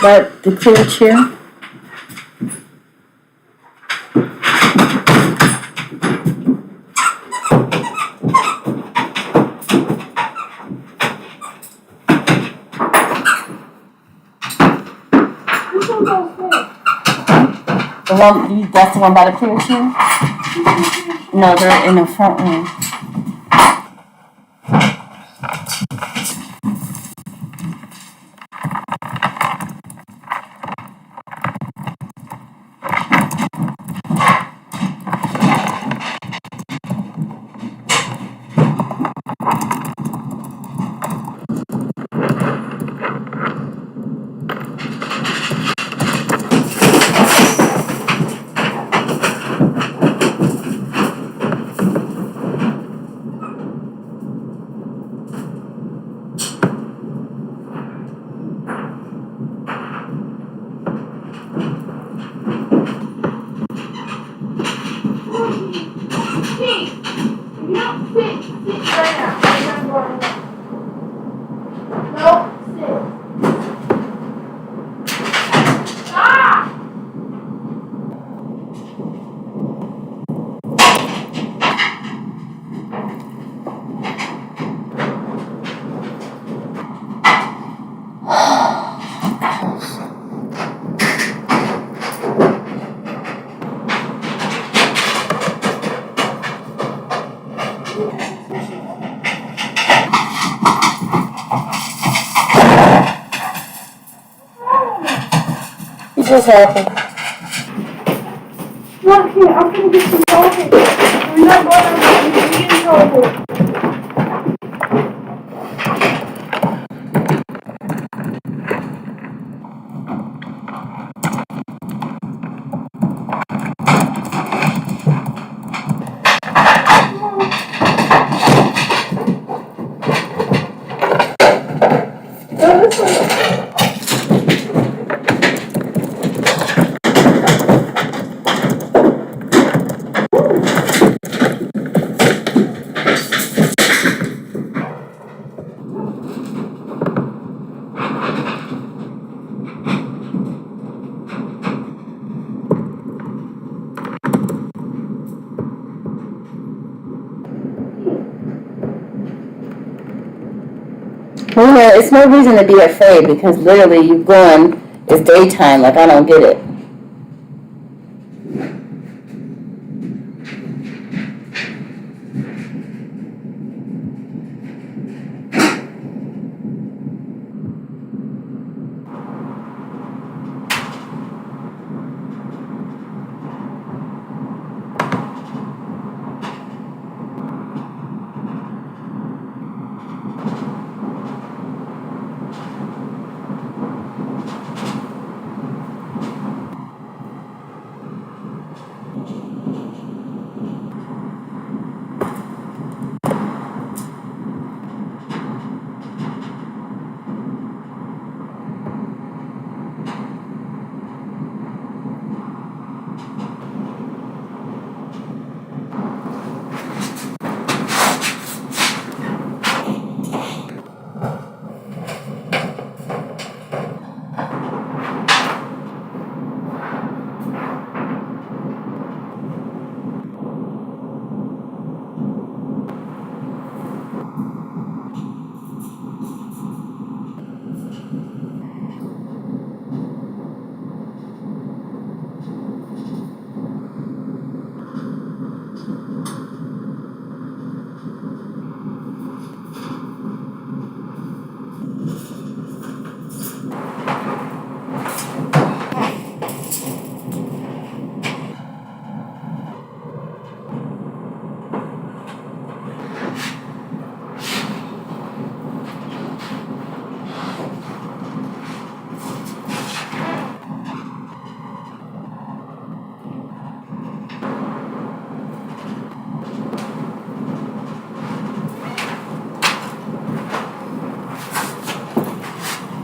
that the clear chair? That's the one by the clear chair? No, they're in the front room. What just happened? Look here, I'm gonna get some coffee. We're not going to get in trouble. Well, no, it's no reason to be afraid because literally you've gone, it's daytime, like I don't get it.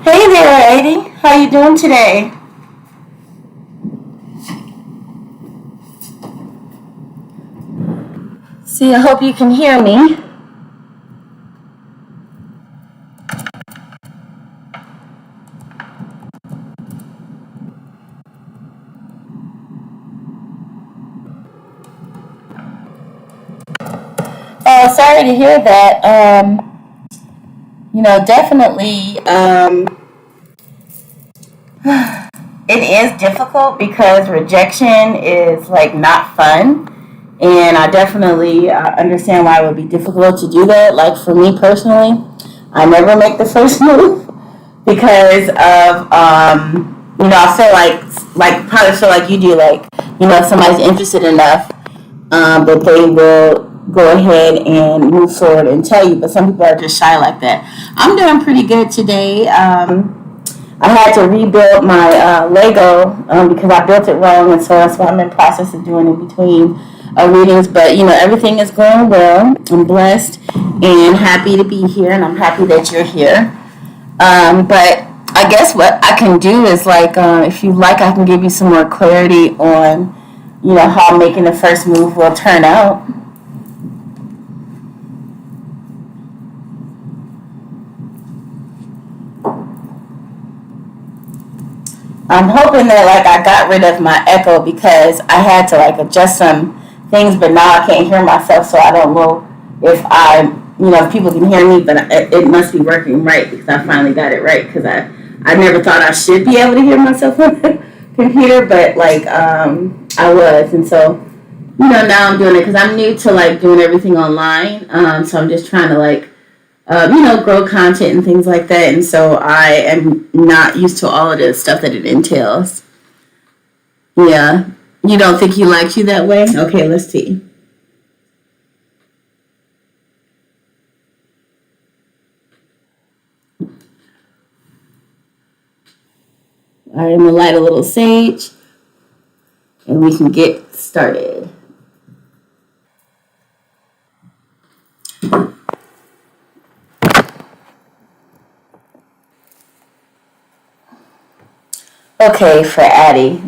Hey there, Eddie. How you doing today? See, I hope you can hear me. Oh, sorry to hear that. Definitely, it is difficult because rejection is like not fun. And I definitely understand why it would be difficult to do that. Like for me personally, I never make the first move because of I feel like probably feel like you do, like if somebody's interested enough that they will go ahead and move forward and tell you. But some people are just shy like that. I'm doing pretty good today. I had to rebuild my Lego because I built it wrong, and so that's what I'm in the process of doing in between readings. But everything is going well. I'm blessed and happy to be here, and I'm happy that you're here. But I guess what I can do is like, if you like, I can give you some more clarity on, how making the first move will turn out. I'm hoping that like I got rid of my echo because I had to like adjust some things, but now I can't hear myself, so I don't know if people can hear me, but it must be working right because I finally got it right because I never thought I should be able to hear myself on the computer, but like I was, and so now I'm doing it because I'm new to like doing everything online, so I'm just trying to like grow content and things like that. And so I am not used to all of the stuff that it entails. Yeah. You don't think he likes you that way? Okay, let's see. All right, I'm going to light a little sage and we can get started. Okay, for Addie.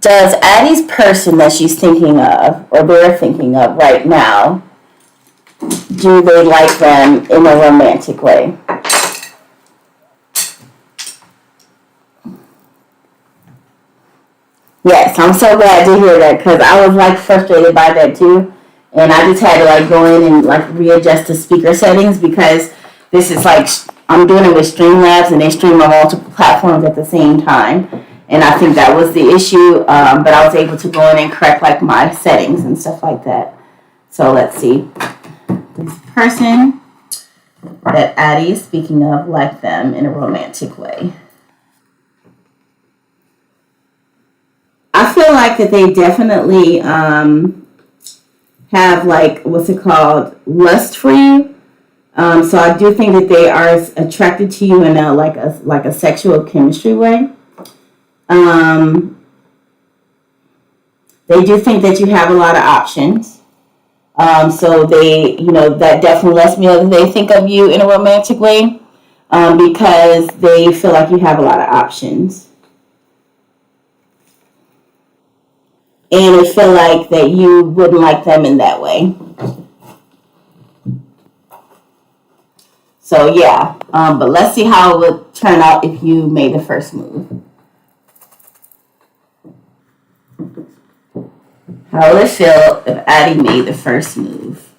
Does Addie's person that she's thinking of, or they're thinking of right now, do they like them in a romantic way? Yes, I'm so glad to hear that because I was like frustrated by that too. And I just had to like go in and like readjust the speaker settings because this is like I'm doing it with Streamlabs and they stream on multiple platforms at the same time. And I think that was the issue, but I was able to go in and correct like my settings and stuff like that. So let's see. This person that Addie is speaking of like them in a romantic way. I feel like that they definitely have like what's it called, lust for you. So I do think that they are attracted to you in a sexual chemistry way. They do think that you have a lot of options. So they, that definitely lets me know that they think of you in a romantic way because they feel like you have a lot of options. And they feel like that you wouldn't like them in that way. So yeah, but let's see how it would turn out if you made the first move. How would it feel if Addie made the first move?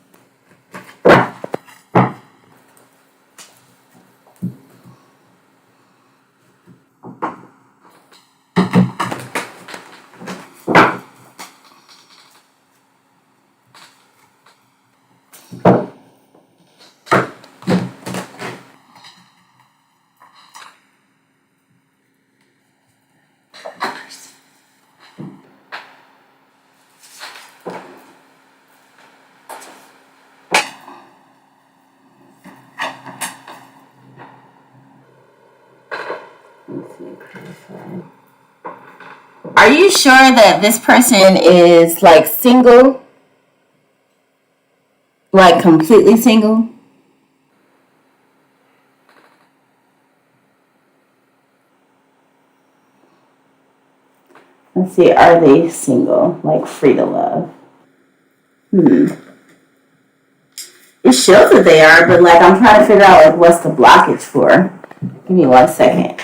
Are you sure that this person is like single? Like completely single? Let's see, are they single? Like free to love? It shows that they are, but like I'm trying to figure out like what's the blockage for. Give me 1 second.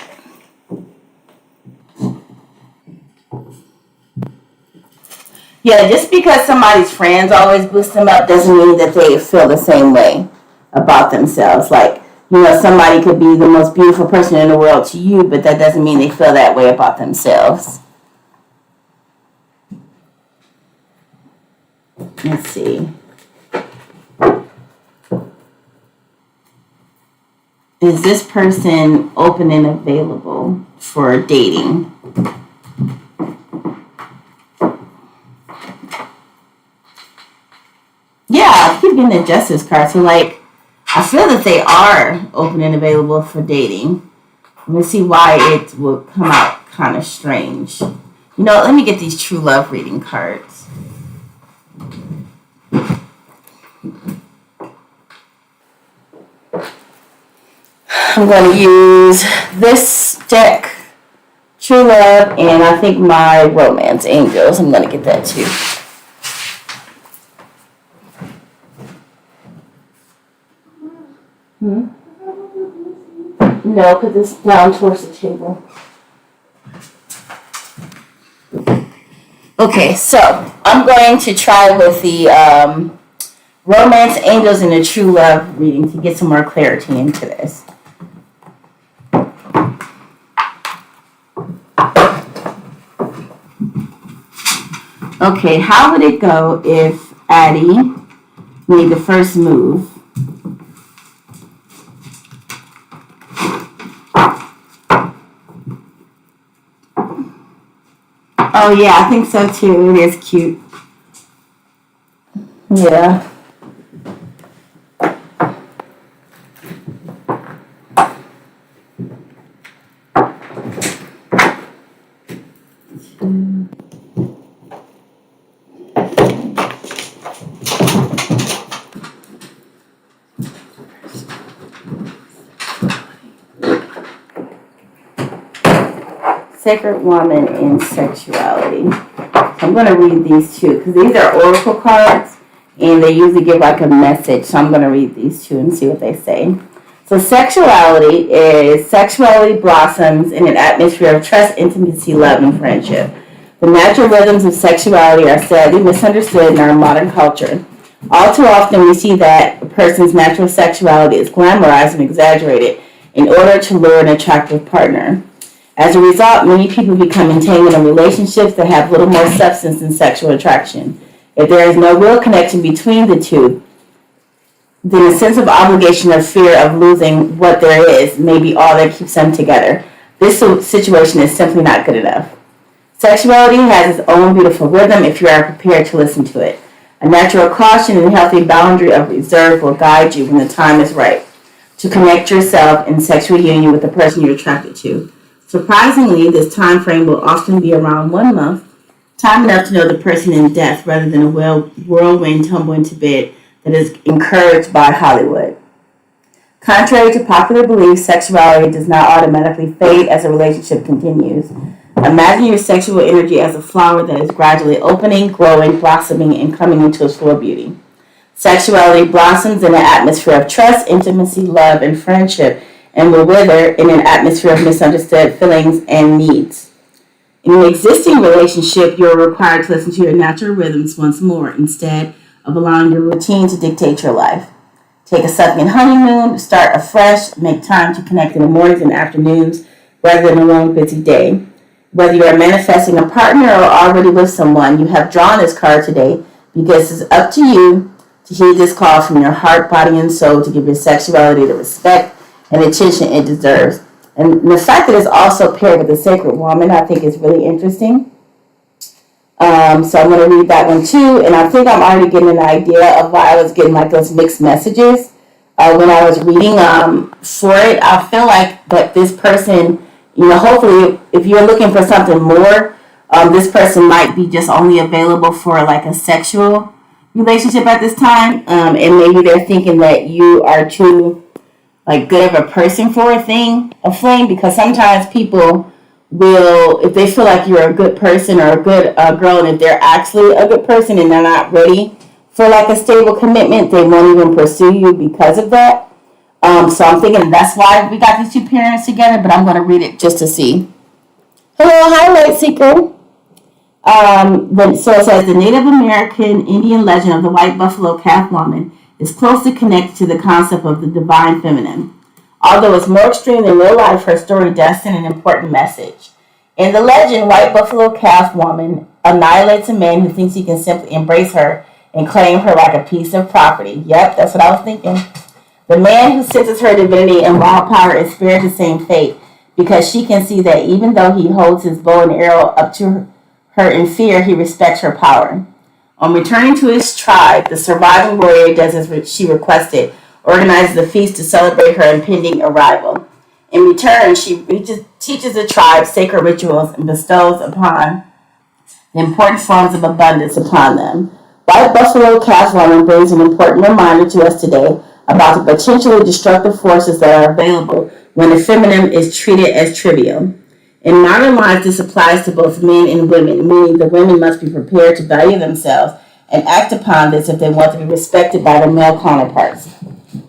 Yeah, just because somebody's friends always boost them up doesn't mean that they feel the same way about themselves. Like, somebody could be the most beautiful person in the world to you, but that doesn't mean they feel that way about themselves. Let's see. Is this person open and available for dating? Yeah, I keep getting the justice card. So, like, I feel that they are open and available for dating. Let me see why it will come out kind of strange. Let me get these true love reading cards. I'm going to use this deck, True Love, and I think my Romance Angels. I'm going to get that too. No, because it's down towards the table. Okay, so I'm going to try with the Romance Angels and the True Love reading to get some more clarity into this. Okay, how would it go if Addie made the first move? Oh yeah, I think so too. It is cute. Yeah. Sacred Woman in Sexuality. So I'm going to read these two because these are oracle cards and they usually give like a message. So I'm going to read these two and see what they say. So sexuality blossoms in an atmosphere of trust, intimacy, love, and friendship. The natural rhythms of sexuality are sadly misunderstood in our modern culture. All too often we see that a person's natural sexuality is glamorized and exaggerated in order to lure an attractive partner. As a result, many people become entangled in relationships that have little more substance than sexual attraction. If there is no real connection between the two, then a sense of obligation or fear of losing what there is may be all that keeps them together. This situation is simply not good enough. Sexuality has its own beautiful rhythm if you are prepared to listen to it. A natural caution and healthy boundary of reserve will guide you when the time is right to connect yourself in sexual union with the person you're attracted to. Surprisingly, this time frame will often be around 1 month, time enough to know the person in depth rather than a whirlwind tumble into bed that is encouraged by Hollywood. Contrary to popular belief, sexuality does not automatically fade as a relationship continues. Imagine your sexual energy as a flower that is gradually opening, growing, blossoming, and coming into its full beauty. Sexuality blossoms in an atmosphere of trust, intimacy, love, and friendship, and will wither in an atmosphere of misunderstood feelings and needs. In an existing relationship, you are required to listen to your natural rhythms once more instead of allowing your routine to dictate your life. Take a second honeymoon, start afresh, make time to connect in the mornings and afternoons rather than a long, busy day. Whether you are manifesting a partner or already with someone, you have drawn this card today because it's up to you to heed this call from your heart, body, and soul to give your sexuality the respect and attention it deserves. And the fact that it's also paired with the Sacred Woman, I think is really interesting. So I'm going to read that one too. And I think I'm already getting an idea of why I was getting like those mixed messages when I was reading for it. I feel like that this person, hopefully if you're looking for something more, this person might be just only available for like a sexual relationship at this time. And maybe they're thinking that you are too like good of a person for a fling, because sometimes people will, if they feel like you're a good person or a good girl, and if they're actually a good person and they're not ready for like a stable commitment, they won't even pursue you because of that. So I'm thinking that's why we got these two parents together, but I'm going to read it just to see. Hello, hi, Light Seeker. So it says the Native American Indian legend of the white buffalo calf woman is closely connected to the concept of the divine feminine. Although it's more extreme in real life, her story does send an important message. In the legend, white buffalo calf woman annihilates a man who thinks he can simply embrace her and claim her like a piece of property. Yep, that's what I was thinking. The man who senses her divinity and raw power is spared the same fate because she can see that even though he holds his bow and arrow up to her in fear, he respects her power. On returning to his tribe, the surviving warrior does as she requested, organizes a feast to celebrate her impending arrival. In return, she teaches the tribe sacred rituals and bestows upon the important forms of abundance upon them. White Buffalo Calf Woman brings an important reminder to us today about the potentially destructive forces that are available when the feminine is treated as trivial. In modern life, this applies to both men and women, meaning the women must be prepared to value themselves and act upon this if they want to be respected by their male counterparts.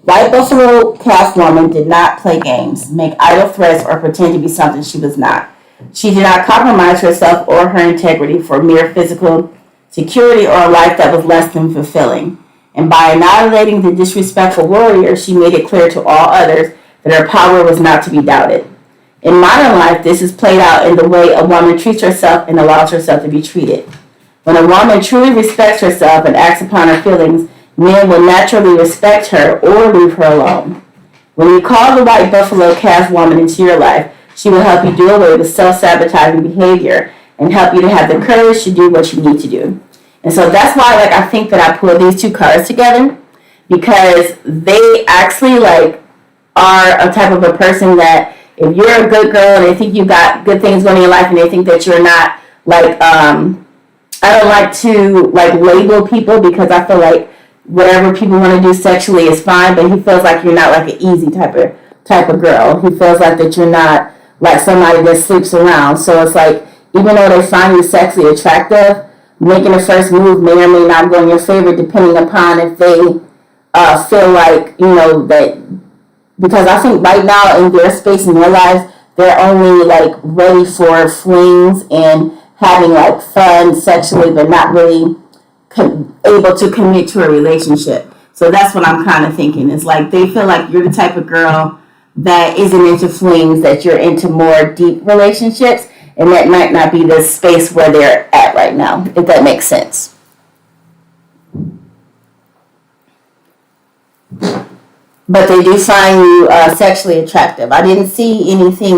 White Buffalo Calf Woman did not play games, make idle threats, or pretend to be something she was not. She did not compromise herself or her integrity for mere physical security or a life that was less than fulfilling. And by annihilating the disrespectful warrior, she made it clear to all others that her power was not to be doubted. In modern life, this is played out in the way a woman treats herself and allows herself to be treated. When a woman truly respects herself and acts upon her feelings, men will naturally respect her or leave her alone. When you call the white buffalo calf woman into your life, she will help you do away with self-sabotaging behavior and help you to have the courage to do what you need to do. And so that's why I think that I pulled these two cards together, because they actually are a type of a person that if you're a good girl and they think you got good things going in your life and they think that you're not I don't like to label people because I feel like whatever people want to do sexually is fine, but he feels like you're not like an easy type of girl. He feels like that you're not like somebody that sleeps around. So it's like even though they find you sexually attractive, making the first move may or may not go in your favor depending upon if they feel like that, because I think right now in their space in their lives they're only ready for flings and having fun sexually, but not really able to commit to a relationship. So that's what I'm kind of thinking. It's like they feel like you're the type of girl that isn't into flings, that you're into more deep relationships, and that might not be the space where they're at right now, if that makes sense. But they do find you sexually attractive. I didn't see anything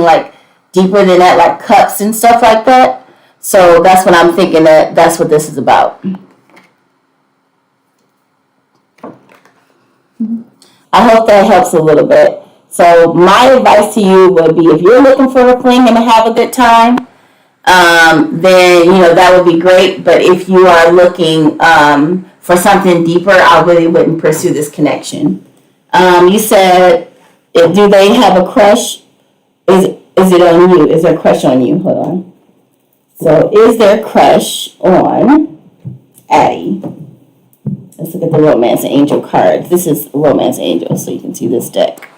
deeper than that, like cups and stuff like that. So that's what I'm thinking, that's what this is about. I hope that helps a little bit. So my advice to you would be, if you're looking for a fling and to have a good time, then that would be great. But if you are looking for something deeper, I really wouldn't pursue this connection. You said, do they have a crush? Is it on you? Is there a crush on you? Hold on. So is there a crush on Addie? Let's look at the Romance Angel cards. This is Romance Angel, so you can see this deck.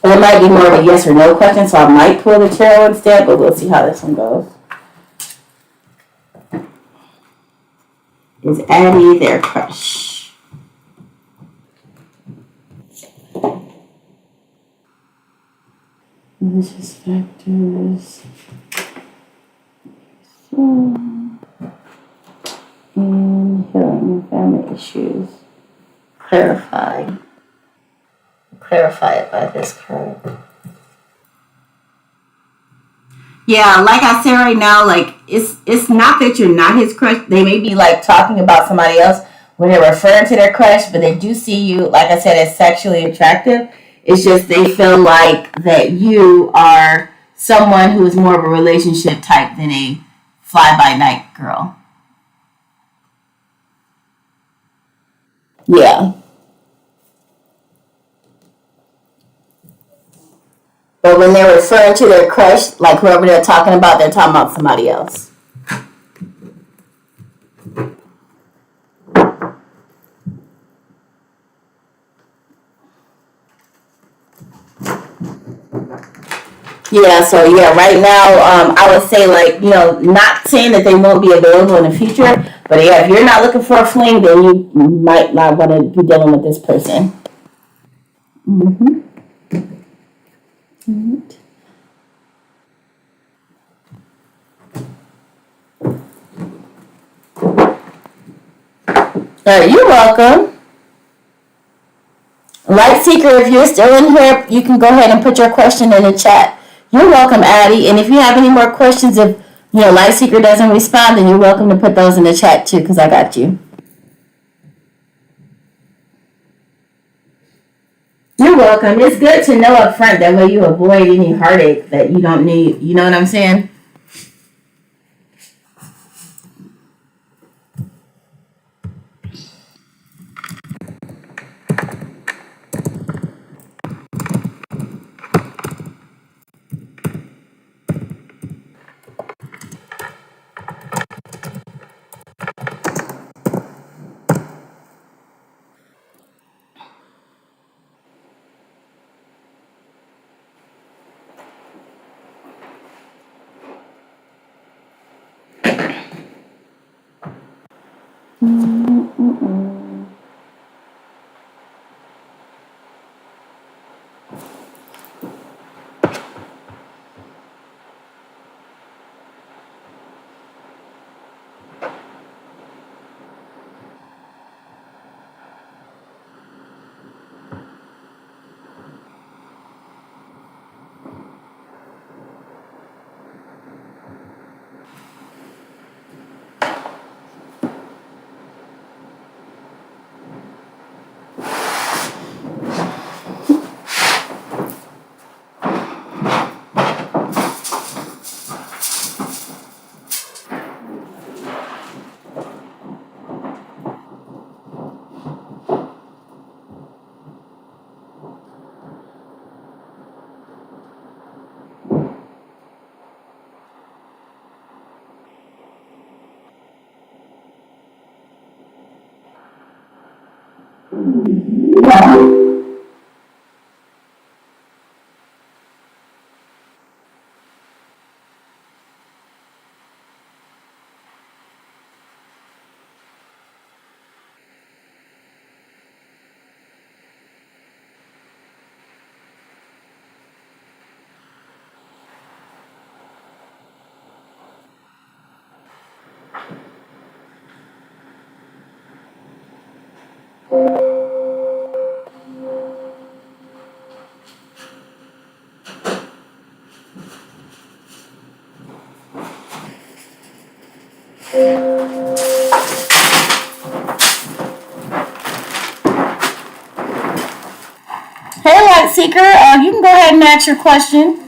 And it might be more of a yes or no question, so I might pull the tarot instead, but we'll see how this one goes. Is Addie their crush? Religious factors. And healing and family issues. Clarify it by this card. Yeah, like I said right now, it's not that you're not his crush. They may be talking about somebody else when they're referring to their crush, but they do see you, like I said, as sexually attractive. It's just they feel like that you are someone who is more of a relationship type than a fly-by-night girl. Yeah. But when they're referring to their crush, whoever they're talking about somebody else. Yeah, so yeah, right now, I would say like, not saying that they won't be available in the future, but yeah, if you're not looking for a fling, then you might not want to be dealing with this person. Mm-hmm. You're welcome. Light Seeker, if you're still in here, you can go ahead and put your question in the chat. You're welcome, Addie. And if you have any more questions, if Light Seeker doesn't respond, then you're welcome to put those in the chat too, because I got you. You're welcome. It's good to know up front, that way you avoid any heartache that you don't need. You know what I'm saying? Hey, Light Seeker, you can go ahead and ask your question.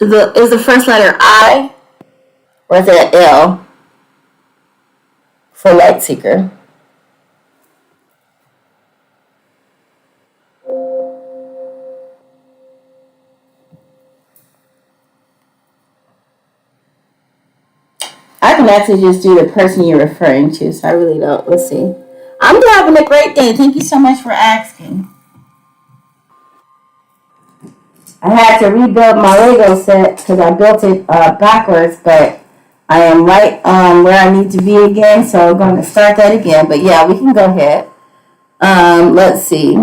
Is the first letter I, or is it an L for Light Seeker? I can actually just do the person you're referring to, so I really don't. Let's see. I'm having a great day. Thank you so much for asking. I had to rebuild my Lego set because I built it backwards, but I am right where I need to be again, so we're going to start that again. But yeah, we can go ahead. Let's see.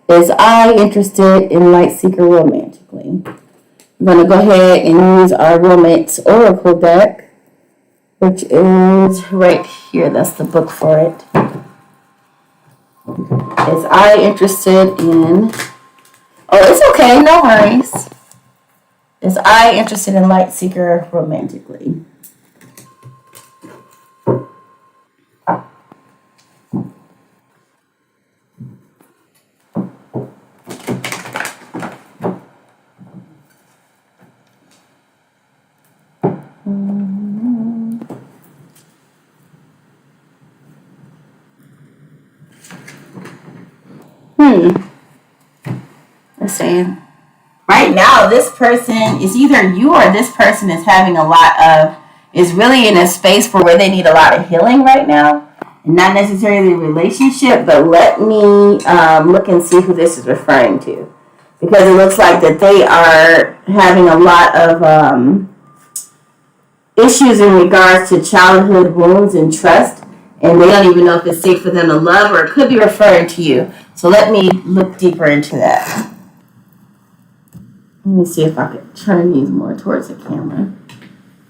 Is I interested in Light Seeker romantically? I'm going to go ahead and use our Romance Oracle deck, which is right here. That's the book for it. Is I interested in... Oh, it's okay. No worries. Is I interested in Light Seeker romantically? Let's see. Right now, this person is either you or this person is having is really in a space where they need a lot of healing right now. And not necessarily a relationship, but let me look and see who this is referring to. Because it looks like that they are having a lot of issues in regards to childhood wounds and trust. And they don't even know if it's safe for them to love, or it could be referring to you. So let me look deeper into that. Let me see if I can turn these more towards the camera.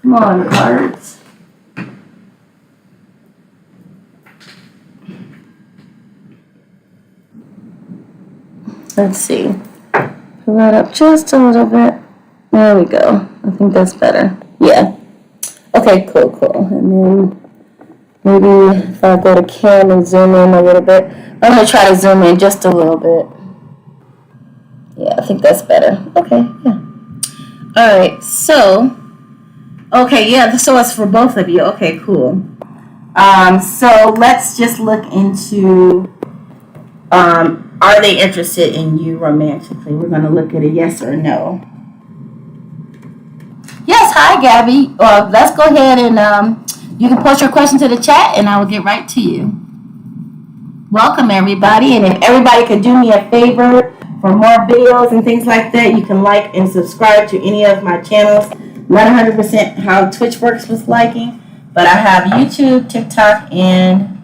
Come on, cards. Let's see. Pull that up just a little bit. There we go. I think that's better. Yeah. Okay, cool. And then maybe if I go to cam and zoom in a little bit. I'm going to try to zoom in just a little bit. Yeah, I think that's better. Okay, yeah. All right, so, okay, yeah, so it's for both of you. Okay, cool. So let's just look into, are they interested in you romantically? We're going to look at a yes or no. Yes, hi, Gabby. Let's go ahead and you can post your question to the chat, and I will get right to you. Welcome, everybody, and if everybody could do me a favor, for more videos and things like that, you can like and subscribe to any of my channels. Not 100% how Twitch works with liking, but I have YouTube, TikTok, and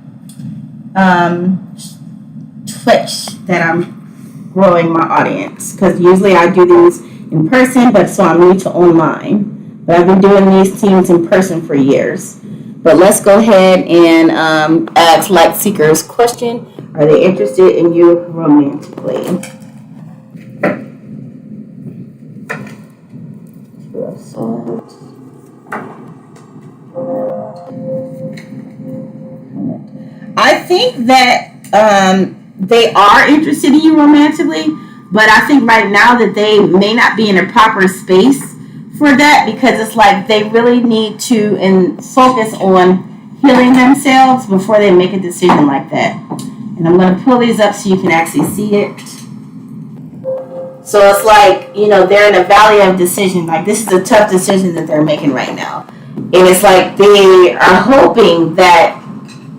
Twitch that I'm growing my audience. Because usually I do these in person, but so I'm new to online. But I've been doing these teams in person for years. But let's go ahead and ask Light Seeker's question. Are they interested in you romantically? I think that they are interested in you romantically, but I think right now that they may not be in a proper space for that, because it's like they really need to focus on healing themselves before they make a decision like that. And I'm going to pull these up so you can actually see it. So it's like, they're in a valley of decision. Like, this is a tough decision that they're making right now. And it's like they are hoping that,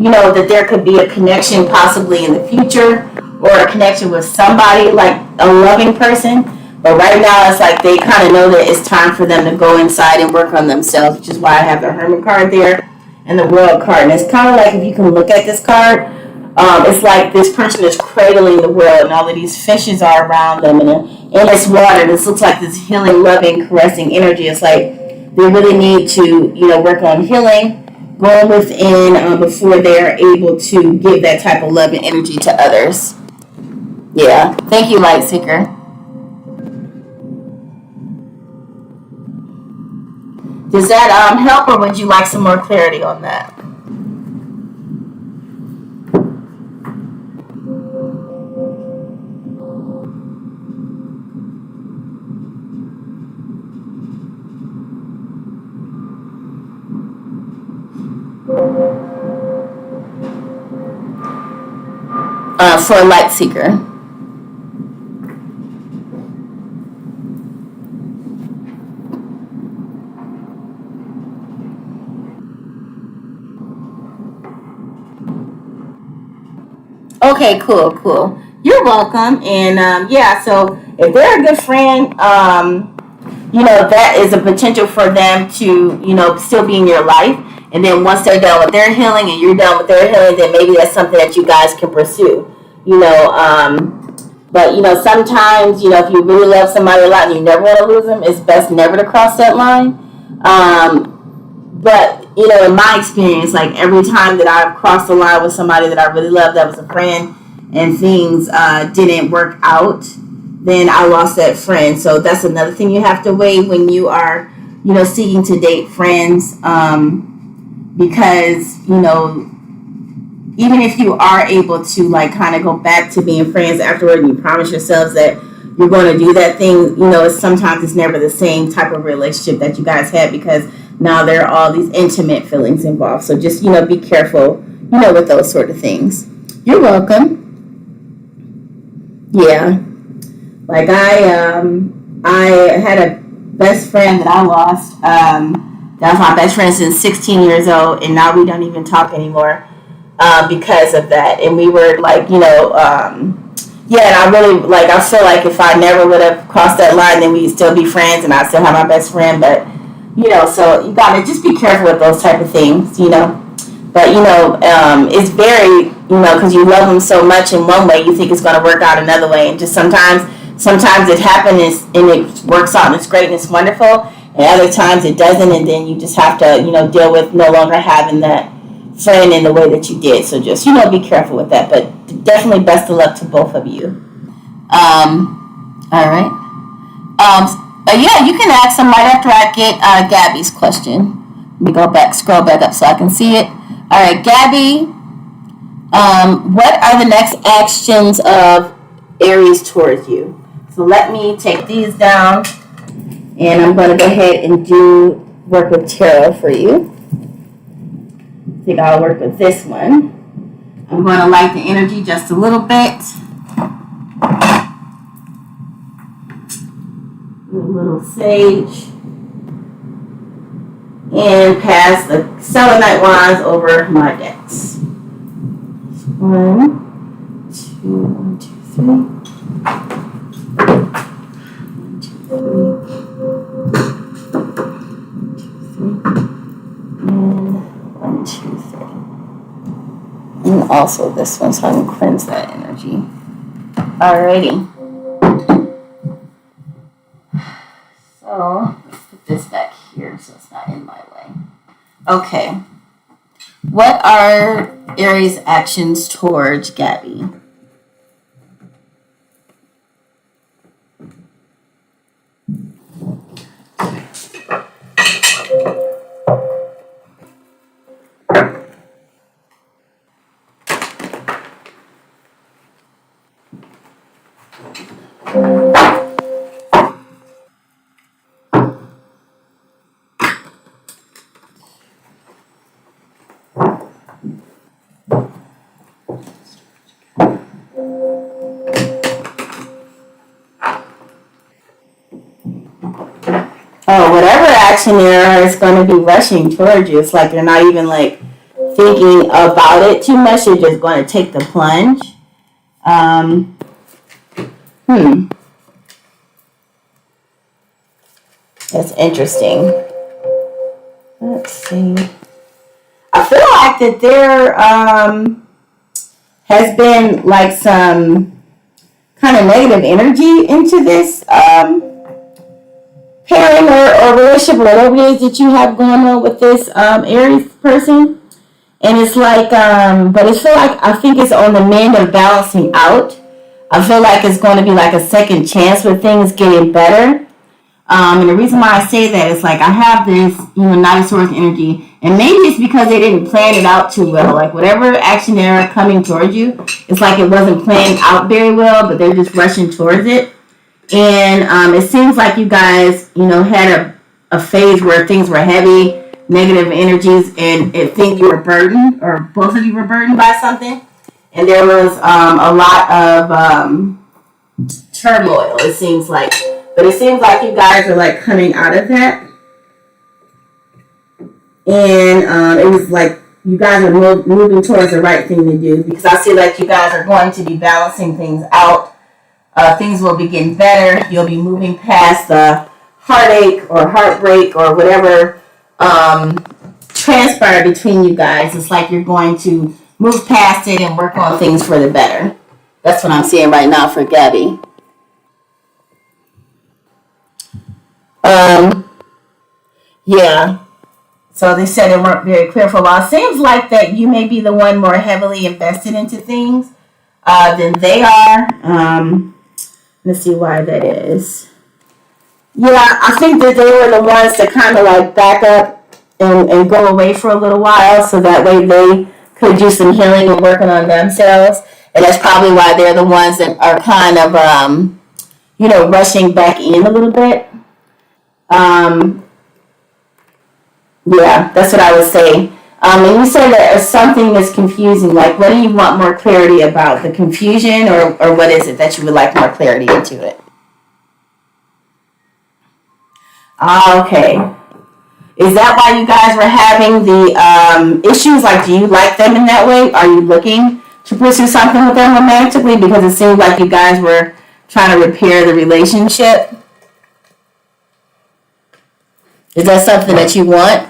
that there could be a connection possibly in the future, or a connection with somebody, like a loving person. But right now, it's like they kind of know that it's time for them to go inside and work on themselves, which is why I have the Hermit card there and the World card. And it's kind of like, if you can look at this card, it's like this person is cradling the world, and all of these fishes are around them, and in this water, this looks like this healing, loving, caressing energy. It's like they really need to, work on healing, going within before they're able to give that type of love and energy to others. Yeah. Thank you, Light Seeker. Does that help, or would you like some more clarity on that? For a Light Seeker. Okay, cool. You're welcome. And yeah, so if they're a good friend, that is a potential for them to, still be in your life. And then once they're done with their healing and you're done with their healing, then maybe that's something that you guys can pursue. But sometimes, if you really love somebody a lot and you never want to lose them, it's best never to cross that line. But in my experience, like every time that I've crossed the line with somebody that I really loved, that was a friend, and things didn't work out, then I lost that friend. So that's another thing you have to weigh when you are, seeking to date friends, because even if you are able to like kind of go back to being friends afterward, and you promise yourselves that you're going to do that thing, sometimes it's never the same type of relationship that you guys had, because now there are all these intimate feelings involved. So just, be careful, with those sort of things. You're welcome. Yeah. Like I had a best friend that I lost. That was my best friend since 16 years old, and now we don't even talk anymore because of that. And we were like, and I really, like, I feel like if I never would have crossed that line, then we'd still be friends, and I'd still have my best friend. But, so you gotta just be careful with those type of things, But, it's very, because you love them so much in one way, you think it's going to work out another way. And just sometimes it happens and it works out and it's great and it's wonderful. And other times it doesn't, and then you just have to, deal with no longer having that friend in the way that you did. So just, be careful with that. But definitely best of luck to both of you. All right. Yeah, you can ask them right after I get Gabby's question. Let me scroll back up so I can see it. All right, Gabby, what are the next actions of Aries towards you? So let me take these down, and I'm going to go ahead and work with tarot for you. I think I'll work with this one. I'm going to light the energy just a little bit. A little sage. And pass the selenite wands over my decks. 1, 2, 3. 1, 2, 3. 1, 2, 3. And also this one, so I can cleanse that energy. Alrighty. So let's put this back here so it's not in my way. Okay. What are Aries' actions towards Gabby? Oh, whatever action there is going to be rushing towards you. It's like they're not even like thinking about it too much. They're just going to take the plunge. That's interesting. Let's see. I feel like that there has been like some kind of negative energy into this pairing or relationship or whatever it is that you have going on with this Aries person. And it's like, but I think it's on the mend of balancing out. I feel like it's going to be like a second chance with things getting better. And the reason why I say that is like I have this, Knight of Swords energy, and maybe it's because they didn't plan it out too well. Like whatever action they're coming towards you, it's like it wasn't planned out very well, but they're just rushing towards it. And it seems like you guys, had a phase where things were heavy, negative energies, and it think you were burdened, or both of you were burdened by something. And there was a lot of turmoil, it seems like. But it seems like you guys are like coming out of that. And it was like you guys are moving towards the right thing to do. Because I see like you guys are going to be balancing things out. Things will be getting better. You'll be moving past the heartache or heartbreak or whatever transpire between you guys. It's like you're going to move past it and work on things for the better. That's what I'm seeing right now for Gabby. Yeah. So they said they weren't very clear for a while. Seems like that you may be the one more heavily invested into things than they are. Let's see why that is. Yeah, I think that they were the ones to kind of like back up and go away for a little while so that way they could do some healing and working on themselves. And that's probably why they're the ones that are kind of, rushing back in a little bit. Yeah, that's what I would say. And you said that something is confusing. Like, what do you want more clarity about? The confusion, or what is it that you would like more clarity into it? Okay. Is that why you guys were having the issues? Like, do you like them in that way? Are you looking to pursue something with them romantically? Because it seems like you guys were trying to repair the relationship. Is that something that you want?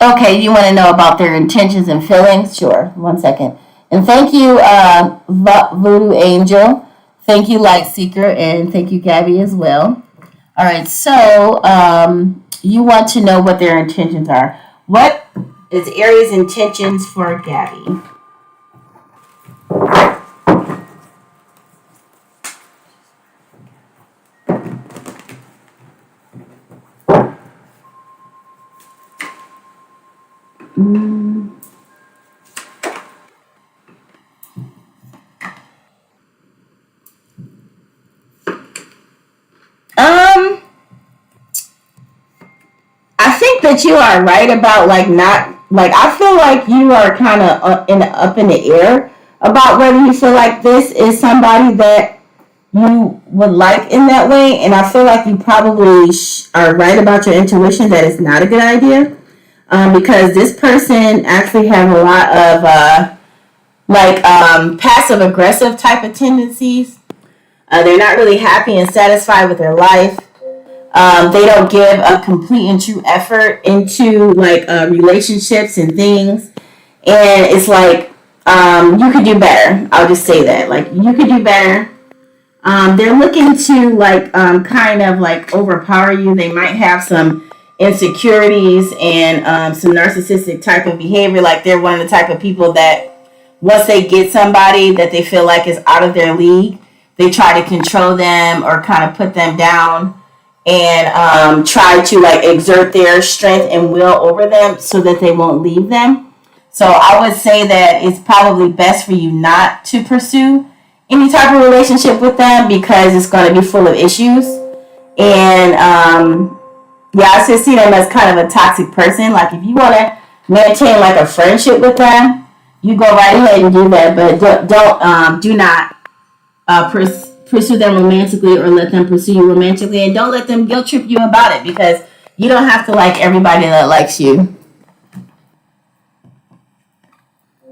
Okay, you want to know about their intentions and feelings? Sure. 1 second. And thank you, Voodoo Angel. Thank you, Light Seeker, and thank you, Gabby, as well. All right, so you want to know what their intentions are. What is Aries' intentions for Gabby? I think that you are right about like not like I feel like you are kind of up in the air about whether you feel like this is somebody that you would like in that way, and I feel like you probably are right about your intuition that it's not a good idea, because this person actually have a lot of passive aggressive type of tendencies. They're not really happy and satisfied with their life. They don't give a complete and true effort into relationships and things, and it's like you could do better. I'll just say that, like, you could do better. They're looking to kind of like overpower you. They might have some insecurities and some narcissistic type of behavior. Like, they're one of the type of people that once they get somebody that they feel like is out of their league, they try to control them or kind of put them down and try to like exert their strength and will over them so that they won't leave them. So I would say that it's probably best for you not to pursue any type of relationship with them because it's going to be full of issues. And yeah, I just see them as kind of a toxic person. Like, if you want to maintain like a friendship with them, you go right ahead and do that. But do not pursue them romantically or let them pursue you romantically, and don't let them guilt trip you about it, because you don't have to like everybody that likes you.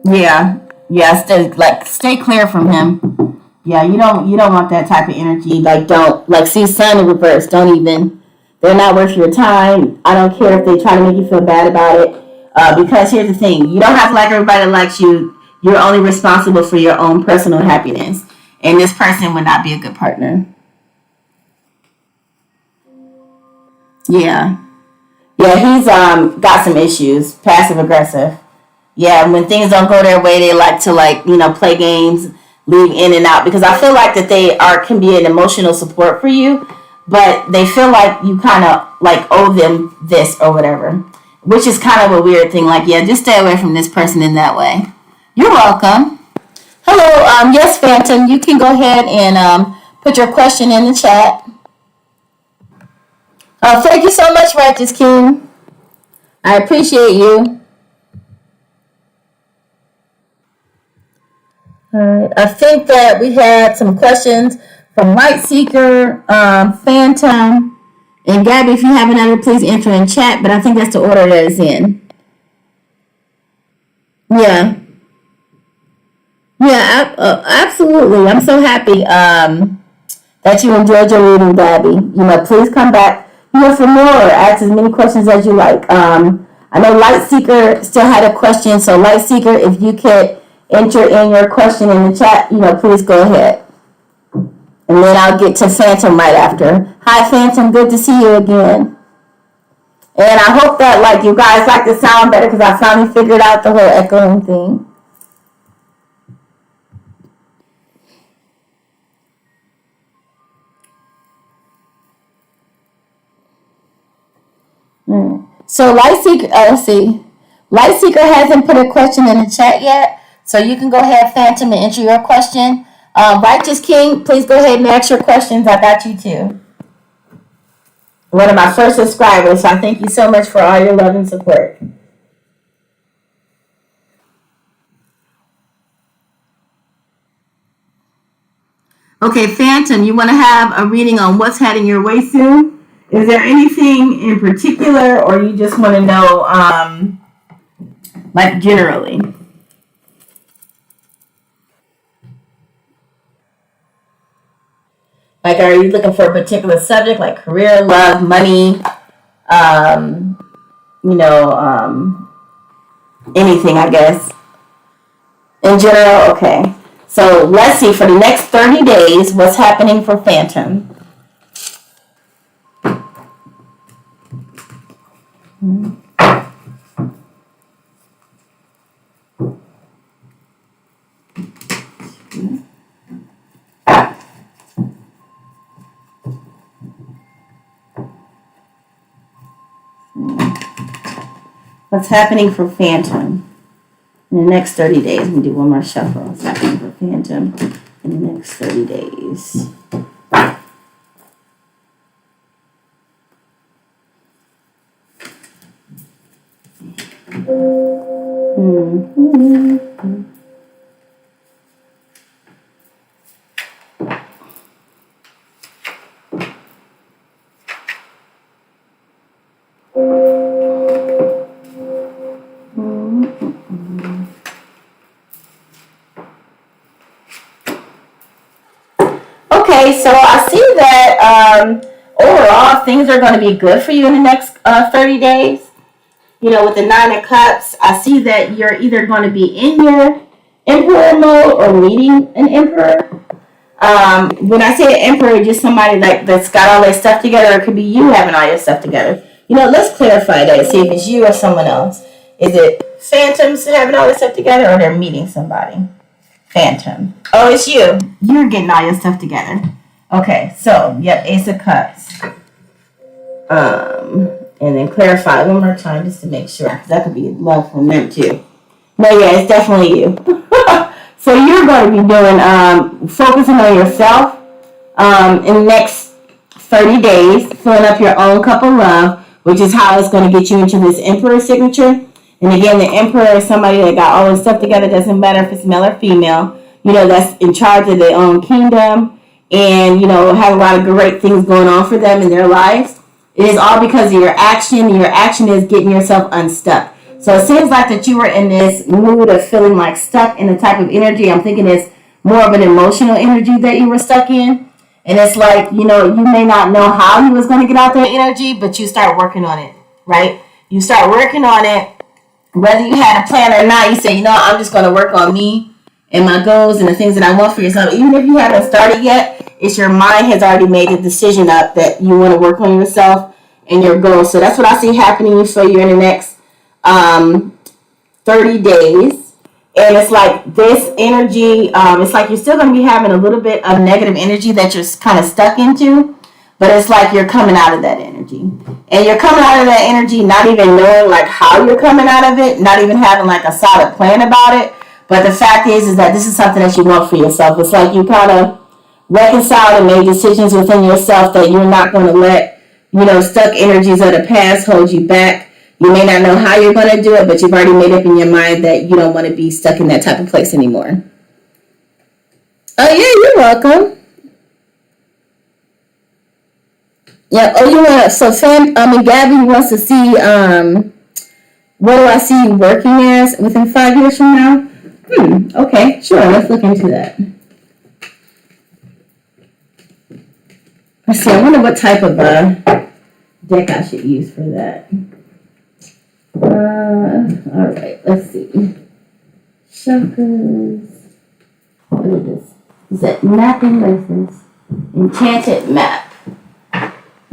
Yeah, stay clear from him. Yeah, you don't want that type of energy. Like, don't like see sun in reverse. Don't even. They're not worth your time. I don't care if they try to make you feel bad about it. Because here's the thing: you don't have to like everybody that likes you. You're only responsible for your own personal happiness. And this person would not be a good partner. Yeah. Yeah, he's got some issues. Passive aggressive. Yeah, when things don't go their way, they like to play games, leave in and out, because I feel like that they can be an emotional support for you, but they feel like you kind of like owe them this or whatever, which is kind of a weird thing. Like, yeah, just stay away from this person in that way. You're welcome. Hello, yes, Phantom, you can go ahead and put your question in the chat. Thank you so much, Righteous King. I appreciate you. All right, I think that we had some questions from Light Seeker, Phantom, and Gabby, if you have another, please enter in chat, but I think that's the order that it's in. Yeah. Yeah, absolutely. I'm so happy that you enjoyed your reading, Gabby. Please come back, for more. Ask as many questions as you like. I know Light Seeker still had a question, so Light Seeker, if you could enter in your question in the chat, please go ahead. And then I'll get to Phantom right after. Hi, Phantom. Good to see you again. And I hope that, you guys like the sound better because I finally figured out the whole echoing thing. So Light Seeker, let's see. Light Seeker hasn't put a question in the chat yet, so you can go ahead, Phantom, and enter your question. Righteous King, please go ahead and ask your questions. I got you too. One of my first subscribers, so I thank you so much for all your love and support. Okay, Phantom, you want to have a reading on what's heading your way soon? Is there anything in particular, or you just want to know, generally? Are you looking for a particular subject, like career, love, money, anything, I guess? In general, okay. So let's see, for the next 30 days, what's happening for Phantom? What's happening for Phantom in the next 30 days? Let me do one more shuffle. What's happening for Phantom in the next 30 days? Okay, so I see that overall things are going to be good for you in the next 30 days. With the Nine of Cups, I see that you're either going to be in your Emperor mode or meeting an Emperor. When I say an Emperor, just somebody that's got all their stuff together. It could be you having all your stuff together. Let's clarify that. See if it's you or someone else. Is it Phantoms having all their stuff together, or they're meeting somebody? Phantom. Oh, it's you. You're getting all your stuff together. Okay, so, yep, Ace of Cups. And then clarify one more time just to make sure, because that could be love from them too. No, yeah, it's definitely you. So you're going to be doing, focusing on yourself in the next 30 days, filling up your own cup of love, which is how it's going to get you into this Emperor signature. And again, the Emperor is somebody that got all this stuff together. Doesn't matter if it's male or female. That's in charge of their own kingdom and, have a lot of great things going on for them in their lives. It is all because of your action. Your action is getting yourself unstuck. So it seems like that you were in this mood of feeling like stuck in a type of energy. I'm thinking it's more of an emotional energy that you were stuck in. And it's like, you may not know how you was going to get out that energy, but you start working on it, right? You start working on it. Whether you had a plan or not, you say, I'm just going to work on me and my goals and the things that I want for yourself. Even if you haven't started yet, it's your mind has already made a decision up that you want to work on yourself and your goals. So that's what I see happening for you in the next 30 days. And it's like this energy, it's like you're still going to be having a little bit of negative energy that you're kind of stuck into. But it's like you're coming out of that energy. And you're coming out of that energy not even knowing how you're coming out of it, not even having a solid plan about it. But the fact is that this is something that you want for yourself. It's like you kind of reconciled and made decisions within yourself that you're not going to let, stuck energies of the past hold you back. You may not know how you're going to do it, but you've already made up in your mind that you don't want to be stuck in that type of place anymore. Oh, yeah, you're welcome. Yeah. Oh, you want so Sam? And Gabby wants to see what do I see you working as within 5 years from now? Okay. Sure. Let's look into that. Let's see. I wonder what type of deck I should use for that. All right. Let's see. Chakras. What is this? Is that mapping? What is this? Enchanted map.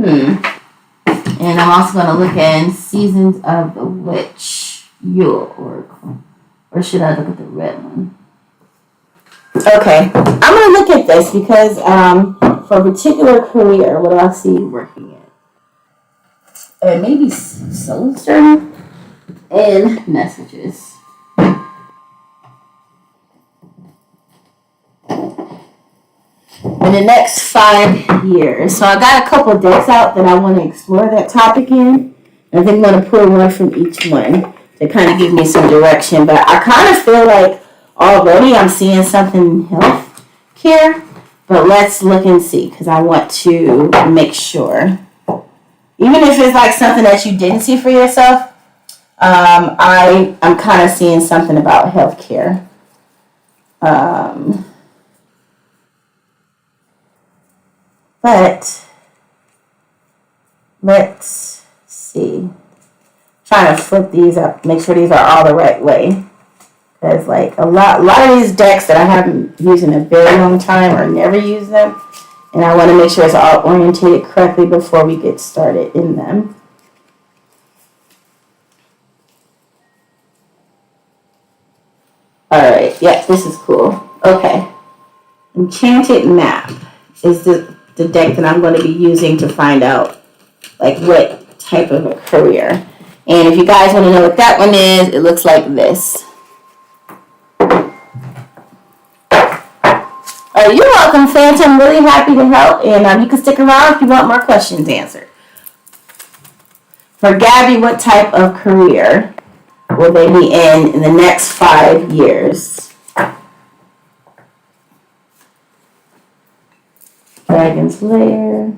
And I'm also going to look at Seasons of the Witch, Yule Oracle. Or should I look at the red one? Okay. I'm going to look at this because for a particular career, what do I see you working at? Maybe soul stone and messages. In the next 5 years. So I got a couple of decks out that I want to explore that topic in. I think I'm going to pull one from each one to kind of give me some direction. But I kind of feel like already I'm seeing something in health care. But let's look and see because I want to make sure. Even if it's like something that you didn't see for yourself, I'm kind of seeing something about health care. But let's see. Trying to flip these up, make sure these are all the right way. Because like a lot of these decks that I haven't used in a very long time or never use them. And I want to make sure it's all orientated correctly before we get started in them. Alright, yep, this is cool. Okay. Enchanted Map is the deck that I'm going to be using to find out like what type of a career. And if you guys want to know what that one is, it looks like this. You're welcome, Phantom. I'm really happy to help, and you can stick around if you want more questions answered. For Gabby, what type of career will they be in the next 5 years? Dragon's Lair.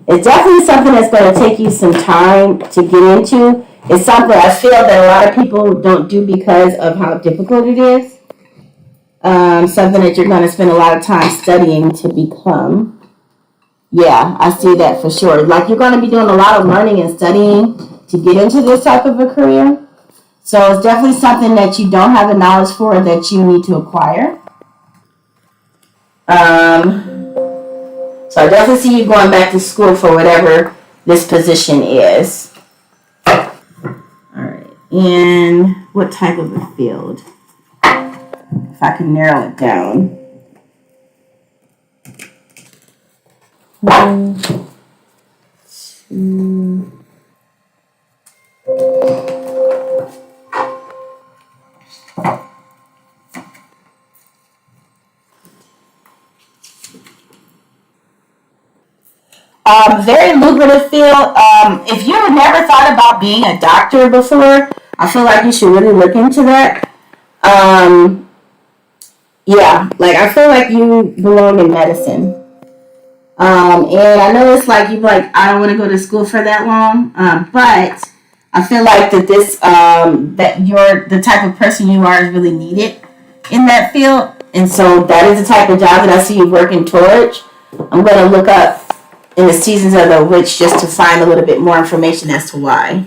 It's definitely something that's going to take you some time to get into. It's something I feel that a lot of people don't do because of how difficult it is. Something that you're going to spend a lot of time studying to become. Yeah, I see that for sure. Like you're going to be doing a lot of learning and studying to get into this type of a career. So it's definitely something that you don't have the knowledge for that you need to acquire. So I definitely see you going back to school for whatever this position is. Alright, and what type of a field? If I can narrow it down. 1, 2. Very lucrative field. If you've never thought about being a doctor before, I feel like you should really look into that. Yeah, like I feel like you belong in medicine. And I know it's like you're like, I don't want to go to school for that long. But I feel like that this that you're the type of person you are is really needed in that field. And so that is the type of job that I see you working towards. I'm going to look up in the Seasons of the Witch just to find a little bit more information as to why.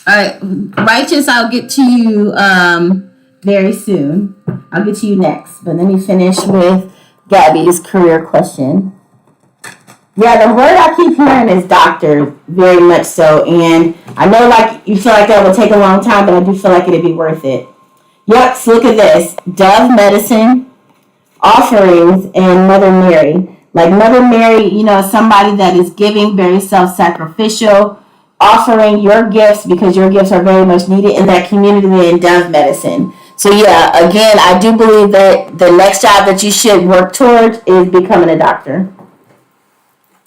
Alright, Righteous, I'll get to you very soon. I'll get to you next. But let me finish with Gabby's career question. Yeah, the word I keep hearing is doctor, very much so. And I know like you feel like that will take a long time, but I do feel like it'd be worth it. Yep, so look at this. Dove Medicine, Offerings, and Mother Mary. Like Mother Mary, you know, somebody that is giving, very self-sacrificial, offering your gifts because your gifts are very much needed in that community in Dove Medicine. So yeah, again, I do believe that the next job that you should work towards is becoming a doctor.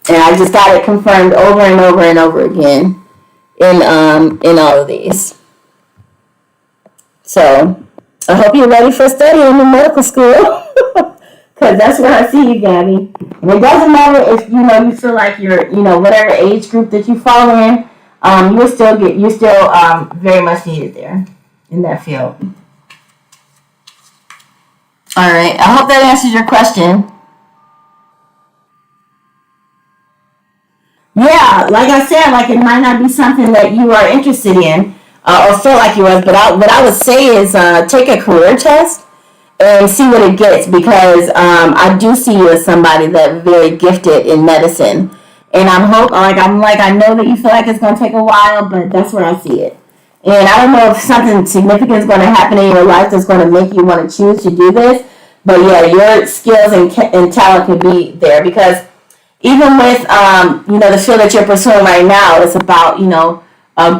And I just got it confirmed over and over and over again. in all of these. So I hope you're ready for studying in medical school. Because that's where I see you, Gabby. And it doesn't matter if you feel like you're whatever age group that you fall in, you're still very much needed there in that field. All right. I hope that answers your question. Yeah, like I said, like it might not be something that you are interested in or feel like you was, but what I would say is take a career test and see what it gets, because I do see you as somebody that's very gifted in medicine, and I know that you feel like it's going to take a while, but that's where I see it. And I don't know if something significant is going to happen in your life that's going to make you want to choose to do this, but yeah, your skills and talent can be there, because even with the field that you're pursuing right now, it's about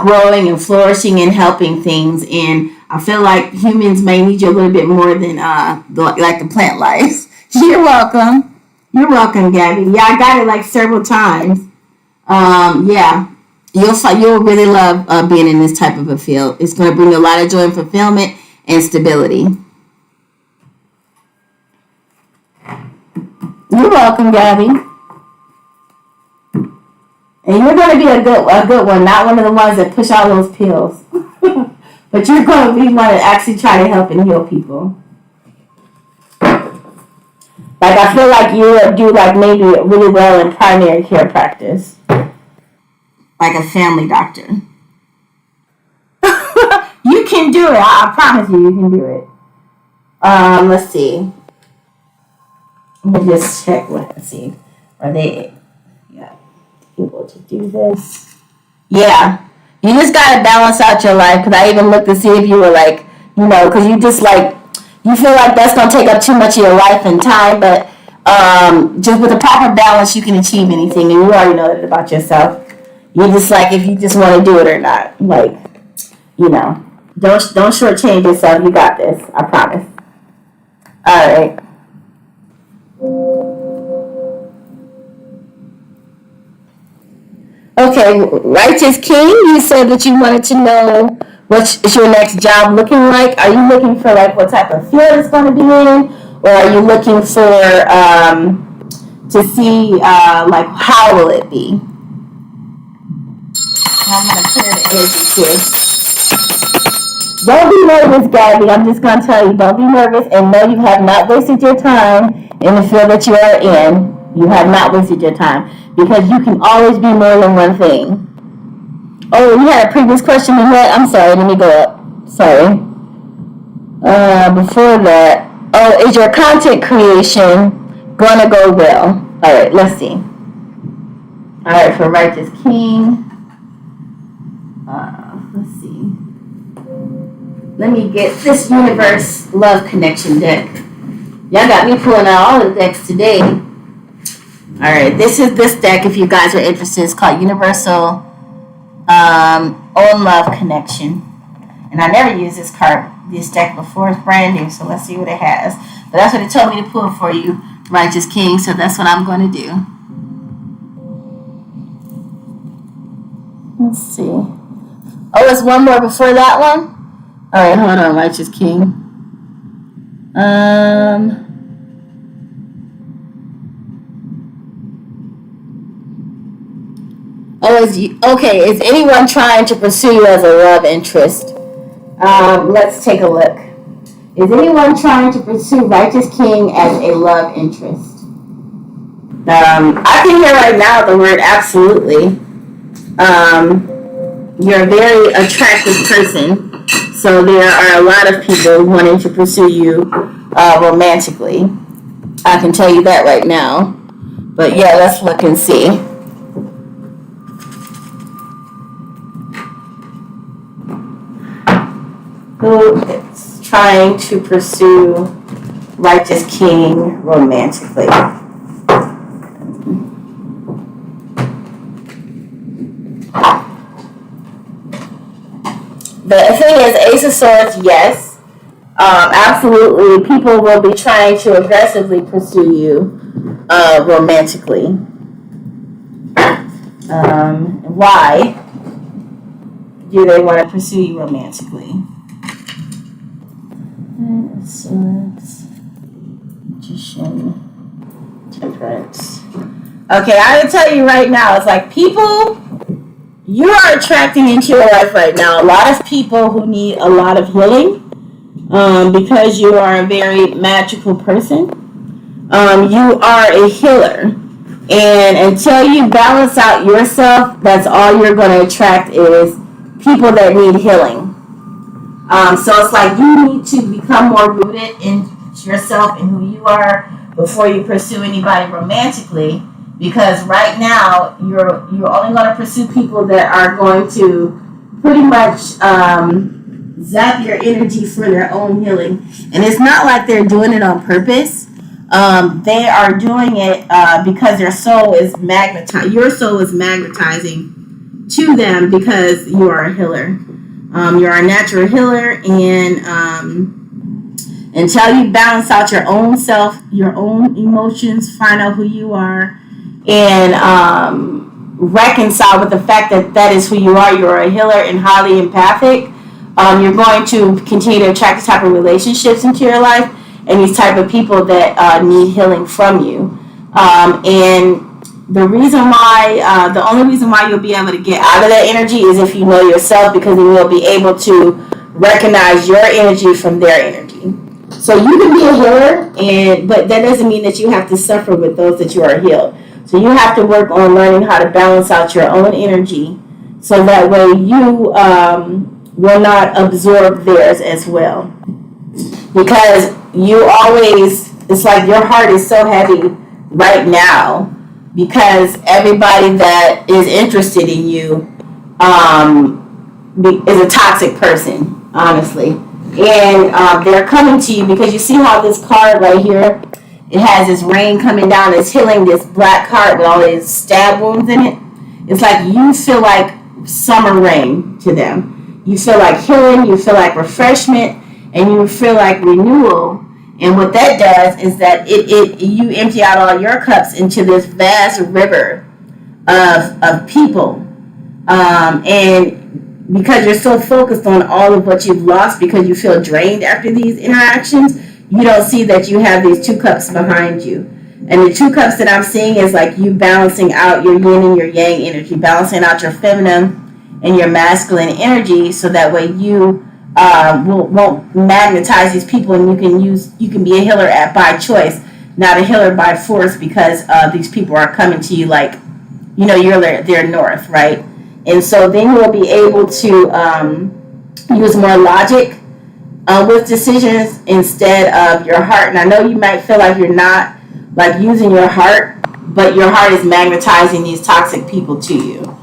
growing and flourishing and helping things. And I feel like humans may need you a little bit more than the plant life. You're welcome. You're welcome, Gabby. Yeah, I got it like several times. Yeah, you'll really love being in this type of a field. It's going to bring you a lot of joy and fulfillment and stability. You're welcome, Gabby. And you're going to be a good one, not one of the ones that push all those pills. But you're going to be one that actually try to help and heal people. Like, I feel like you would do, like, maybe really well in primary care practice. Like a family doctor. You can do it. I promise you can do it. Let's see. Let me just check. Let's see. Are they able to do this? Yeah. You just got to balance out your life, because I even looked to see if you were like, because you just like, you feel like that's going to take up too much of your life and time, but just with a proper balance, you can achieve anything, and you already know that about yourself. You just like, if you just want to do it or not, like, don't shortchange yourself. You got this. I promise. All right. Okay, Righteous King, you said that you wanted to know what's your next job looking like. Are you looking for like what type of field it's going to be in, or are you looking for to see like how will it be? I'm going to clear the energy here. Don't be nervous, Gabby. I'm just going to tell you, don't be nervous, and no, you have not wasted your time in the field that you are in. You have not wasted your time, because you can always be more than one thing. Oh, you had a previous question in that? I'm sorry, let me go up. Sorry. Before that, is your content creation gonna go well? All right, let's see. All right, for Righteous King. Let's see. Let me get this Universe Love Connection deck. Y'all got me pulling out all the decks today. All right, this is this deck. If you guys are interested, it's called Universal Own Love Connection. And I never used this deck before. It's brand new, so let's see what it has. But that's what it told me to pull for you, Righteous King. So that's what I'm going to do. Let's see. Oh, there's one more before that one? All right, hold on, Righteous King. Is anyone trying to pursue you as a love interest? Let's take a look. Is anyone trying to pursue Righteous King as a love interest? I can hear right now the word absolutely. You're a very attractive person, so there are a lot of people wanting to pursue you romantically. I can tell you that right now. But yeah, let's look and see. Who is trying to pursue Righteous King romantically? The thing is, Ace of Swords, yes. Absolutely, people will be trying to aggressively pursue you romantically. Why? do they want to pursue you romantically? Swords, Magician, Temperance. Okay, I will tell you right now, it's like people you are attracting into your life right now. A lot of people who need a lot of healing, because you are a very magical person. You are a healer. And until you balance out yourself, that's all you're going to attract is people that need healing. So it's like you need to become more rooted in yourself and who you are before you pursue anybody romantically. Because right now you're only going to pursue people that are going to pretty much zap your energy for their own healing. And it's not like they're doing it on purpose. They are doing it because their soul is magnetized. Your soul is magnetizing to them because you are a healer. You're a natural healer, and until you balance out your own self, your own emotions, find out who you are, and reconcile with the fact that that is who you are. You're a healer and highly empathic. You're going to continue to attract the type of relationships into your life and these type of people that need healing from you. And the reason why, the only reason why you'll be able to get out of that energy is if you know yourself, because then you'll be able to recognize your energy from their energy. So you can be a healer, but that doesn't mean that you have to suffer with those that you are healed. So you have to work on learning how to balance out your own energy so that way you will not absorb theirs as well. Because you always, it's like your heart is so heavy right now because everybody that is interested in you is a toxic person, honestly. And they're coming to you because you see how this card right here, it has this rain coming down, it's healing this black heart with all these stab wounds in it. It's like you feel like summer rain to them. You feel like healing, you feel like refreshment, and you feel like renewal. And what that does is that you empty out all your cups into this vast river of people. And because you're so focused on all of what you've lost because you feel drained after these interactions, you don't see that you have these two cups behind you. And the two cups that I'm seeing is like you balancing out your yin and your yang energy, balancing out your feminine and your masculine energy, so that way you won't magnetize these people, and you can be a healer by choice, not a healer by force, because these people are coming to you like, you're their north, right? And so then you'll be able to use more logic with decisions instead of your heart. And I know you might feel like you're not like using your heart, but your heart is magnetizing these toxic people to you.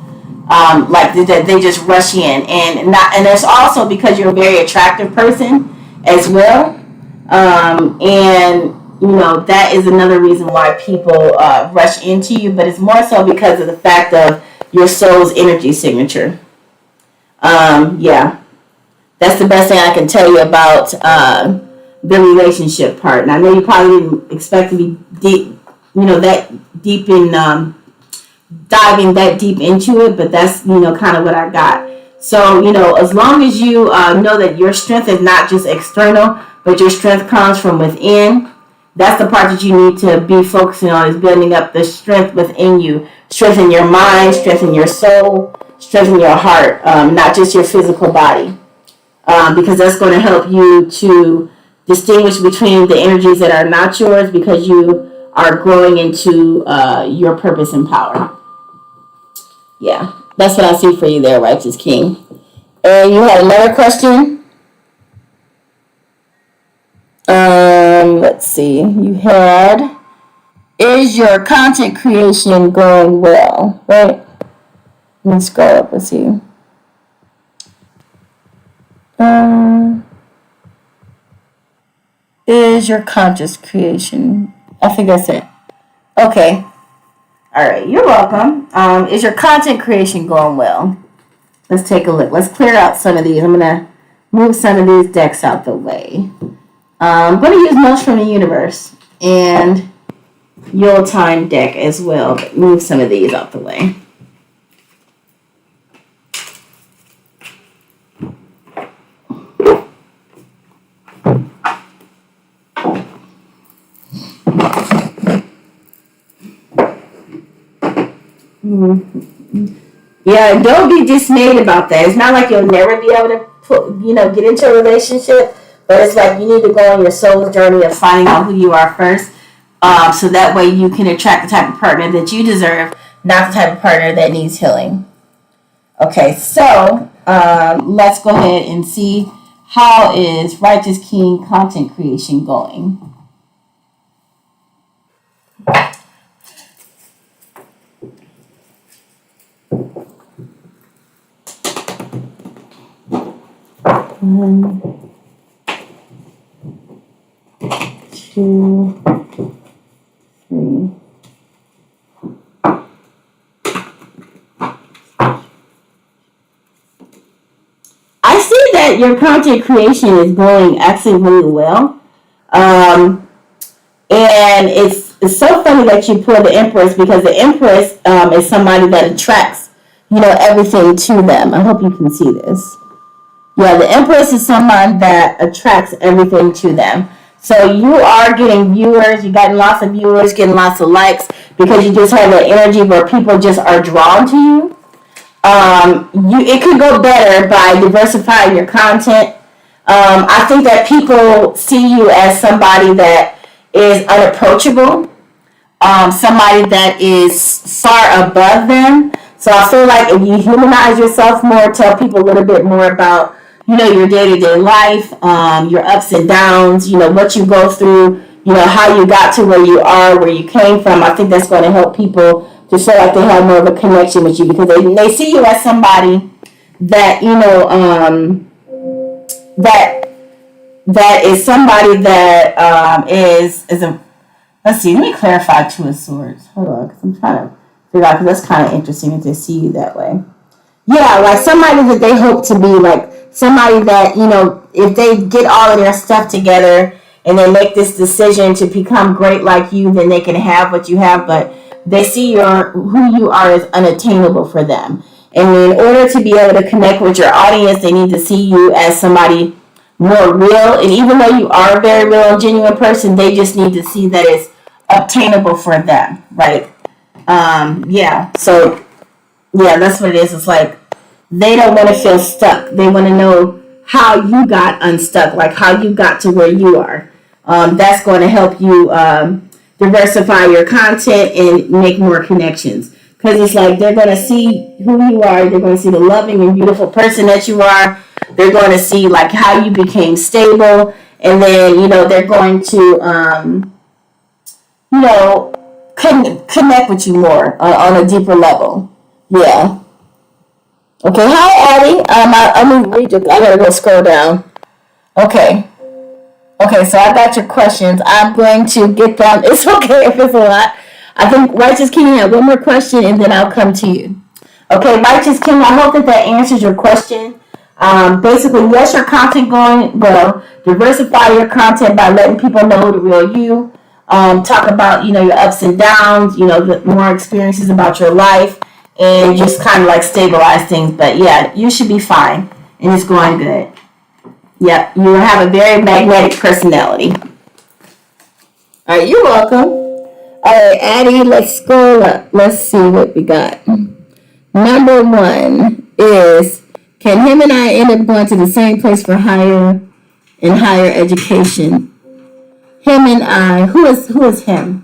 Like they just rush in, and it's also because you're a very attractive person as well. And that is another reason why people rush into you, but it's more so because of the fact of your soul's energy signature. Yeah, that's the best thing I can tell you about the relationship part. And I know you probably didn't expect to be deep, that deep in diving that deep into it, but that's kind of what I got. So as long as you know that your strength is not just external, but your strength comes from within. That's the part that you need to be focusing on, is building up the strength within you. Strengthen your mind, strengthen your soul, strengthen your heart, not just your physical body. Because that's going to help you to distinguish between the energies that are not yours, because you are growing into your purpose and power. Yeah, that's what I see for you there, Righteous King. And you had another question? Let's see. You had, is your content creation going well? Right? Let me scroll up and see. Is your conscious creation? I think that's it. Okay. All right. You're welcome. Is your content creation going well? Let's take a look. Let's clear out some of these. I'm going to move some of these decks out the way. I'm going to use most from the universe and Yuletime deck as well, but move some of these out the way. Yeah, don't be dismayed about that. It's not like you'll never be able to get into a relationship, but it's like you need to go on your soul journey of finding out who you are first, so that way you can attract the type of partner that you deserve, not the type of partner that needs healing. Okay, so let's go ahead and see how is Righteous King content creation going. One, two, three. I see that your content creation is going actually really well. And it's so funny that you pull the Empress, because the Empress is somebody that attracts, everything to them. I hope you can see this. Yeah, the Empress is someone that attracts everything to them. So you are getting viewers, you're getting lots of viewers, getting lots of likes, because you just have that energy where people just are drawn to you. It could go better by diversifying your content. I think that people see you as somebody that is unapproachable, somebody that is far above them. So I feel like if you humanize yourself more, tell people a little bit more about, your day-to-day life, your ups and downs, what you go through, how you got to where you are, where you came from. I think that's going to help people to feel like they have more of a connection with you, because they see you as somebody that, that is somebody that is a. Let's see. Let me clarify Two of Swords. Hold on, because I'm trying to figure out, because that's kind of interesting to see you that way. Yeah, like somebody that they hope to be, like somebody that, if they get all of their stuff together and they make this decision to become great like you, then they can have what you have, but they see who you are as unattainable for them. And in order to be able to connect with your audience, they need to see you as somebody more real. And even though you are a very real and genuine person, they just need to see that it's obtainable for them, right? Yeah. So, yeah, that's what it is. It's like they don't want to feel stuck. They want to know how you got unstuck, like how you got to where you are. That's going to help you diversify your content and make more connections. Because it's like they're going to see who you are. They're going to see the loving and beautiful person that you are. They're going to see like how you became stable. And then, they're going to, connect with you more on a deeper level. Yeah. Okay, hi Addie. I gotta go scroll down. Okay. Okay, so I got your questions. I'm going to get them. It's okay if it's a lot. I think Righteous King had one more question, and then I'll come to you. Okay, Righteous King, I hope that answers your question. Basically, yes, your content going well. Diversify your content by letting people know the real you. Talk about, your ups and downs, the more experiences about your life, and just kind of like stabilize things. But yeah, you should be fine, and it's going good. Yep, you have a very magnetic personality. All right, you're welcome. All right, Addie, let's scroll up. Let's see what we got. Number 1 is, can him and I end up going to the same place for higher education? Him and I, who is him?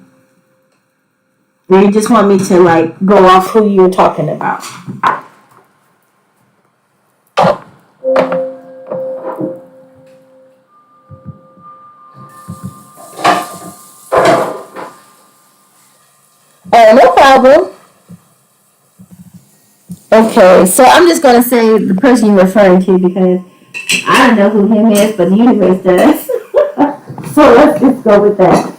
Or you just want me to like go off who you're talking about? Oh, no problem. Okay, so I'm just going to say the person you're referring to, because I don't know who him is, but the universe does. So let's just go with that.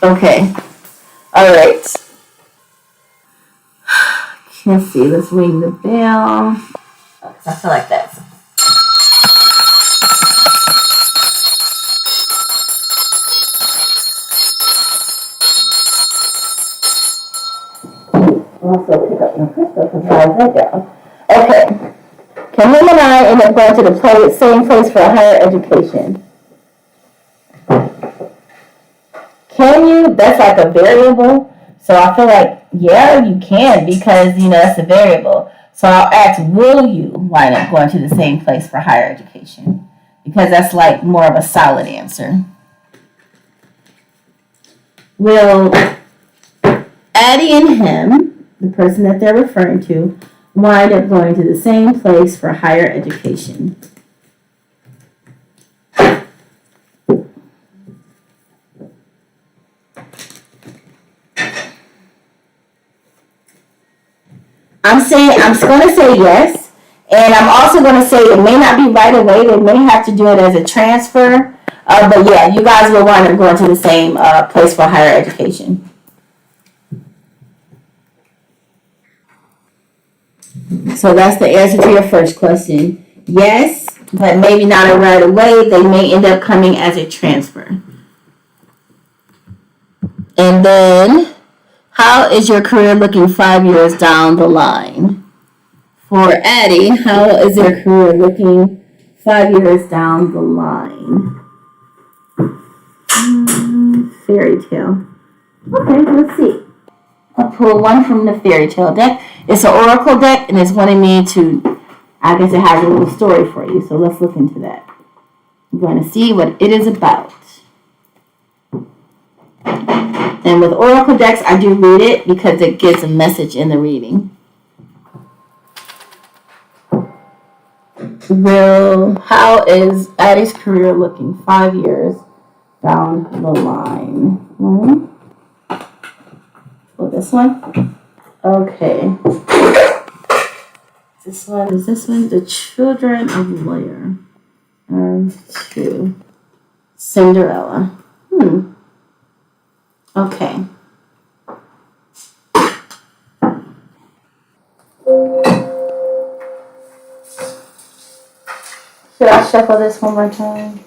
Okay. All right. Let's see. Let's ring the bell. I feel like that's. Also pick up my crystal because I have that down. Okay. Can him and I end up going to the same place for a higher education? can you? That's like a variable. So I feel like, yeah, you can because, that's a variable. So I'll ask, will you wind up going to the same place for higher education? Because that's like more of a solid answer. Will Addie and him, the person that they're referring to, wind up going to the same place for higher education? I'm going to say yes, and I'm also going to say it may not be right away. They may have to do it as a transfer, but yeah, you guys will wind up going to the same place for higher education. So that's the answer to your first question. Yes, but maybe not right away. They may end up coming as a transfer. And then, how is your career looking 5 years down the line? For Addie, how is their career looking 5 years down the line? Fairy tale. Okay, let's see. I'll pull one from the fairy tale deck. It's an oracle deck, and it's wanting me to, I guess it has a little story for you, so let's look into that. I'm going to see what it is about. And with oracle decks, I do read it because it gives a message in the reading. How is Addie's career looking 5 years down the line? This one? Okay. This one is the Children of Lear. 2. Cinderella. Okay. Should I shuffle this one more time?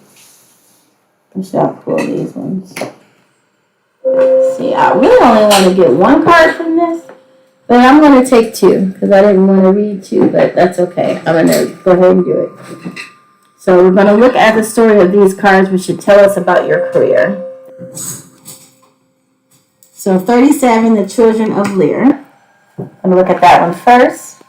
Or should I pull these ones? See, I really only want to get one card from this, but I'm going to take 2 because I didn't want to read 2, but that's okay. I'm going to go ahead and do it. So we're going to look at the story of these cards, which should tell us about your career. So 37, the Children of Lear. I'm going to look at that one first.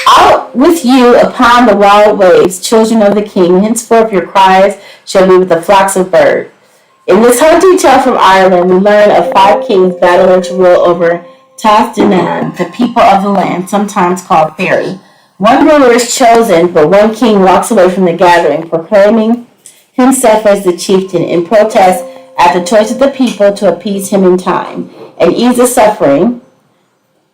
Out with you upon the wild waves, children of the king, henceforth your cries shall be with the flocks of birds. In this hunting tale from Ireland, we learn of 5 kings battling to rule over Tasdanan, the people of the land, sometimes called Fairy. One ruler is chosen, but one king walks away from the gathering, proclaiming himself as the chieftain in protest at the choice of the people to appease him in time and ease the suffering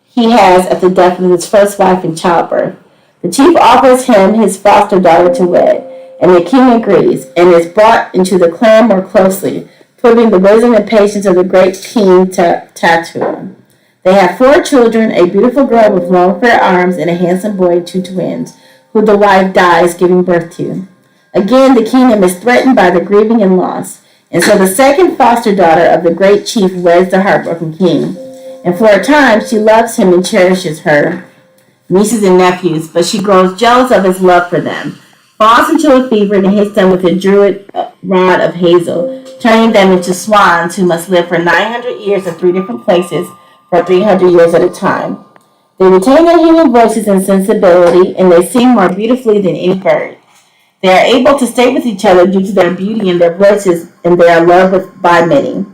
he has at the death of his first wife in childbirth. The chief offers him his foster daughter to wed, and the king agrees, and is brought into the clan more closely, proving the wisdom and patience of the great king Tattoo. They have 4 children, a beautiful girl with long fair arms, and a handsome boy, 2 twins, who the wife dies giving birth to. Again, the kingdom is threatened by the grieving and loss, and so the second foster daughter of the great chief weds the heartbroken king. And for a time, she loves him and cherishes her nieces and nephews, but she grows jealous of his love for them, falls into a fever, and hits them with a druid rod of hazel, turning them into swans who must live for 900 years in 3 different places for 300 years at a time. They retain their human voices and sensibility, and they sing more beautifully than any bird. They are able to stay with each other due to their beauty and their voices, and they are loved by many.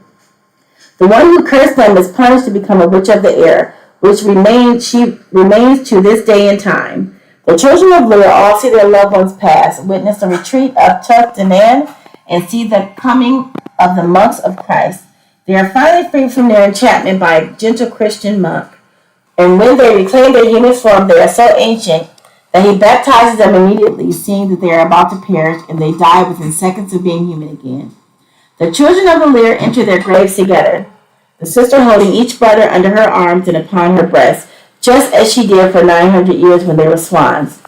The one who cursed them is punished to become a witch of the air, which remains to this day and time. The children of Lear all see their loved ones pass, witness the retreat of Tasdanan, and see the coming of the monks of Christ. They are finally freed from their enchantment by a gentle Christian monk, and when they reclaim their human form, they are so ancient that he baptizes them immediately, seeing that they are about to perish, and they die within seconds of being human again. The children of the Lear enter their graves together, the sister holding each brother under her arms and upon her breast, just as she did for 900 years when they were swans.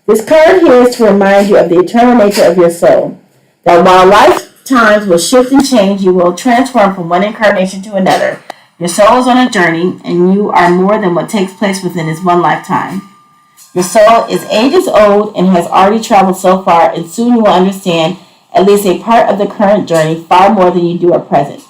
This card here is to remind you of the eternal nature of your soul, that while lifetimes will shift and change, you will transform from one incarnation to another. Your soul is on a journey, and you are more than what takes place within this one lifetime. Your soul is ages old and has already traveled so far, and soon you will understand at least a part of the current journey far more than you do at present.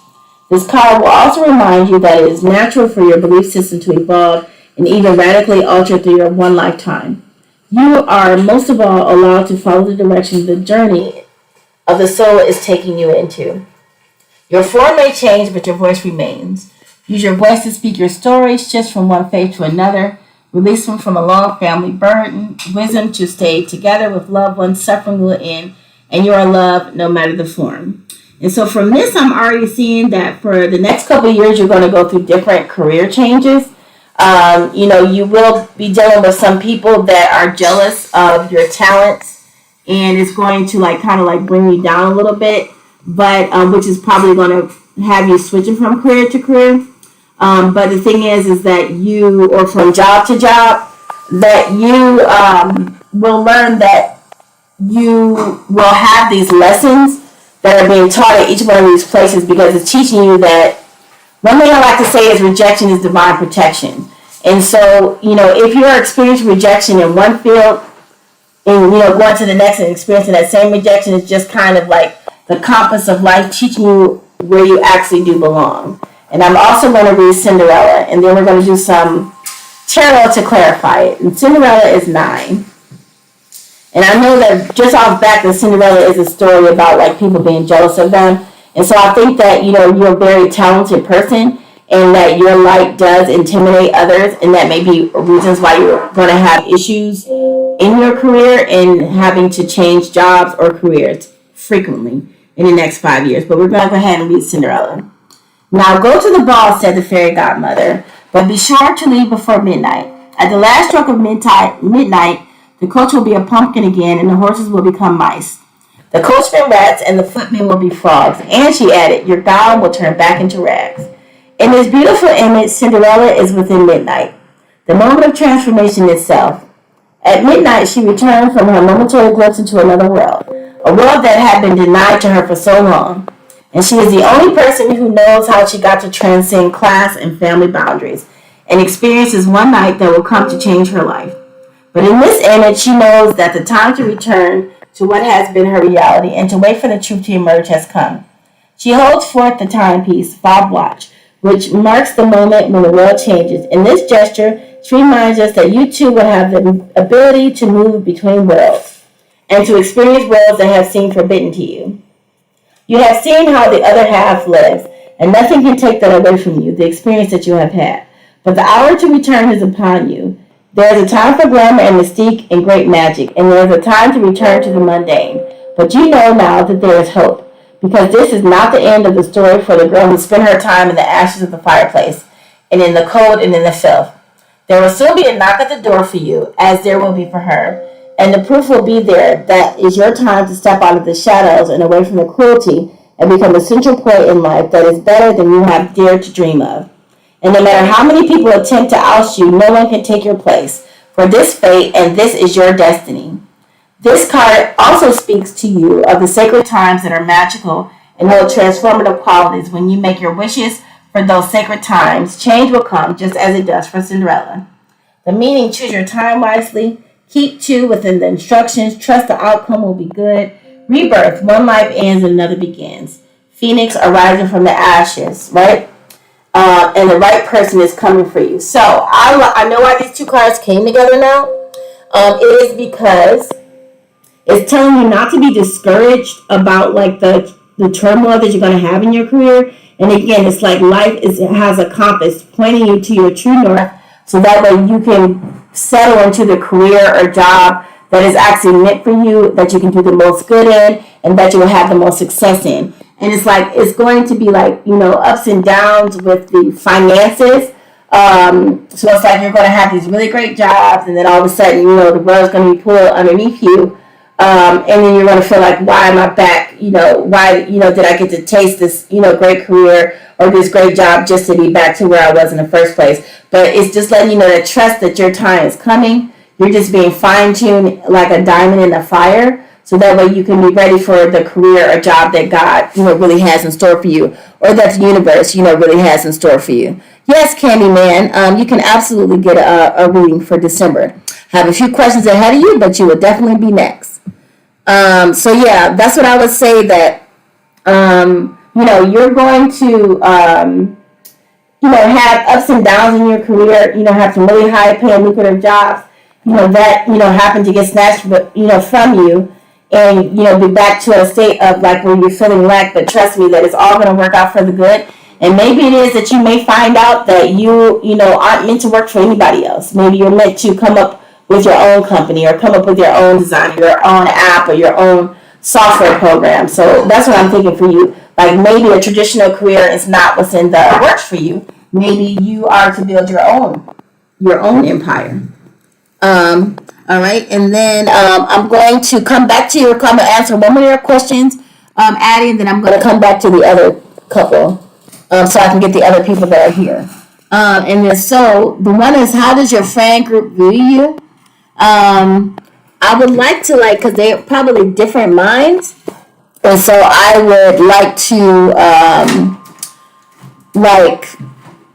This card will also remind you that it is natural for your belief system to evolve and even radically alter through your one lifetime. You are most of all allowed to follow the direction the journey of the soul is taking you into. Your form may change, but your voice remains. Use your voice to speak your story, shift from one faith to another, release them from a long family burden, wisdom to stay together with loved ones, suffering will end, and you are loved no matter the form. And so from this, I'm already seeing that for the next couple of years, you're going to go through different career changes. You will be dealing with some people that are jealous of your talents, and it's going to kind of bring you down a little bit, but which is probably going to have you switching from career to career. But the thing is that you, or from job to job, that you will learn that you will have these lessons that are being taught at each one of these places, because it's teaching you that one thing I like to say is rejection is divine protection. And so, if you're experiencing rejection in one field and, going to the next and experiencing that same rejection, is just kind of like the compass of life teaching you where you actually do belong. And I'm also going to read Cinderella, and then we're going to do some tarot to clarify it. And Cinderella is 9. And I know that just off back that Cinderella is a story about people being jealous of them. And so I think that, you're a very talented person, and that your light does intimidate others, and that may be reasons why you're going to have issues in your career and having to change jobs or careers frequently in the next 5 years. But we're going to go ahead and read Cinderella. Now go to the ball, said the fairy godmother, but be sure to leave before midnight. At the last stroke of midnight, the coach will be a pumpkin again, and the horses will become mice. The coachman rats, and the footmen will be frogs. And she added, your gown will turn back into rags. In this beautiful image, Cinderella is within midnight, the moment of transformation itself. At midnight, she returned from her momentary glimpse into another world, a world that had been denied to her for so long. And she is the only person who knows how she got to transcend class and family boundaries and experiences one night that will come to change her life. But in this image, she knows that the time to return to what has been her reality and to wait for the truth to emerge has come. She holds forth the timepiece, fob watch, which marks the moment when the world changes. In this gesture, she reminds us that you too will have the ability to move between worlds and to experience worlds that have seemed forbidden to you. You have seen how the other half lives, and nothing can take that away from you, the experience that you have had. But the hour to return is upon you. There is a time for glamour and mystique and great magic, and there is a time to return to the mundane. But you know now that there is hope, because this is not the end of the story for the girl who spent her time in the ashes of the fireplace, and in the cold and in the filth. There will still be a knock at the door for you, as there will be for her, and the proof will be there that is your time to step out of the shadows and away from the cruelty and become a central point in life that is better than you have dared to dream of. And no matter how many people attempt to oust you, no one can take your place. For this fate, and this is your destiny. This card also speaks to you of the sacred times that are magical and hold transformative qualities. When you make your wishes for those sacred times, change will come just as it does for Cinderella. The meaning, choose your time wisely, keep to within the instructions, trust the outcome will be good. Rebirth, one life ends and another begins. Phoenix arising from the ashes, right? And the right person is coming for you. So I know why these two cards came together now. It is because it's telling you not to be discouraged about the turmoil that you're going to have in your career. And again, it's like life has a compass pointing you to your true north, so that way you can settle into the career or job that is actually meant for you, that you can do the most good in, and that you will have the most success in. And it's going to be ups and downs with the finances. So it's like you're going to have these really great jobs, and then all of a sudden, the world's going to be pulled underneath you. And then you're going to feel like, why am I back? Why, did I get to taste this, great career or this great job just to be back to where I was in the first place? But it's just letting you know that trust that your time is coming. You're just being fine-tuned like a diamond in the fire, so that way you can be ready for the career or job that God, really has in store for you, or that the universe, really has in store for you. Yes, Candyman, you can absolutely get a reading for December. I have a few questions ahead of you, but you will definitely be next. So yeah, that's what I would say that, you're going to, have ups and downs in your career, have some really high paying lucrative jobs, that, happen to get snatched, from you and, be back to a state of like where you're feeling lack, but trust me that it's all going to work out for the good. And maybe it is that you may find out that aren't meant to work for anybody else. Maybe you're meant to come up with your own company or come up with your own design, your own app or your own software program. So that's what I'm thinking for you. Like maybe a traditional career is not what's in the works for you. Maybe you are to build your own empire. All right, and then I'm going to come back to your comment, answer one more of your questions, Addie, and then I'm going to come back to the other couple, so I can get the other people that are here. And then so the one is, how does your friend group view you? I would like to because they're probably different minds, and so I would like to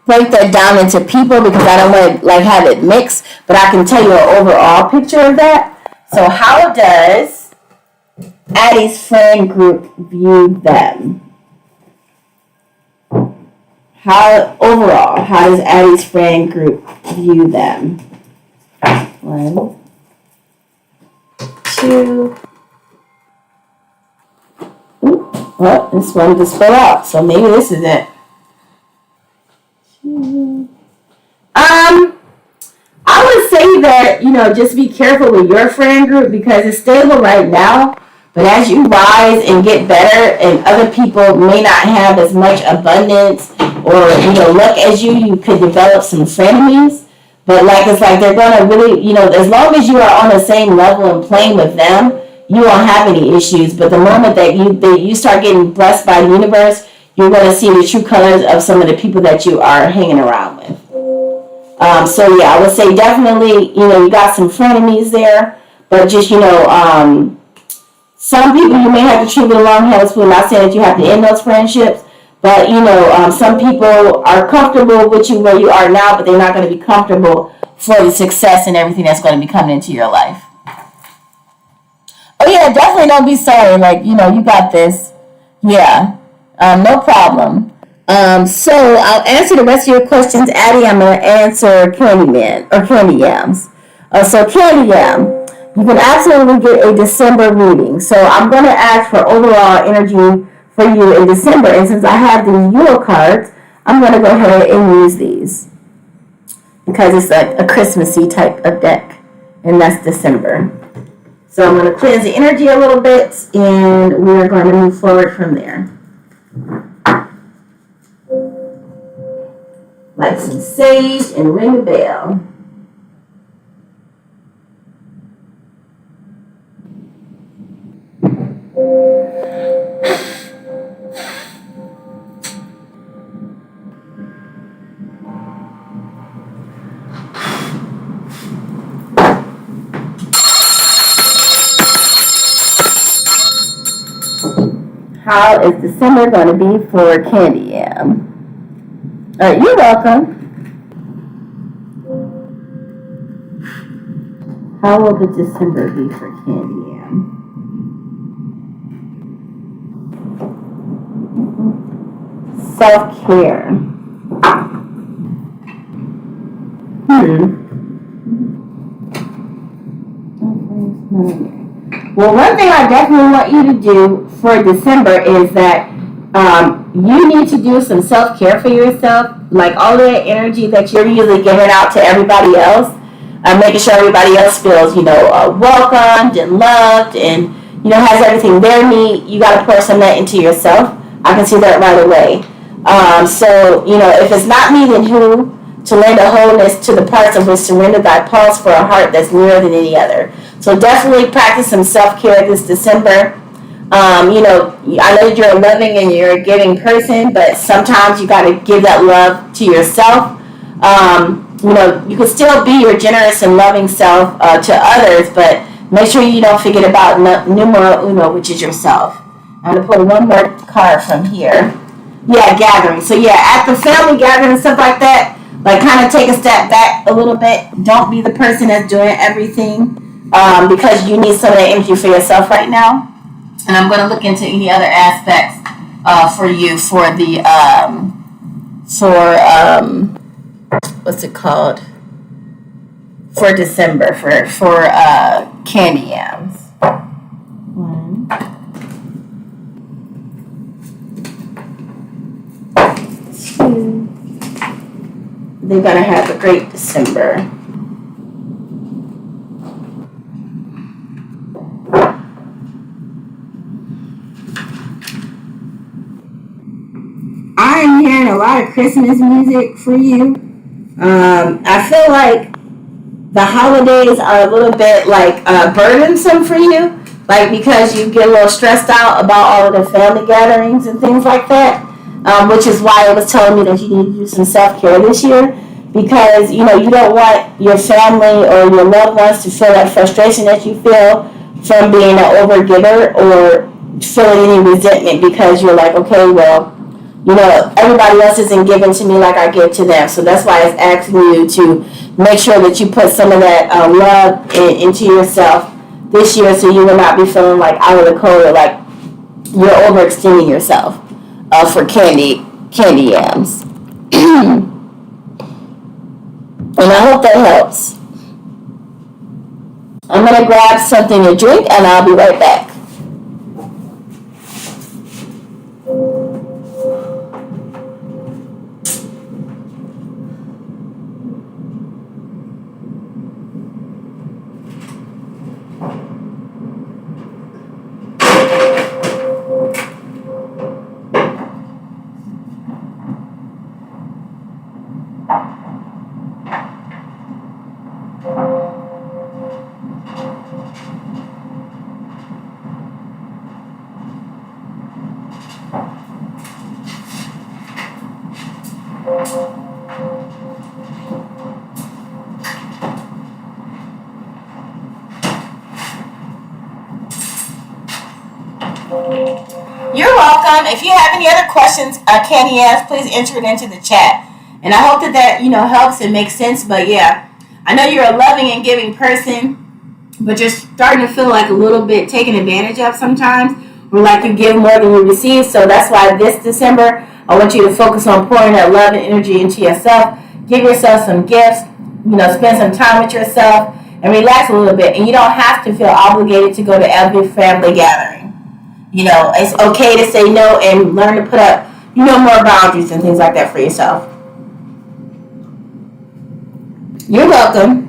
break that down into people because I don't want to have it mixed, but I can tell you an overall picture of that. So how does Addie's friend group view them? How does Addie's friend group view them? 1, 2. Well, this one just fell out, so maybe this is it. I would say that, just be careful with your friend group because it's stable right now. But as you rise and get better and other people may not have as much abundance or, luck as you could develop some frenemies. But it's like they're going to really, as long as you are on the same level and playing with them, you won't have any issues. But the moment that you start getting blessed by the universe, you're going to see the true colors of some of the people that you are hanging around with. So yeah, I would say definitely, you got some frenemies there, but just, some people you may have to treat with a long held spoon. Not saying that you have to end those friendships, but some people are comfortable with you where you are now, but they're not going to be comfortable for the success and everything that's going to be coming into your life. Oh yeah, definitely don't be sorry. You got this. Yeah. No problem. So I'll answer the rest of your questions, Addie. I'm going to answer Candyman or Candy Yams. So Candy Yam, you can absolutely get a December reading. So I'm going to ask for overall energy for you in December. And since I have these Yule cards, I'm going to go ahead and use these because it's like a Christmassy type of deck, and that's December. So I'm going to cleanse the energy a little bit, and we're going to move forward from there. Light some sage and ring a bell. How is December going to be for Candy Yam? All right, you're welcome. How will the December be for Candy Yam? Self-care. Well, one thing I definitely want you to do for December is that you need to do some self-care for yourself. Like all the energy that you're usually giving out to everybody else, making sure everybody else feels, welcomed and loved and, has everything they need. You got to pour some of that into yourself. I can see that right away. So, if it's not me, then who? To lend a wholeness to the parts of which surrender thy pulse for a heart that's nearer than any other. So definitely practice some self-care this December. I know that you're a loving and you're a giving person, but sometimes you got to give that love to yourself. You can still be your generous and loving self to others, but make sure you don't forget about numero uno, which is yourself. I'm going to pull one more card from here. Yeah, gathering. So yeah, at the family gathering and stuff like that, kind of take a step back a little bit. Don't be the person that's doing everything. because you need some of that energy for yourself right now. And I'm going to look into any other aspects for you for the what's it called, for December for candy yams. One, two. They're gonna have a great December. I am hearing a lot of Christmas music for you. I feel like the holidays are a little bit like burdensome for you, like because you get a little stressed out about all of the family gatherings and things like that, which is why it was telling me that you need to do some self-care this year, because you don't want your family or your loved ones to feel that frustration that you feel from being an overgiver, or feeling any resentment because you're like, okay, well, everybody else isn't giving to me like I give to them. So that's why it's asking you to make sure that you put some of that love into yourself this year, so you will not be feeling like out of the cold, or like you're overextending yourself for candy yams. And I hope that helps. I'm going to grab something to drink and I'll be right back. You're welcome. If you have any other questions, Candy asked, please enter it into the chat. And I hope that helps and makes sense. But yeah, I know you're a loving and giving person, but you're starting to feel like a little bit taken advantage of sometimes, or like you give more than you receive. So that's why this December, I want you to focus on pouring that love and energy into yourself. Give yourself some gifts, spend some time with yourself and relax a little bit. And you don't have to feel obligated to go to every family gathering. It's okay to say no and learn to put up, more boundaries and things like that for yourself. You're welcome.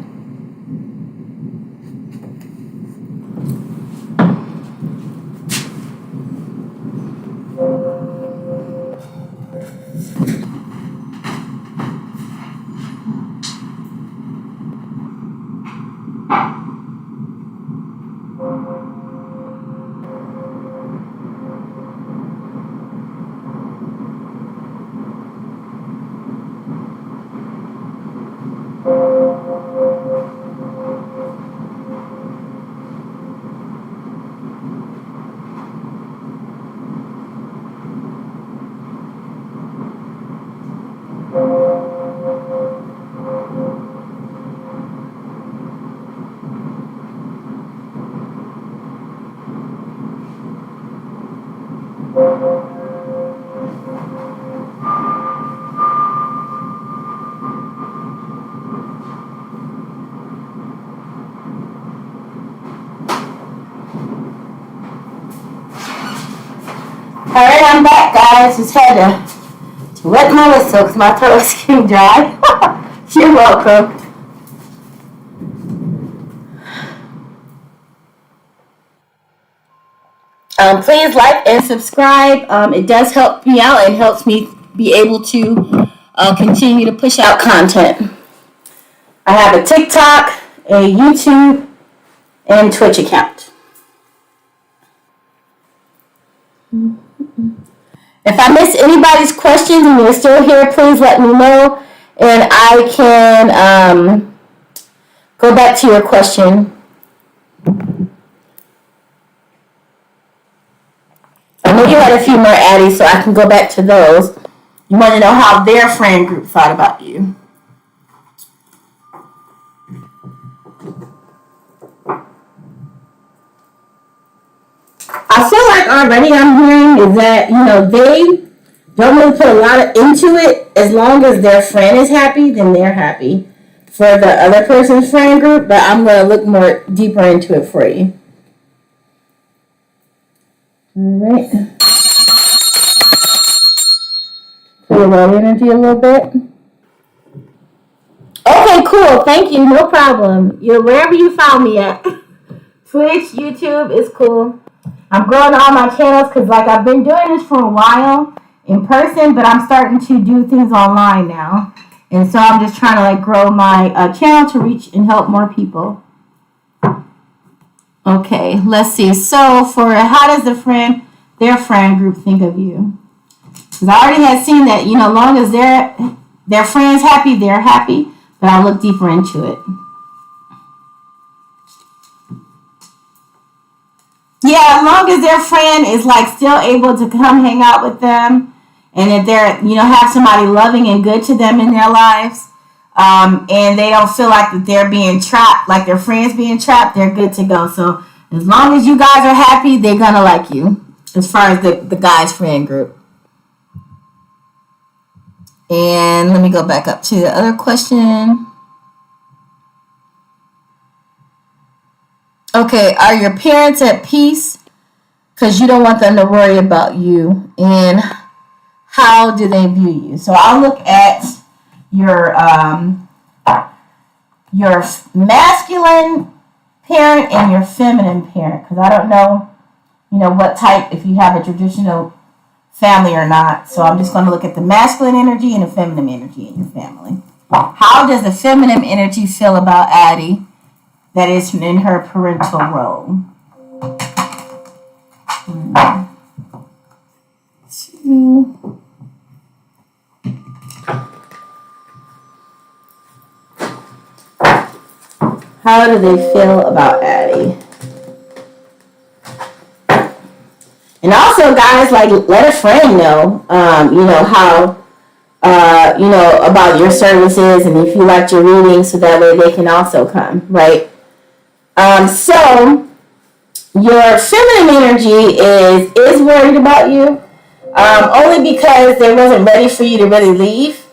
Alright, I'm back, guys. Just had to wet my whistle because my throat is getting dry. You're welcome. Please like and subscribe. It does help me out and helps me be able to continue to push out content. I have a TikTok, a YouTube, and Twitch account. If I miss anybody's questions and you're still here, please let me know, and I can go back to your question. I know you had a few more addies, so I can go back to those. You want to know how their friend group thought about you. I feel like already I'm hearing is that, they don't really put a lot into it. As long as their friend is happy, then they're happy for the other person's friend group. But I'm going to look more deeper into it for you. All right. Clear that energy a little bit. Okay, cool. Thank you. No problem. You're wherever you found me at. Twitch, YouTube is cool. I'm growing all my channels because, I've been doing this for a while in person, but I'm starting to do things online now. And so I'm just trying to, grow my channel to reach and help more people. Okay, let's see. So, for how does their friend group think of you? Because I already had seen that, long as their friend's happy, they're happy. But I'll look deeper into it. Yeah, as long as their friend is still able to come hang out with them, and that they're have somebody loving and good to them in their lives, and they don't feel like that they're being trapped, like their friends being trapped, they're good to go. So as long as you guys are happy, they're gonna like you. As far as the guy's friend group. And let me go back up to the other question. Okay, are your parents at peace? Because you don't want them to worry about you. And how do they view you? So I'll look at your masculine parent and your feminine parent. Because I don't know, what type, if you have a traditional family or not. So I'm just going to look at the masculine energy and the feminine energy in your family. How does the feminine energy feel about Addie that is in her parental role? 2. How do they feel about Addie? And also, guys, let a friend know, how, about your services and if you liked your reading, so that way they can also come, right? So your feminine energy is worried about you, only because they wasn't ready for you to really leave,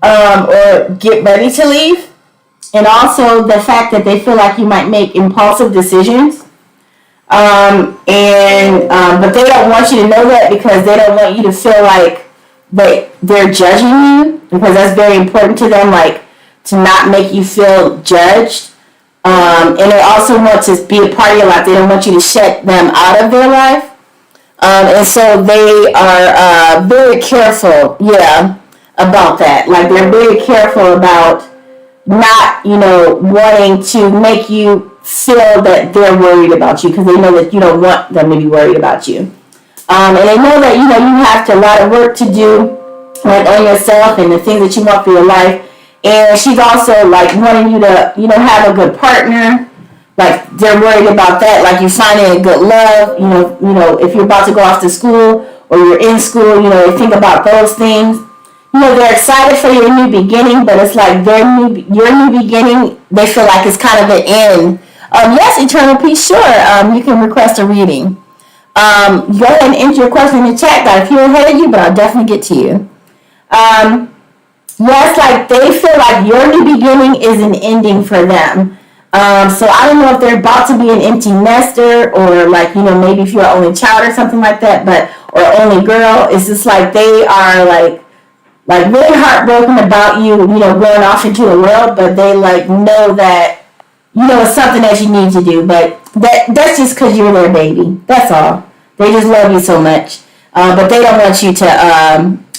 or get ready to leave, and also the fact that they feel like you might make impulsive decisions. But they don't want you to know that because they don't want you to feel like they're judging you, because that's very important to them, to not make you feel judged. And they also want to be a part of your life. They don't want you to shut them out of their life. And so they are very careful, about that. They're very careful about not, wanting to make you feel that they're worried about you, because they know that you don't want them to be worried about you. And they know that, you have a lot of work to do, on yourself and the things that you want for your life. And she's also, wanting you to, have a good partner. They're worried about that. You finding a good love, if you're about to go off to school or you're in school, they think about those things. They're excited for your new beginning, but it's your new beginning, they feel like it's kind of an end. Yes, Eternal Peace, sure. You can request a reading. Go ahead and enter your question in the chat. Got a few ahead of you, but I'll definitely get to you. Yes, they feel like your new beginning is an ending for them. So I don't know if they're about to be an empty nester, or maybe if you're an only child or something like that, or only girl. It's just they are really heartbroken about you, going off into the world, but they know that, it's something that you need to do, but that's just because you're their baby. That's all. They just love you so much. But they don't want you to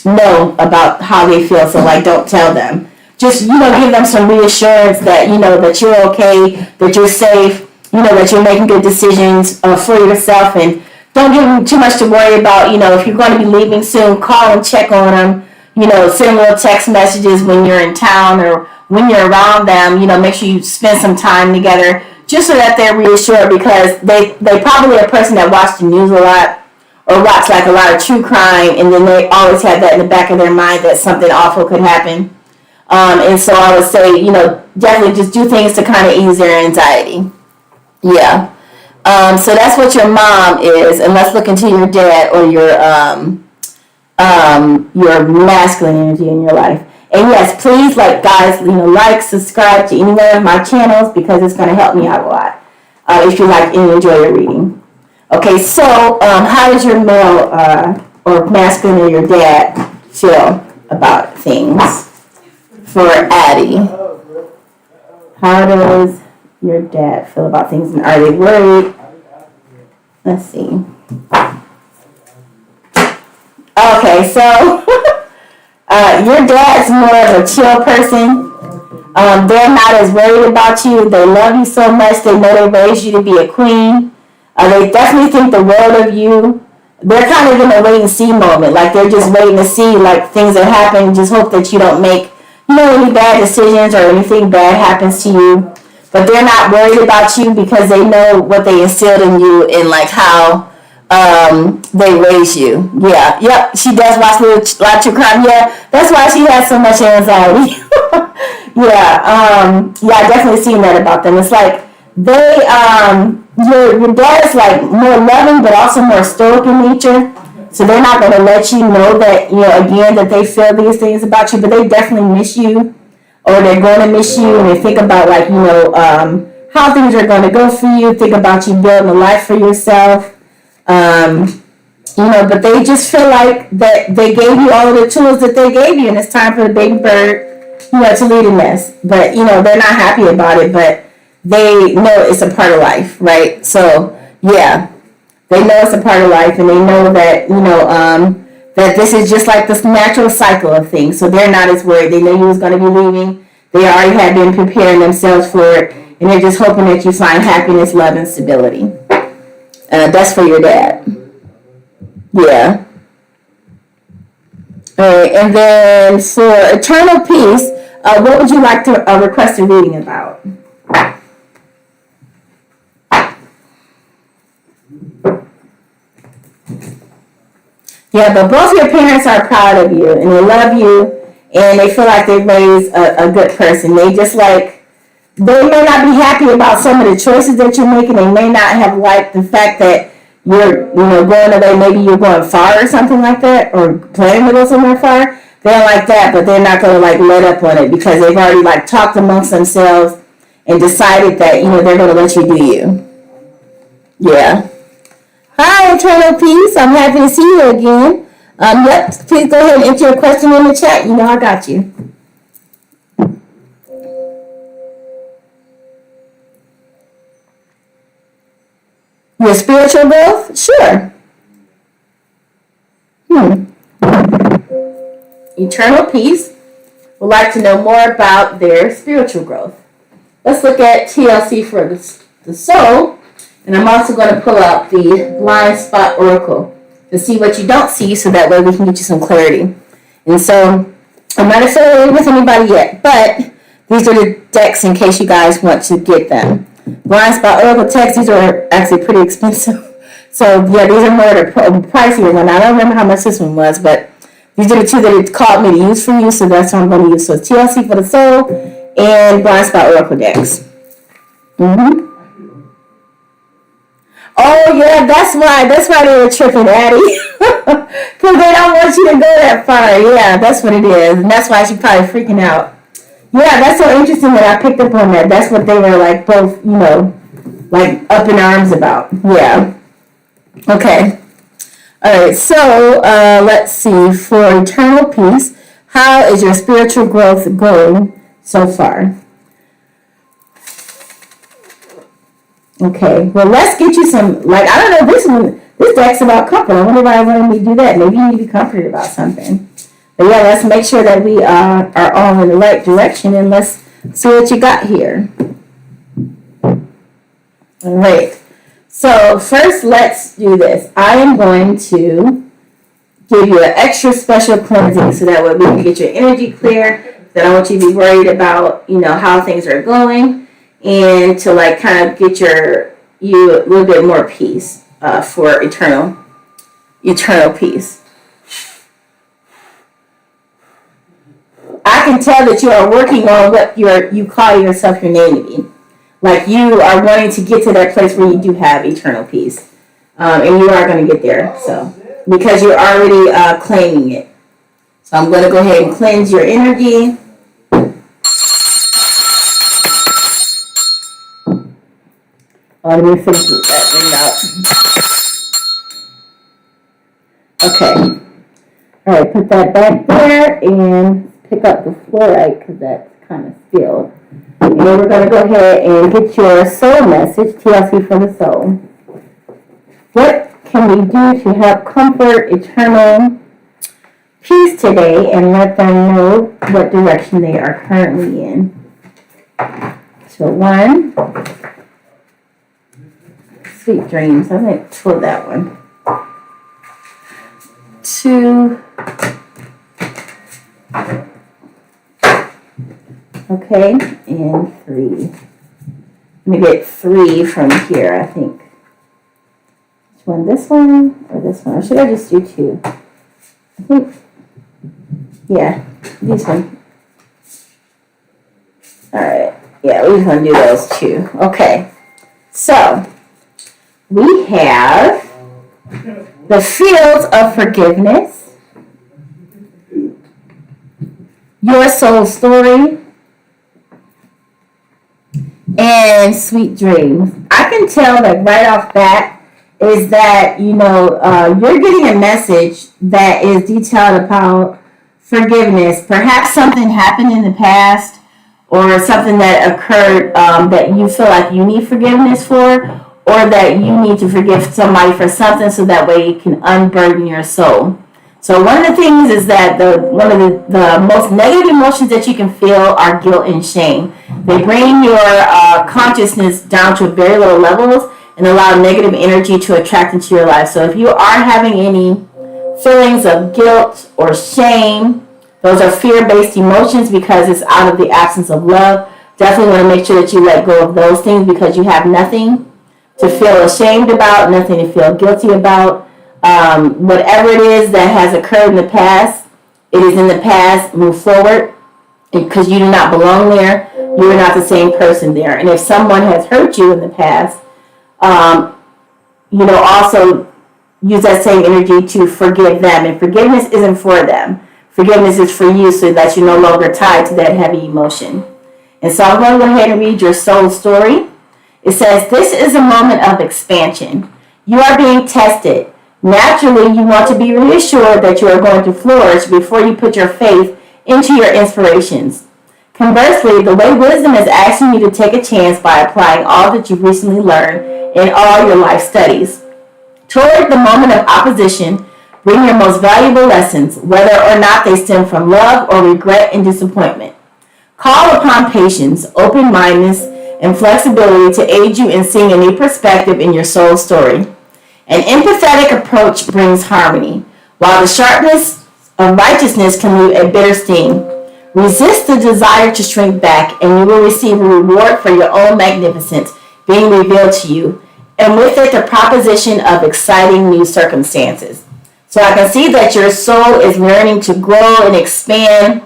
know about how they feel, so don't tell them. Just, give them some reassurance that, that you're okay, that you're safe, that you're making good decisions for yourself, and don't give them too much to worry about. If you're going to be leaving soon, call and check on them. Send little text messages when you're in town or when you're around them. Make sure you spend some time together, just so that they're reassured, because they probably are a person that watch the news a lot, or watch a lot of true crime, and then they always have that in the back of their mind that something awful could happen. And so I would say, definitely just do things to kind of ease their anxiety. Yeah. So that's what your mom is, and let's look into your dad or your masculine energy in your life. And yes, please, like guys, like, subscribe to any one of my channels because it's going to help me out a lot if you like and enjoy your reading. Okay, so how does your male or masculine or your dad feel about things? For Addie, how does your dad feel about things, and are they worried? Let's see. Okay, so your dad's more of a chill person. They're not as worried about you. They love you so much. They know they raised you to be a queen. They definitely think the world of you. They're kind of in a wait and see moment. Like they're just waiting to see like things that happen. Just hope that you don't make any bad decisions or anything bad happens to you. But they're not worried about you because they know what they instilled in you and like how they raise you. Yeah, yep. She does watch Lot True Crime. Yeah, that's why she has so much anxiety. Yeah, I definitely seen that about them. It's like they, your dad is like more loving, but also more stoic in nature. So they're not going to let you know that, again, that they feel these things about you, but they definitely miss you, or they're going to miss you, and they think about like, how things are going to go for you, think about you building a life for yourself. But they just feel like that they gave you all of the tools that they gave you, and it's time for the baby bird, to lead a nest. But, they're not happy about it, but they know it's a part of life, right? So, yeah, they know it's a part of life, and they know that, that this is just like this natural cycle of things. So they're not as worried. They knew you was going to be leaving. They already had been preparing themselves for it, and they're just hoping that you find happiness, love, and stability. That's for your dad. Yeah. All right, and then for eternal peace, what would you like to request a reading about? Yeah, but both your parents are proud of you, and they love you, and they feel like they raised a good person. They just like, they may not be happy about some of the choices that you're making. They may not have liked the fact that you're, going away. Maybe you're going far or something like that, or planning to go somewhere far. They don't like that, but they're not going to like let up on it because they've already like talked amongst themselves and decided that, they're going to let you do you. Yeah. Hi, Eternal Peace. I'm happy to see you again. Yep, please go ahead and enter your question in the chat. I got you. Your spiritual growth? Sure. Eternal Peace would like to know more about their spiritual growth. Let's look at TLC for the soul. And I'm also going to pull out the blind spot oracle to see what you don't see, so that way we can get you some clarity. And so I'm not affiliated with anybody yet, but these are the decks in case you guys want to get them. Blind spot oracle decks, these are actually pretty expensive. So yeah, these are more the pricier one. I don't remember how much this one was, but these are the two that it called me to use for you, so that's what I'm going to use. So it's TLC for the soul and blind spot oracle decks. Oh yeah, that's why they were tripping, Addie. Because they don't want you to go that far. Yeah, that's what it is. And that's why she's probably freaking out. Yeah, that's so interesting that I picked up on that. That's what they were like both, like up in arms about. Yeah. Okay. Alright, so let's see. For eternal peace, how is your spiritual growth going so far? Okay, well, let's get you some, like, I don't know, this deck's about comfort. I wonder why I wanted me to do that. Maybe you need to be comforted about something. But yeah, let's make sure that we are all in the right direction, and let's see what you got here. All right, so first let's do this. I am going to give you an extra special cleansing so that way we can get your energy clear. That I want you to be worried about, how things are going. And to like kind of get you a little bit more peace for eternal peace. I can tell that you are working on what you call yourself your name to be. Like you are wanting to get to that place where you do have eternal peace. And you are going to get there. So, because you're already claiming it. So I'm going to go ahead and cleanse your energy. Let me finish that thing out. Okay. All right, put that back there and pick up the fluorite because that's kind of spilled. And then we're going to go ahead and get your soul message, TLC for the soul. What can we do to have comfort, eternal peace today, and let them know what direction they are currently in? So 1, sweet dreams. I might pull that one. 2, okay, and 3. Let me get 3 from here, I think. Which one? This one or this one? Or should I just do 2? I think, yeah, this one. All right, yeah, we just want to do those 2. Okay, so we have the fields of forgiveness, your soul story, and sweet dreams. I can tell that right off bat is that, you're getting a message that is detailed about forgiveness. Perhaps something happened in the past or something that occurred that you feel like you need forgiveness for, or that you need to forgive somebody for something so that way you can unburden your soul. So one of the things is that one of the most negative emotions that you can feel are guilt and shame. They bring your consciousness down to very low levels and allow negative energy to attract into your life. So if you are having any feelings of guilt or shame, those are fear-based emotions because it's out of the absence of love. Definitely want to make sure that you let go of those things because you have nothing to feel ashamed about, nothing to feel guilty about. Whatever it is that has occurred in the past, it is in the past. Move forward because you do not belong there. You are not the same person there. And if someone has hurt you in the past, also use that same energy to forgive them. And forgiveness isn't for them. Forgiveness is for you so that you're no longer tied to that heavy emotion. And so I'm going to go ahead and read your soul story. It says, this is a moment of expansion. You are being tested. Naturally, you want to be reassured that you are going to flourish before you put your faith into your inspirations. Conversely, the way wisdom is asking you to take a chance by applying all that you've recently learned in all your life studies. Toward the moment of opposition, bring your most valuable lessons, whether or not they stem from love or regret and disappointment. Call upon patience, open-mindedness, and flexibility to aid you in seeing a new perspective in your soul story. An empathetic approach brings harmony, while the sharpness of righteousness can leave a bitter sting. Resist the desire to shrink back, and you will receive a reward for your own magnificence being revealed to you, and with it the proposition of exciting new circumstances. So I can see that your soul is learning to grow and expand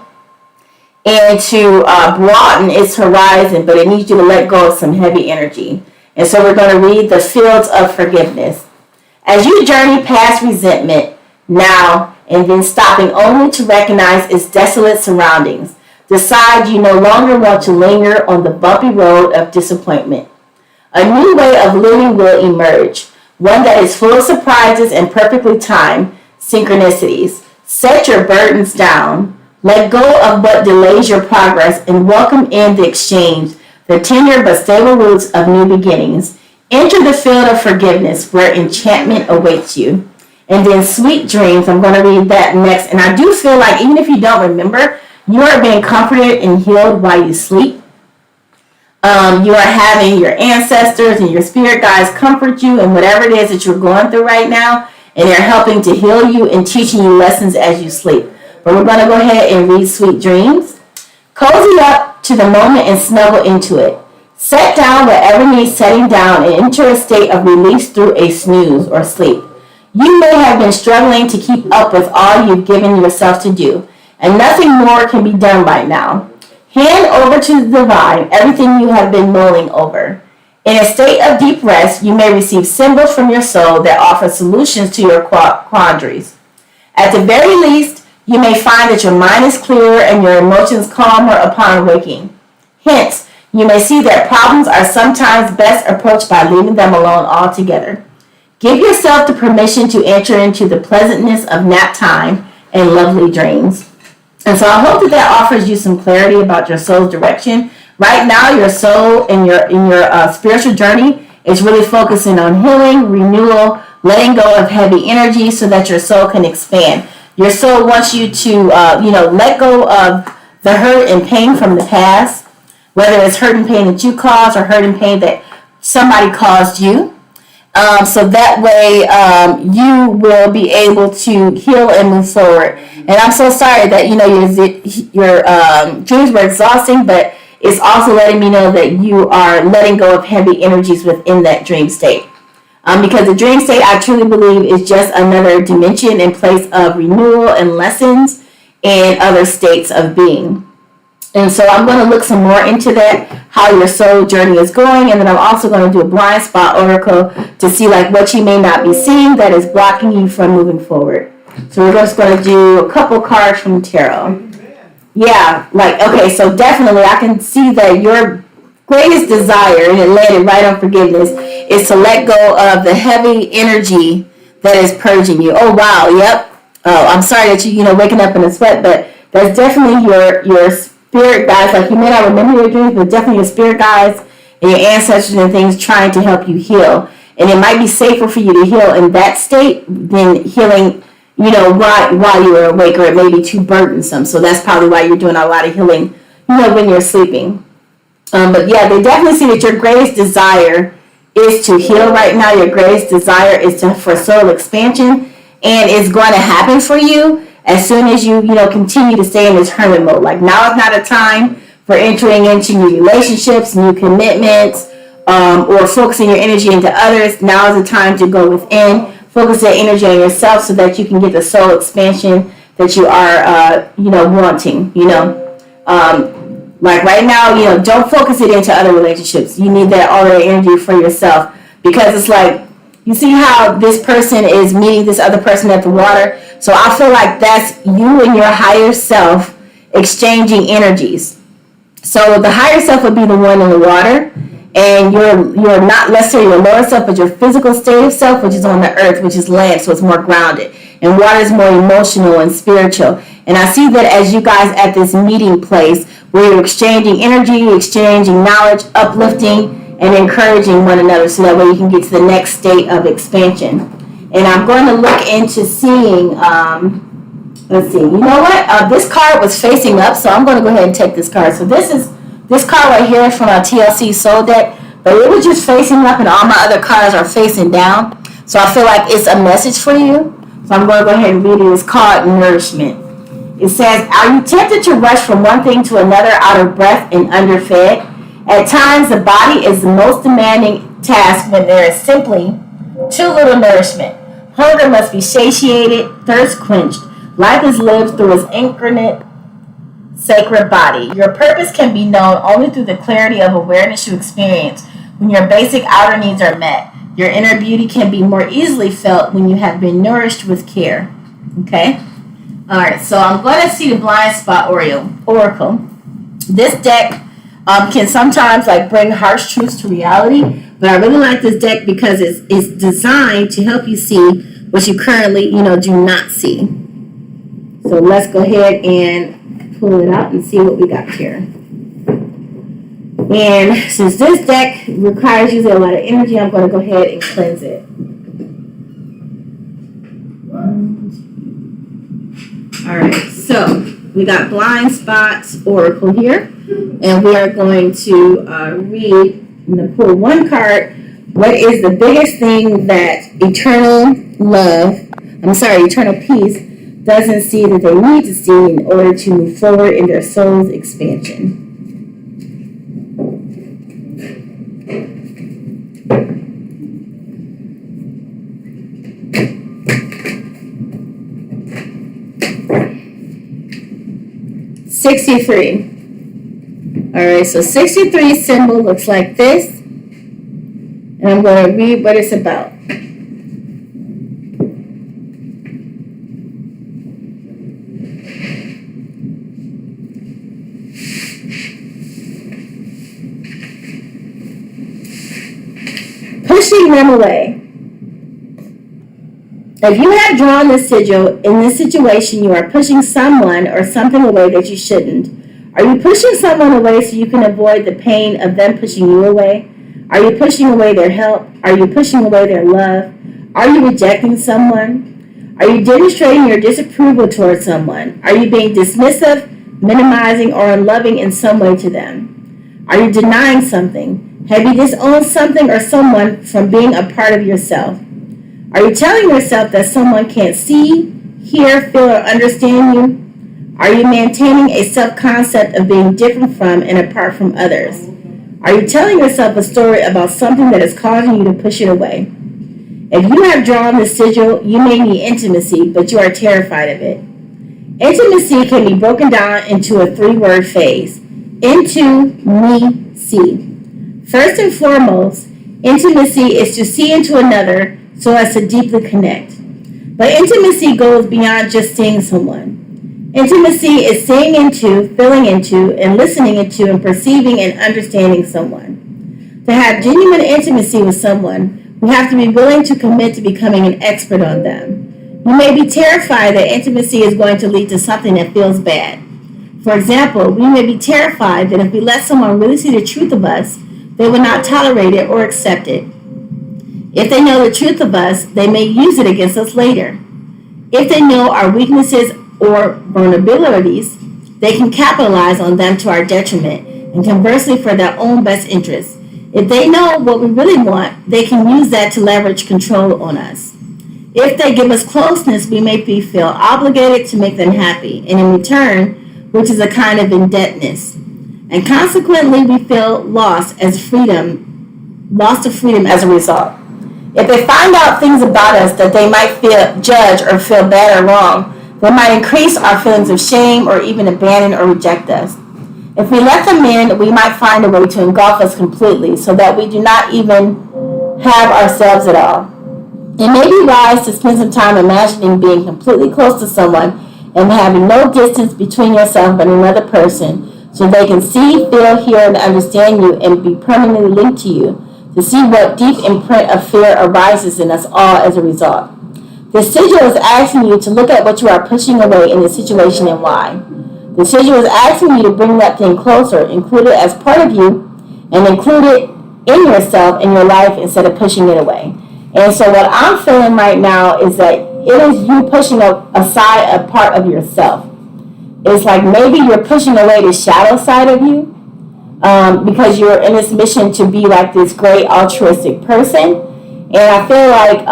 and to broaden its horizon, but it needs you to let go of some heavy energy. And so we're going to read the fields of forgiveness. As you journey past resentment now and then stopping only to recognize its desolate surroundings, decide you no longer want to linger on the bumpy road of disappointment. A new way of living will emerge, one that is full of surprises and perfectly timed synchronicities. Set your burdens down. Let go of what delays your progress and welcome in the exchange, the tender but stable roots of new beginnings. Enter the field of forgiveness where enchantment awaits you. And then sweet dreams, I'm going to read that next. And I do feel like even if you don't remember, you are being comforted and healed while you sleep. You are having your ancestors and your spirit guides comfort you in whatever it is that you're going through right now. And they're helping to heal you and teaching you lessons as you sleep. But we're going to go ahead and read sweet dreams. Cozy up to the moment and snuggle into it. Set down whatever needs setting down and enter a state of release through a snooze or sleep. You may have been struggling to keep up with all you've given yourself to do, and nothing more can be done right now. Hand over to the divine everything you have been mulling over. In a state of deep rest, you may receive symbols from your soul that offer solutions to your quandaries. At the very least, you may find that your mind is clearer and your emotions calmer upon waking. Hence, you may see that problems are sometimes best approached by leaving them alone altogether. Give yourself the permission to enter into the pleasantness of nap time and lovely dreams. And so I hope that offers you some clarity about your soul's direction. Right now, your soul in your spiritual journey is really focusing on healing, renewal, letting go of heavy energy so that your soul can expand. Your soul wants you to, let go of the hurt and pain from the past, whether it's hurt and pain that you caused or hurt and pain that somebody caused you. So that way you will be able to heal and move forward. And I'm so sorry that your dreams were exhausting, but it's also letting me know that you are letting go of heavy energies within that dream state. Because the dream state, I truly believe, is just another dimension and place of renewal and lessons and other states of being. And so I'm going to look some more into that, how your soul journey is going. And then I'm also going to do a blind spot oracle to see like what you may not be seeing that is blocking you from moving forward. So we're just going to do a couple cards from tarot. Yeah, okay, so definitely I can see that your greatest desire, and it landed right on forgiveness, is to let go of the heavy energy that is purging you. Oh, wow, yep. Oh, I'm sorry that you waking up in a sweat, but that's definitely your spirit guides. Like, you may not remember your dreams, but definitely your spirit guides and your ancestors and things trying to help you heal. And it might be safer for you to heal in that state than healing, while you were awake, or it may be too burdensome. So that's probably why you're doing a lot of healing, when you're sleeping. But yeah, they definitely see that your greatest desire is to heal right now. Your greatest desire is for soul expansion, and it's going to happen for you as soon as you continue to stay in this hermit mode. Like, now is not a time for entering into new relationships, new commitments, or focusing your energy into others. Now is the time to go within, focus your energy on yourself so that you can get the soul expansion that you are, wanting. Like right now, don't focus it into other relationships. You need all that energy for yourself, because it's like, you see how this person is meeting this other person at the water. So I feel like that's you and your higher self exchanging energies. So the higher self would be the one in the water, and you're not necessarily your lower self, but your physical state of self, which is on the earth, which is land, so it's more grounded. And water is more emotional and spiritual. And I see that as you guys at this meeting place, where you're exchanging energy, exchanging knowledge, uplifting, and encouraging one another, so that way you can get to the next state of expansion. And I'm going to look into seeing, let's see, you know what? This card was facing up, so I'm going to go ahead and take this card. So this card right here is from our TLC Soul deck, but it was just facing up, and all my other cards are facing down. So I feel like it's a message for you. So I'm going to go ahead and read it. It's called Nourishment. It says, are you tempted to rush from one thing to another out of breath and underfed? At times, the body is the most demanding task when there is simply too little nourishment. Hunger must be satiated, thirst quenched. Life is lived through its incarnate sacred body. Your purpose can be known only through the clarity of awareness you experience when your basic outer needs are met. Your inner beauty can be more easily felt when you have been nourished with care. Okay? Alright, so I'm going to see the blind spot oracle. This deck can sometimes bring harsh truths to reality, but I really like this deck because it's designed to help you see what you currently, do not see. So let's go ahead and pull it out and see what we got here. And since this deck requires using a lot of energy, I'm going to go ahead and cleanse it. Alright, so we got Blind Spots Oracle here, and we are going to pull one card. What is the biggest thing that eternal peace doesn't see that they need to see in order to move forward in their soul's expansion? $63. All right, so 63 symbol looks like this. And I'm going to read what it's about. Pushing them away. If you have drawn this sigil, in this situation, you are pushing someone or something away that you shouldn't. Are you pushing someone away so you can avoid the pain of them pushing you away? Are you pushing away their help? Are you pushing away their love? Are you rejecting someone? Are you demonstrating your disapproval towards someone? Are you being dismissive, minimizing, or unloving in some way to them? Are you denying something? Have you disowned something or someone from being a part of yourself? Are you telling yourself that someone can't see, hear, feel, or understand you? Are you maintaining a self-concept of being different from and apart from others? Are you telling yourself a story about something that is causing you to push it away? If you have drawn the sigil, you may need intimacy, but you are terrified of it. Intimacy can be broken down into a 3-word phrase. Into, me, see. First and foremost, intimacy is to see into another so as to deeply connect. But intimacy goes beyond just seeing someone. Intimacy is seeing into, feeling into, and listening into, and perceiving and understanding someone. To have genuine intimacy with someone, we have to be willing to commit to becoming an expert on them. You may be terrified that intimacy is going to lead to something that feels bad. For example, we may be terrified that if we let someone really see the truth of us, they will not tolerate it or accept it. If they know the truth of us, they may use it against us later. If they know our weaknesses or vulnerabilities, they can capitalize on them to our detriment, and conversely for their own best interests. If they know what we really want, they can use that to leverage control on us. If they give us closeness, we may feel obligated to make them happy, and in return, which is a kind of indebtedness. And consequently, we feel lost of freedom as a result. If they find out things about us that they might judge or feel bad or wrong, they might increase our feelings of shame or even abandon or reject us. If we let them in, we might find a way to engulf us completely so that we do not even have ourselves at all. It may be wise to spend some time imagining being completely close to someone and having no distance between yourself and another person so they can see, feel, hear, and understand you and be permanently linked to you, to see what deep imprint of fear arises in us all as a result. The sigil is asking you to look at what you are pushing away in the situation and why. The sigil is asking you to bring that thing closer, include it as part of you, and include it in yourself, in your life, instead of pushing it away. And so what I'm feeling right now is that it is you pushing aside a part of yourself. It's like maybe you're pushing away the shadow side of you, because you're in this mission to be like this great altruistic person. And I feel like,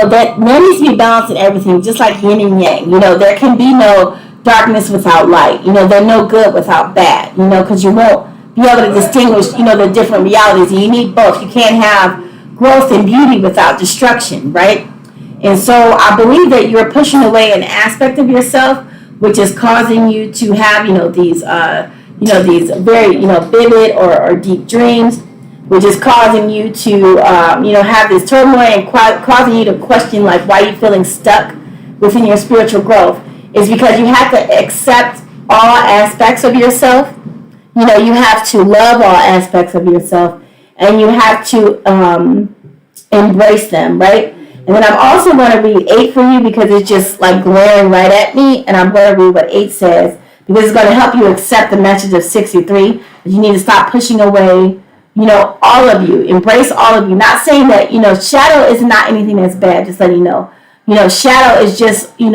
that there needs to be balance in everything, just like yin and yang. There can be no darkness without light. There's no good without bad, because you won't be able to distinguish, the different realities. And you need both. You can't have growth and beauty without destruction, right? And so I believe that you're pushing away an aspect of yourself, which is causing you to have, these very, vivid or deep dreams, which is causing you to, have this turmoil and causing you to question, like, why you're feeling stuck within your spiritual growth. Is because you have to accept all aspects of yourself. You have to love all aspects of yourself, and you have to embrace them, right? And then I'm also going to read 8 for you because it's just like glaring right at me, and I'm going to read what 8 says because it's going to help you accept the message of 63. You need to stop pushing away, all of you. Embrace all of you. Not saying that, shadow is not anything that's bad, just letting you know. Shadow is just, the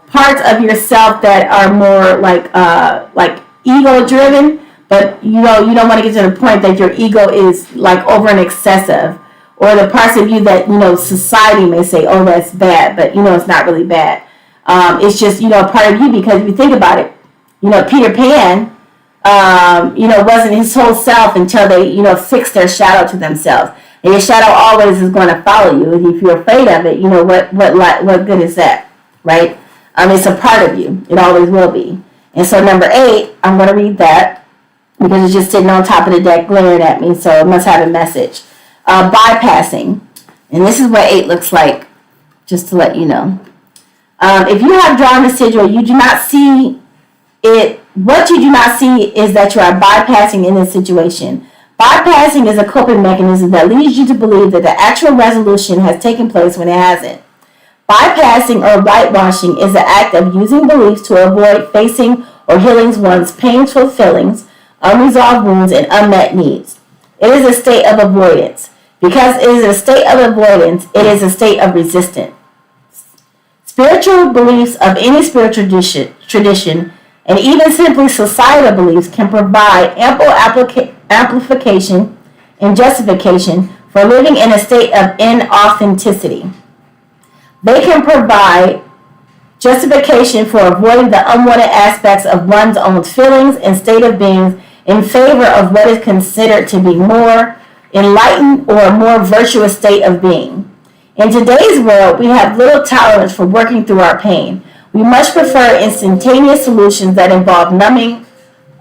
parts of yourself that are more like ego-driven, but, you don't want to get to the point that your ego is, like, over and excessive. Or the parts of you that, society may say, oh, that's bad, but, it's not really bad. It's just, part of you because if you think about it, Peter Pan, wasn't his whole self until they, fixed their shadow to themselves. And your shadow always is going to follow you. And if you're afraid of it, what good is that, right? It's a part of you. It always will be. And so number 8, I'm going to read that because it's just sitting on top of the deck glaring at me, so it must have a message. Bypassing. And this is what 8 looks like, just to let you know. If you have drawn a sigil, you do not see it. What you do not see is that you are bypassing in this situation. Bypassing is a coping mechanism that leads you to believe that the actual resolution has taken place when it hasn't. Bypassing or whitewashing is the act of using beliefs to avoid facing or healing one's painful feelings, unresolved wounds, and unmet needs. It is a state of avoidance. Because it is a state of avoidance, it is a state of resistance. Spiritual beliefs of any spiritual tradition and even simply societal beliefs can provide ample amplification and justification for living in a state of inauthenticity. They can provide justification for avoiding the unwanted aspects of one's own feelings and state of being in favor of what is considered to be more enlightened or a more virtuous state of being. In today's world, we have little tolerance for working through our pain. We much prefer instantaneous solutions that involve numbing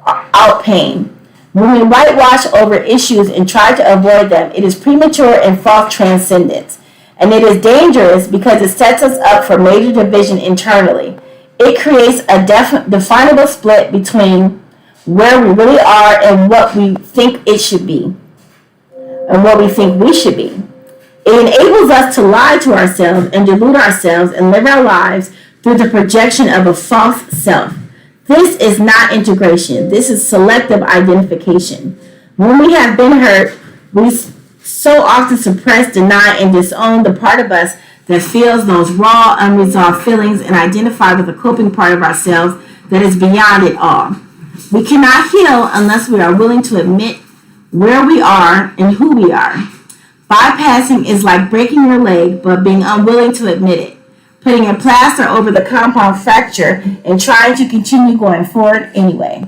out pain. When we whitewash over issues and try to avoid them, it is premature and false transcendence. And it is dangerous because it sets us up for major division internally. It creates a definable split between where we really are and what we think it should be, and what we think we should be. It enables us to lie to ourselves and delude ourselves and live our lives through the projection of a false self. This is not integration. This is selective identification. When we have been hurt, we so often suppress, deny, and disown the part of us that feels those raw, unresolved feelings and identify with the coping part of ourselves that is beyond it all. We cannot heal unless we are willing to admit where we are and who we are. Bypassing is like breaking your leg but being unwilling to admit it, putting a plaster over the compound fracture and trying to continue going forward anyway.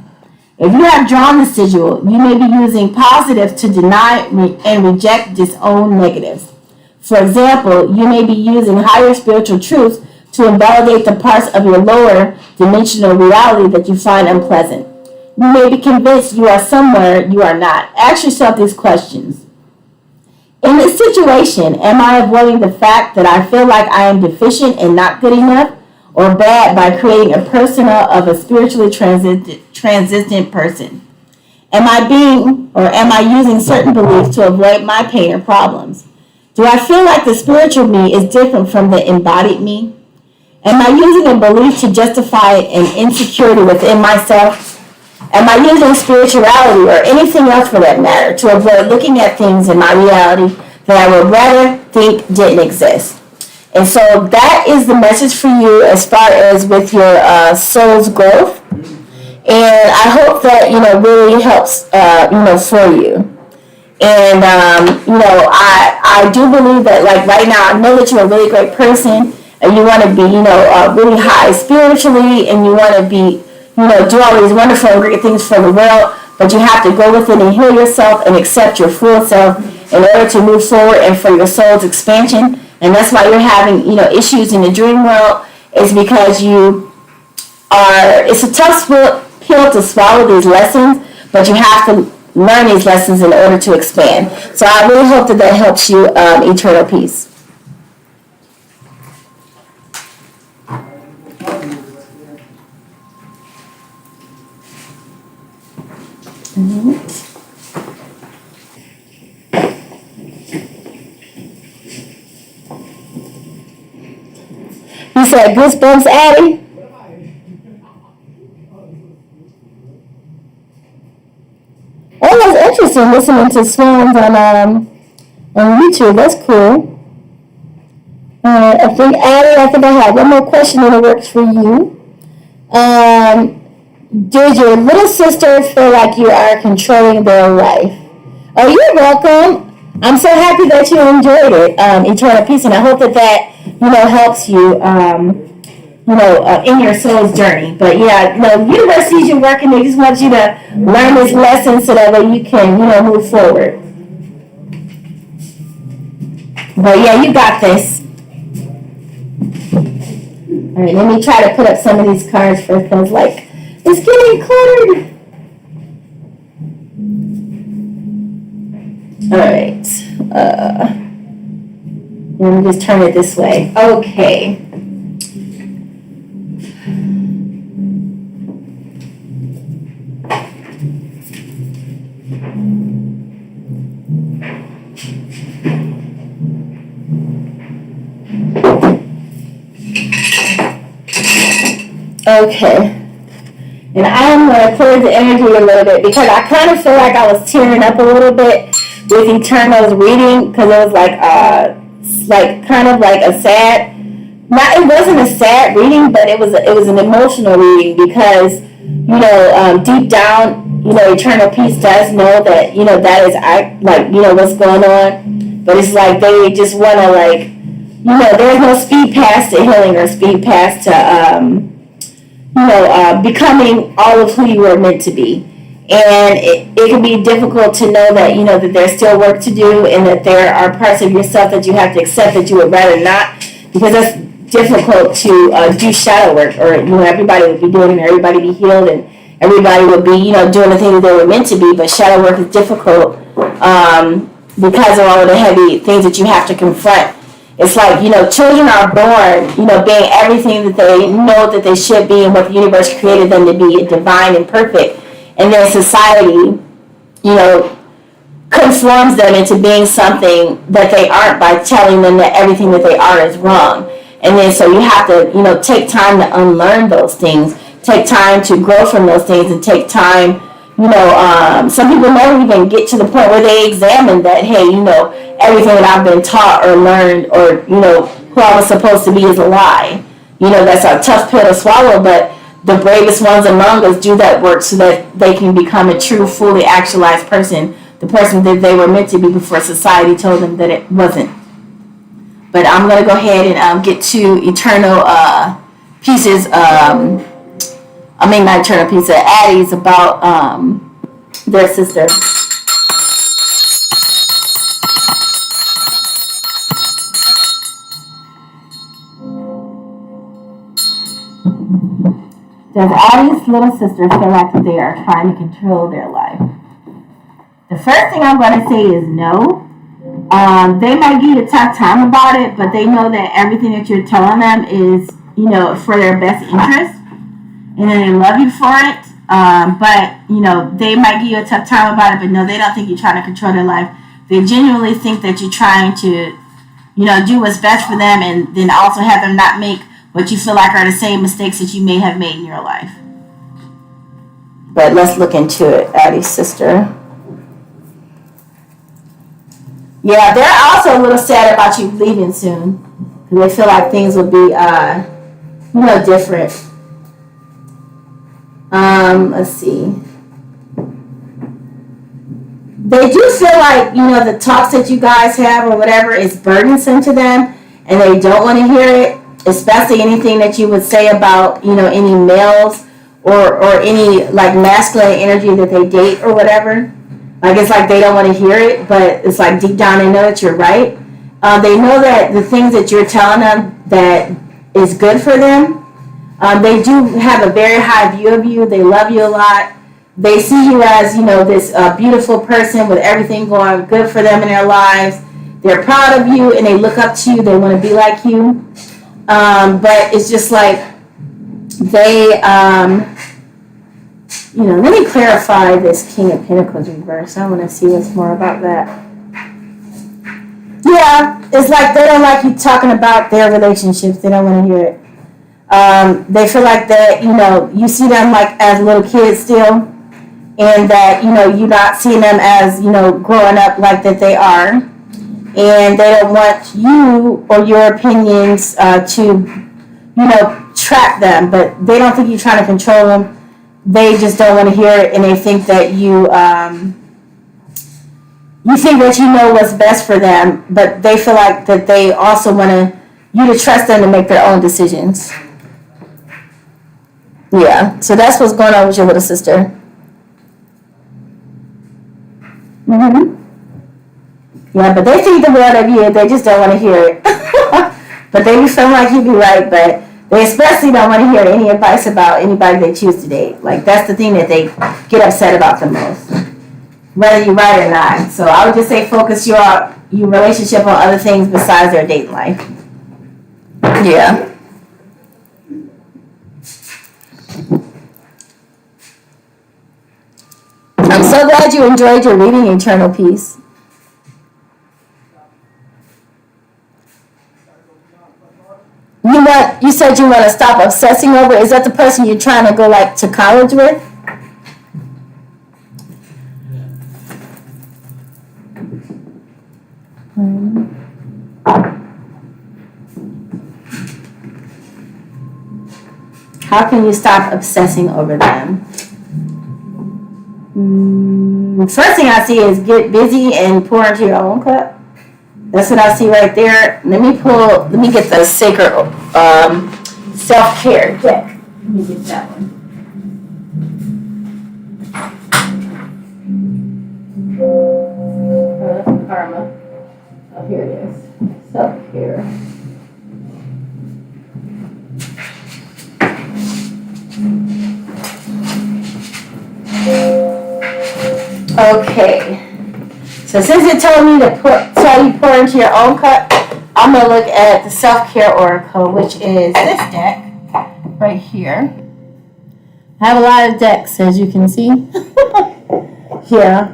If you have drawn the sigil, you may be using positives to deny and reject disown negatives. For example, you may be using higher spiritual truths to invalidate the parts of your lower dimensional reality that you find unpleasant. You may be convinced you are somewhere you are not. Ask yourself these questions. In this situation, am I avoiding the fact that I feel like I am deficient and not good enough or bad by creating a persona of a spiritually transcendent person? Am I using certain beliefs to avoid my pain or problems? Do I feel like the spiritual me is different from the embodied me? Am I using a belief to justify an insecurity within myself? Am I using spirituality or anything else for that matter to avoid looking at things in my reality that I would rather think didn't exist? And so that is the message for you as far as with your soul's growth. And I hope that, really helps, for you. And, I do believe that, like, right now, I know that you're a really great person and you want to be, really high spiritually and you want to be, do all these wonderful and great things for the world, but you have to go within and heal yourself and accept your full self in order to move forward and for your soul's expansion. And that's why you're having, issues in the dream world, is because it's a tough pill to swallow these lessons, but you have to learn these lessons in order to expand. So I really hope that helps you, eternal peace. You said goosebumps, Addie? Oh, that's interesting, listening to swans on YouTube. That's cool. I think I have one more question in the works for you. Did your little sister feel like you are controlling their life? Oh, you're welcome. I'm so happy that you enjoyed it, Eternal Peace, and I hope that helps you, in your soul's journey. But yeah, universe sees you working. They just want you to learn this lesson so that way you can, move forward. But yeah, you got this. All right, let me try to put up some of these cards first, because It's getting cluttered. Alright. Let me just turn it this way. Okay. Okay. And I'm going to clear the energy a little bit because I kind of feel like I was tearing up a little bit with Eternal's reading because it was like kind of like a sad, not, it wasn't a sad reading, but it was an emotional reading because, deep down, Eternal Peace does know that, that is, what's going on. But it's like they just want to, there's no speed past to healing or speed past to, becoming all of who you were meant to be. And it can be difficult to know that, that there's still work to do and that there are parts of yourself that you have to accept that you would rather not, because that's difficult to do shadow work, or, everybody would be doing it and everybody be healed and everybody would be, doing the thing that they were meant to be, but shadow work is difficult because of all of the heavy things that you have to confront. It's like, children are born, being everything that they know that they should be and what the universe created them to be, divine and perfect. And then society, conforms them into being something that they aren't by telling them that everything that they are is wrong. And then so you have to, take time to unlearn those things, take time to grow from those things, and take time, some people never even get to the point where they examine that, hey, everything that I've been taught or learned or, who I was supposed to be is a lie. That's a tough pill to swallow, but the bravest ones among us do that work so that they can become a true, fully actualized person, the person that they were meant to be before society told them that it wasn't. But I'm going to go ahead and get to Eternal Pieces, not Eternal Pieces, Addie's about their sister. Does Addie's little sister feel like that they are trying to control their life? The first thing I'm going to say is no. They might give you a tough time about it, but they know that everything that you're telling them is, for their best interest, and then they love you for it. But they might give you a tough time about it, but no, they don't think you're trying to control their life. They genuinely think that you're trying to, do what's best for them, and then also have them not make what you feel like are the same mistakes that you may have made in your life. But let's look into it, Addie's sister. Yeah, they're also a little sad about you leaving soon. They feel like things will be, different. Let's see. They do feel like, the talks that you guys have or whatever is burdensome to them, and they don't want to hear it, especially anything that you would say about, any males or any, masculine energy that they date or whatever. It's like they don't want to hear it, but it's like deep down they know that you're right. They know that the things that you're telling them that is good for them. They do have a very high view of you. They love you a lot. They see you as, this beautiful person with everything going good for them in their lives. They're proud of you and they look up to you. They want to be like you. But it's just like they, let me clarify this King of Pentacles reverse. I want to see what's more about that. Yeah, it's like they don't like you talking about their relationships. They don't want to hear it. They feel like that, you see them like as little kids still, and that, you're not seeing them as, growing up like that they are. And they don't want you or your opinions to, trap them, but they don't think you're trying to control them. They just don't want to hear it, and they think that you think that you know what's best for them, but they feel like that they also want you to trust them to make their own decisions. Yeah, so that's what's going on with your little sister. Yeah, but they think the world of you. They just don't want to hear it. But they be feeling like you'd be right, but They especially don't want to hear any advice about anybody they choose to date. Like, that's the thing that they get upset about the most, whether you're right or not. So I would just say focus your relationship on other things besides their dating life. Yeah. I'm so glad you enjoyed your reading, Eternal Peace. You said you want to stop obsessing over. Is that the person you're trying to go like to college with? How can you stop obsessing over them? First thing I see is get busy and pour into your own cup. That's what I see right there. Let me get the sacred self-care deck. Let me get that one. Karma. Oh, here it is. Self-care. Okay. So since it told me to tell you pour into your own cup, I'm going to look at the self-care oracle, which is this deck right here. I have a lot of decks, as you can see. Yeah.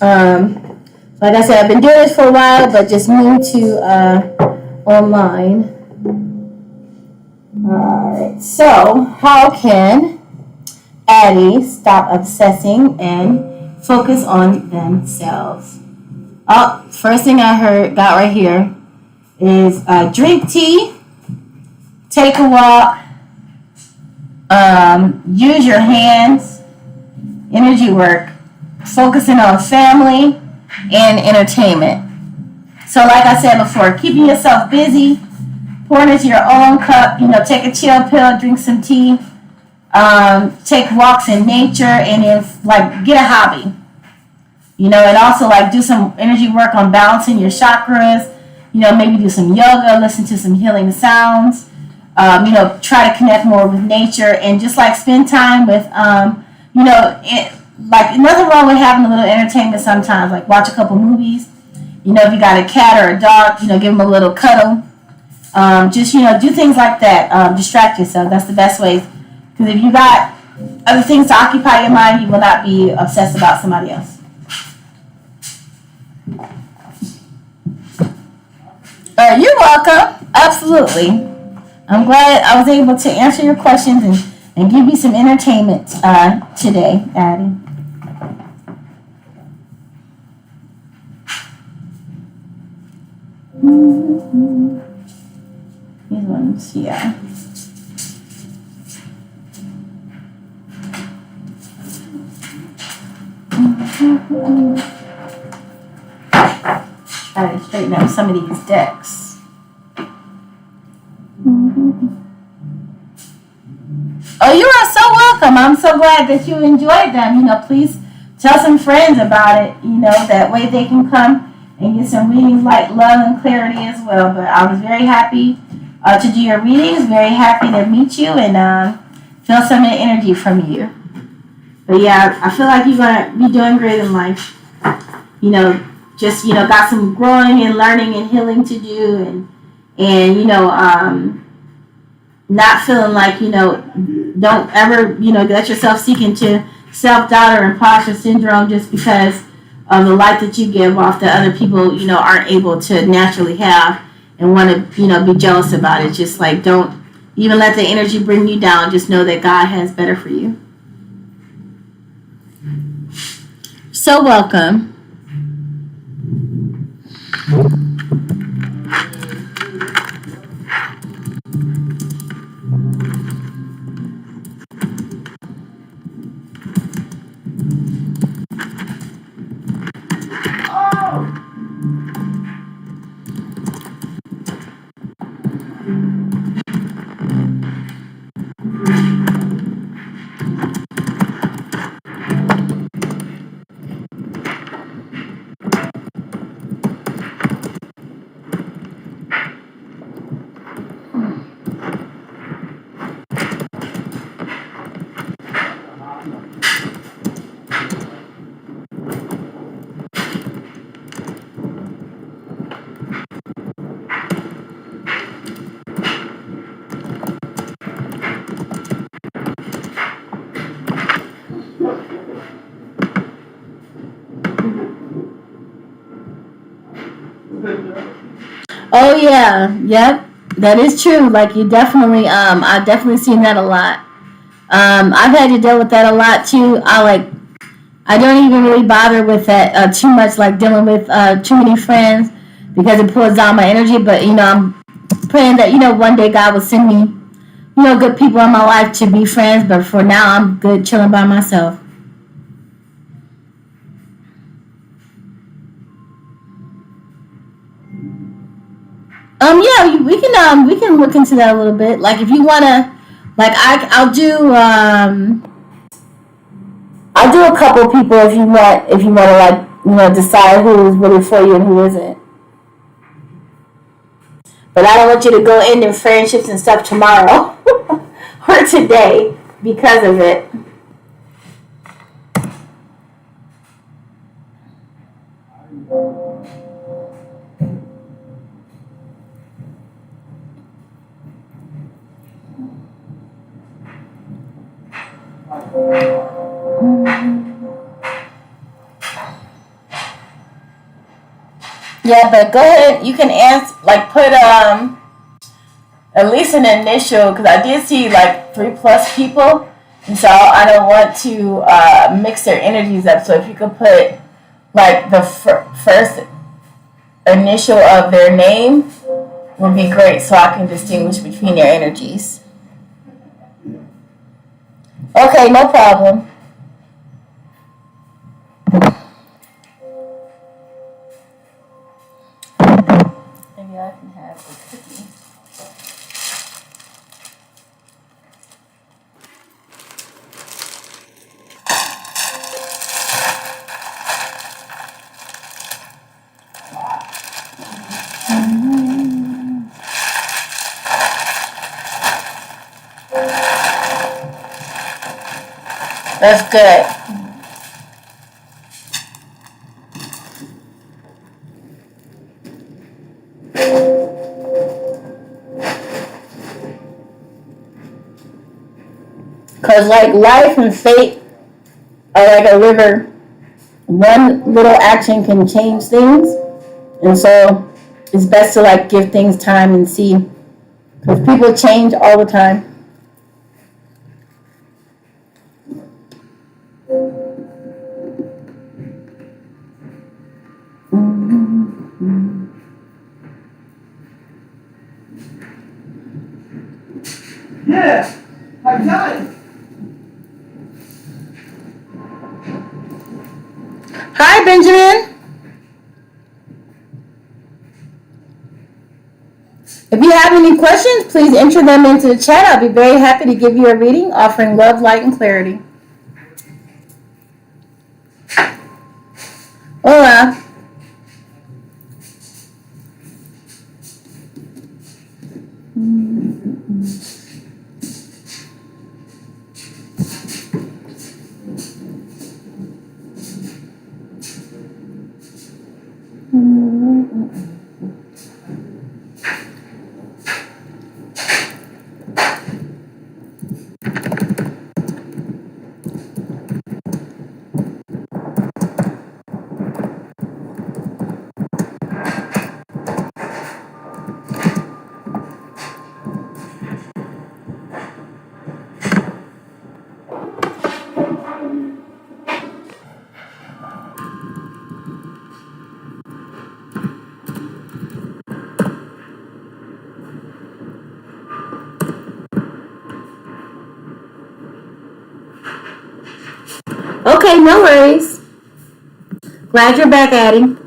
Like I said, I've been doing this for a while, but just new to online. Alright, so how can Addie stop obsessing and focus on themselves? Oh, first thing I got right here is drink tea, take a walk, use your hands, energy work, focusing on family and entertainment. So like I said before, keeping yourself busy, pouring into your own cup, take a chill pill, drink some tea, take walks in nature, and get a hobby. And also do some energy work on balancing your chakras. Maybe do some yoga, listen to some healing sounds. Try to connect more with nature and just spend time with, nothing wrong with having a little entertainment sometimes. Like watch a couple movies. If you got a cat or a dog, give them a little cuddle. Do things like that. Distract yourself. That's the best way. Because if you got other things to occupy your mind, you will not be obsessed about somebody else. You're welcome. Absolutely. I'm glad I was able to answer your questions and give you some entertainment today, Addie. These ones, yeah. Try to straighten up some of these decks. Oh, you are so welcome. I'm so glad that you enjoyed them. Please tell some friends about it. That way they can come and get some readings like love and clarity as well. But I was very happy to do your readings. Very happy to meet you and feel some of the energy from you. But yeah, I feel like you're going to be doing great in life. Just, got some growing and learning and healing to do and not feeling like, don't ever, let yourself sink into self-doubt or imposter syndrome just because of the light that you give off that other people, aren't able to naturally have and want to, be jealous about it. Just don't even let the energy bring you down. Just know that God has better for you. So welcome. yeah, yep, that is true. Like you definitely, I've definitely seen that a lot. I've had to deal with that a lot too. I don't even really bother with that too much, like dealing with too many friends because it pulls down my energy. But I'm praying that one day God will send me good people in my life to be friends. But for now, I'm good chilling by myself. Yeah, we can look into that a little bit. Like if you wanna, like I'll do a couple people if you want to like decide who's really for you and who isn't. But I don't want you to go into friendships and stuff tomorrow or today because of it. Yeah, but go ahead. You can answer, like put at least an initial, because I did see like 3+ people, and so I don't want to mix their energies up. So if you could put like the first initial of their name would be great, so I can distinguish between their energies. Okay, no problem. Maybe I can have a cookie. That's good. Because like life and fate are like a river. One little action can change things, and so it's best to like give things time and see, because people change all the time. Yeah, I got it. Hi, Benjamin. If you have any questions, please enter them into the chat. I'll be very happy to give you a reading offering love, light, and clarity. Hola. Okay, no worries. Glad you're back, Addie.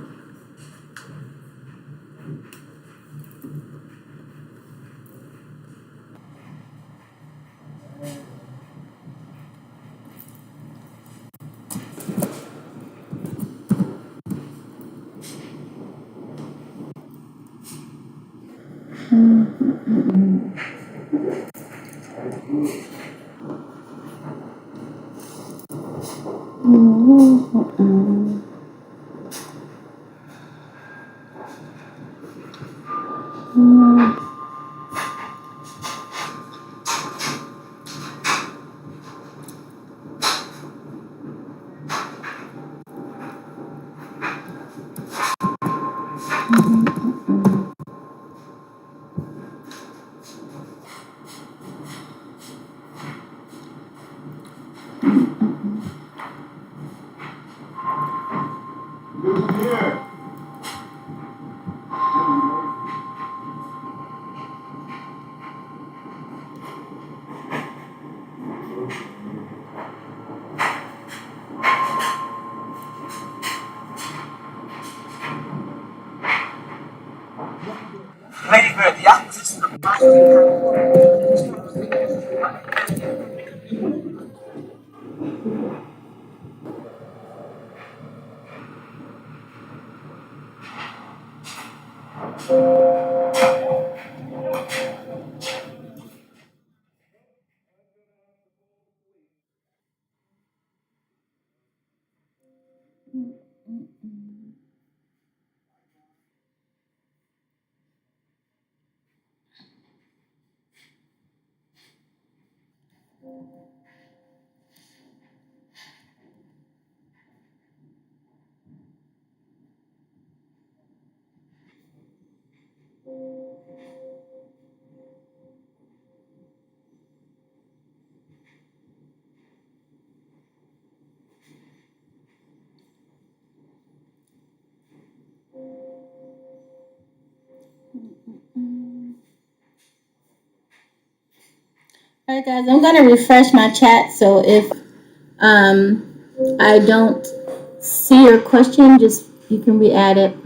All right, guys, I'm gonna refresh my chat. So if I don't see your question, just you can re-add it.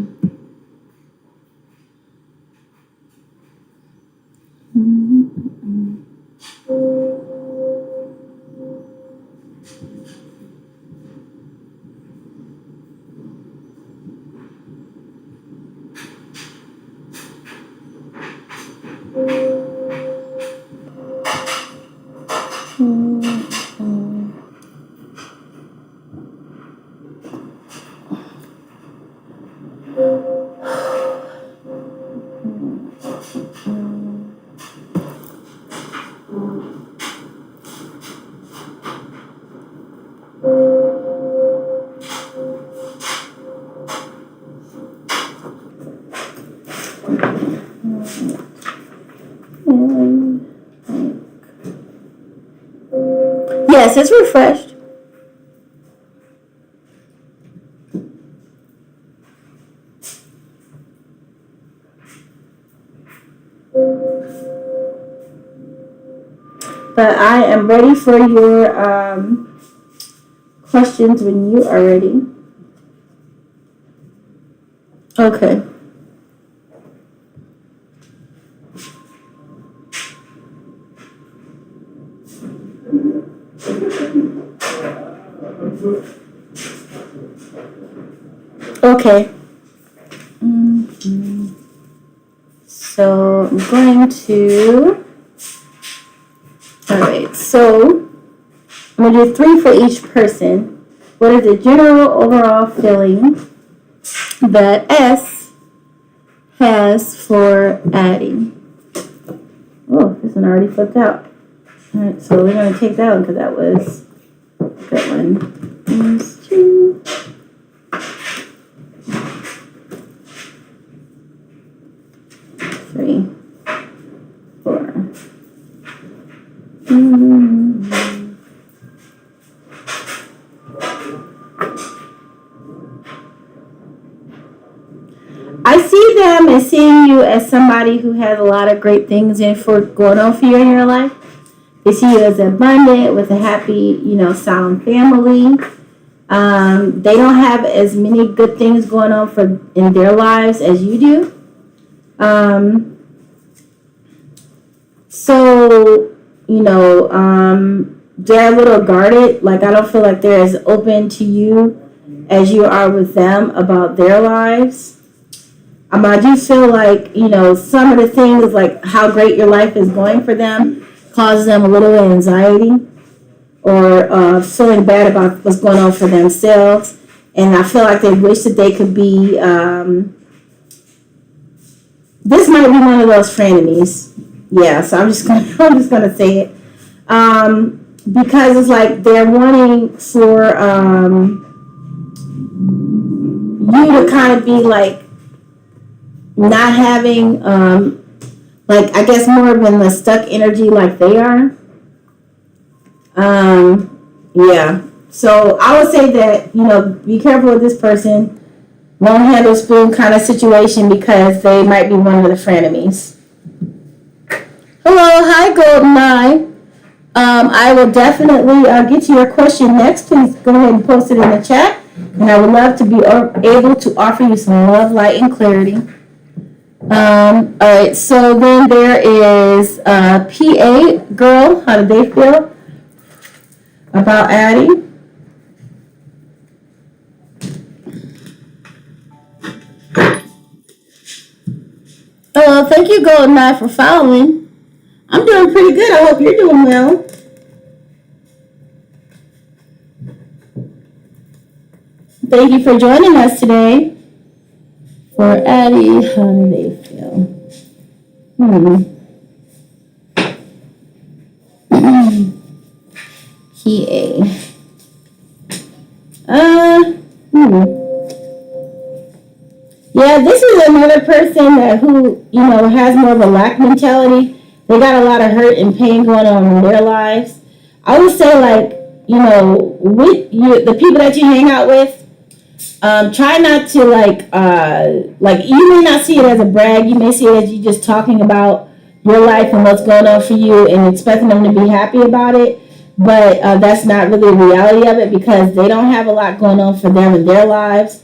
Yes, it's refreshed. But I am ready for your questions when you are ready. Okay. Okay. So I'm going to. All right. So I'm going to do 3 for each person. What is the general overall feeling that S has for adding? Oh, this one already flipped out. All right. So we're going to take that one because that was a good one. There's 2. 3, 4. I see them as seeing you as somebody who has a lot of great things going on for you in your life. They see you as abundant with a happy, sound family. They don't have as many good things going on in their lives as you do. So, they're a little guarded. Like, I don't feel like they're as open to you as you are with them about their lives. I do feel like, some of the things, like how great your life is going for them, causes them a little anxiety or feeling bad about what's going on for themselves. And I feel like they wish that they could be, this might be one of those frenemies. Yeah, so I'm just gonna say it. Because it's like they're wanting for you to kind of be like not having like, I guess, more of in the stuck energy like they are. Yeah. So I would say that, be careful with this person. Won't handle spoon kind of situation because they might be one of the frenemies. Hello, hi, Goldeneye. I will definitely get to your question next. Please go ahead and post it in the chat. And I would love to be able to offer you some love, light, and clarity. All right, so then there is PA girl. How do they feel about Addie? Oh, thank you, Goldeneye, for following. I'm doing pretty good. I hope you're doing well. Thank you for joining us today. For Addie, how do they feel? PA. Yeah, this is another person that who, has more of a lack mentality. They got a lot of hurt and pain going on in their lives. I would say, with the people that you hang out with, try not to you may not see it as a brag. You may see it as you just talking about your life and what's going on for you and expecting them to be happy about it. But that's not really the reality of it because they don't have a lot going on for them in their lives.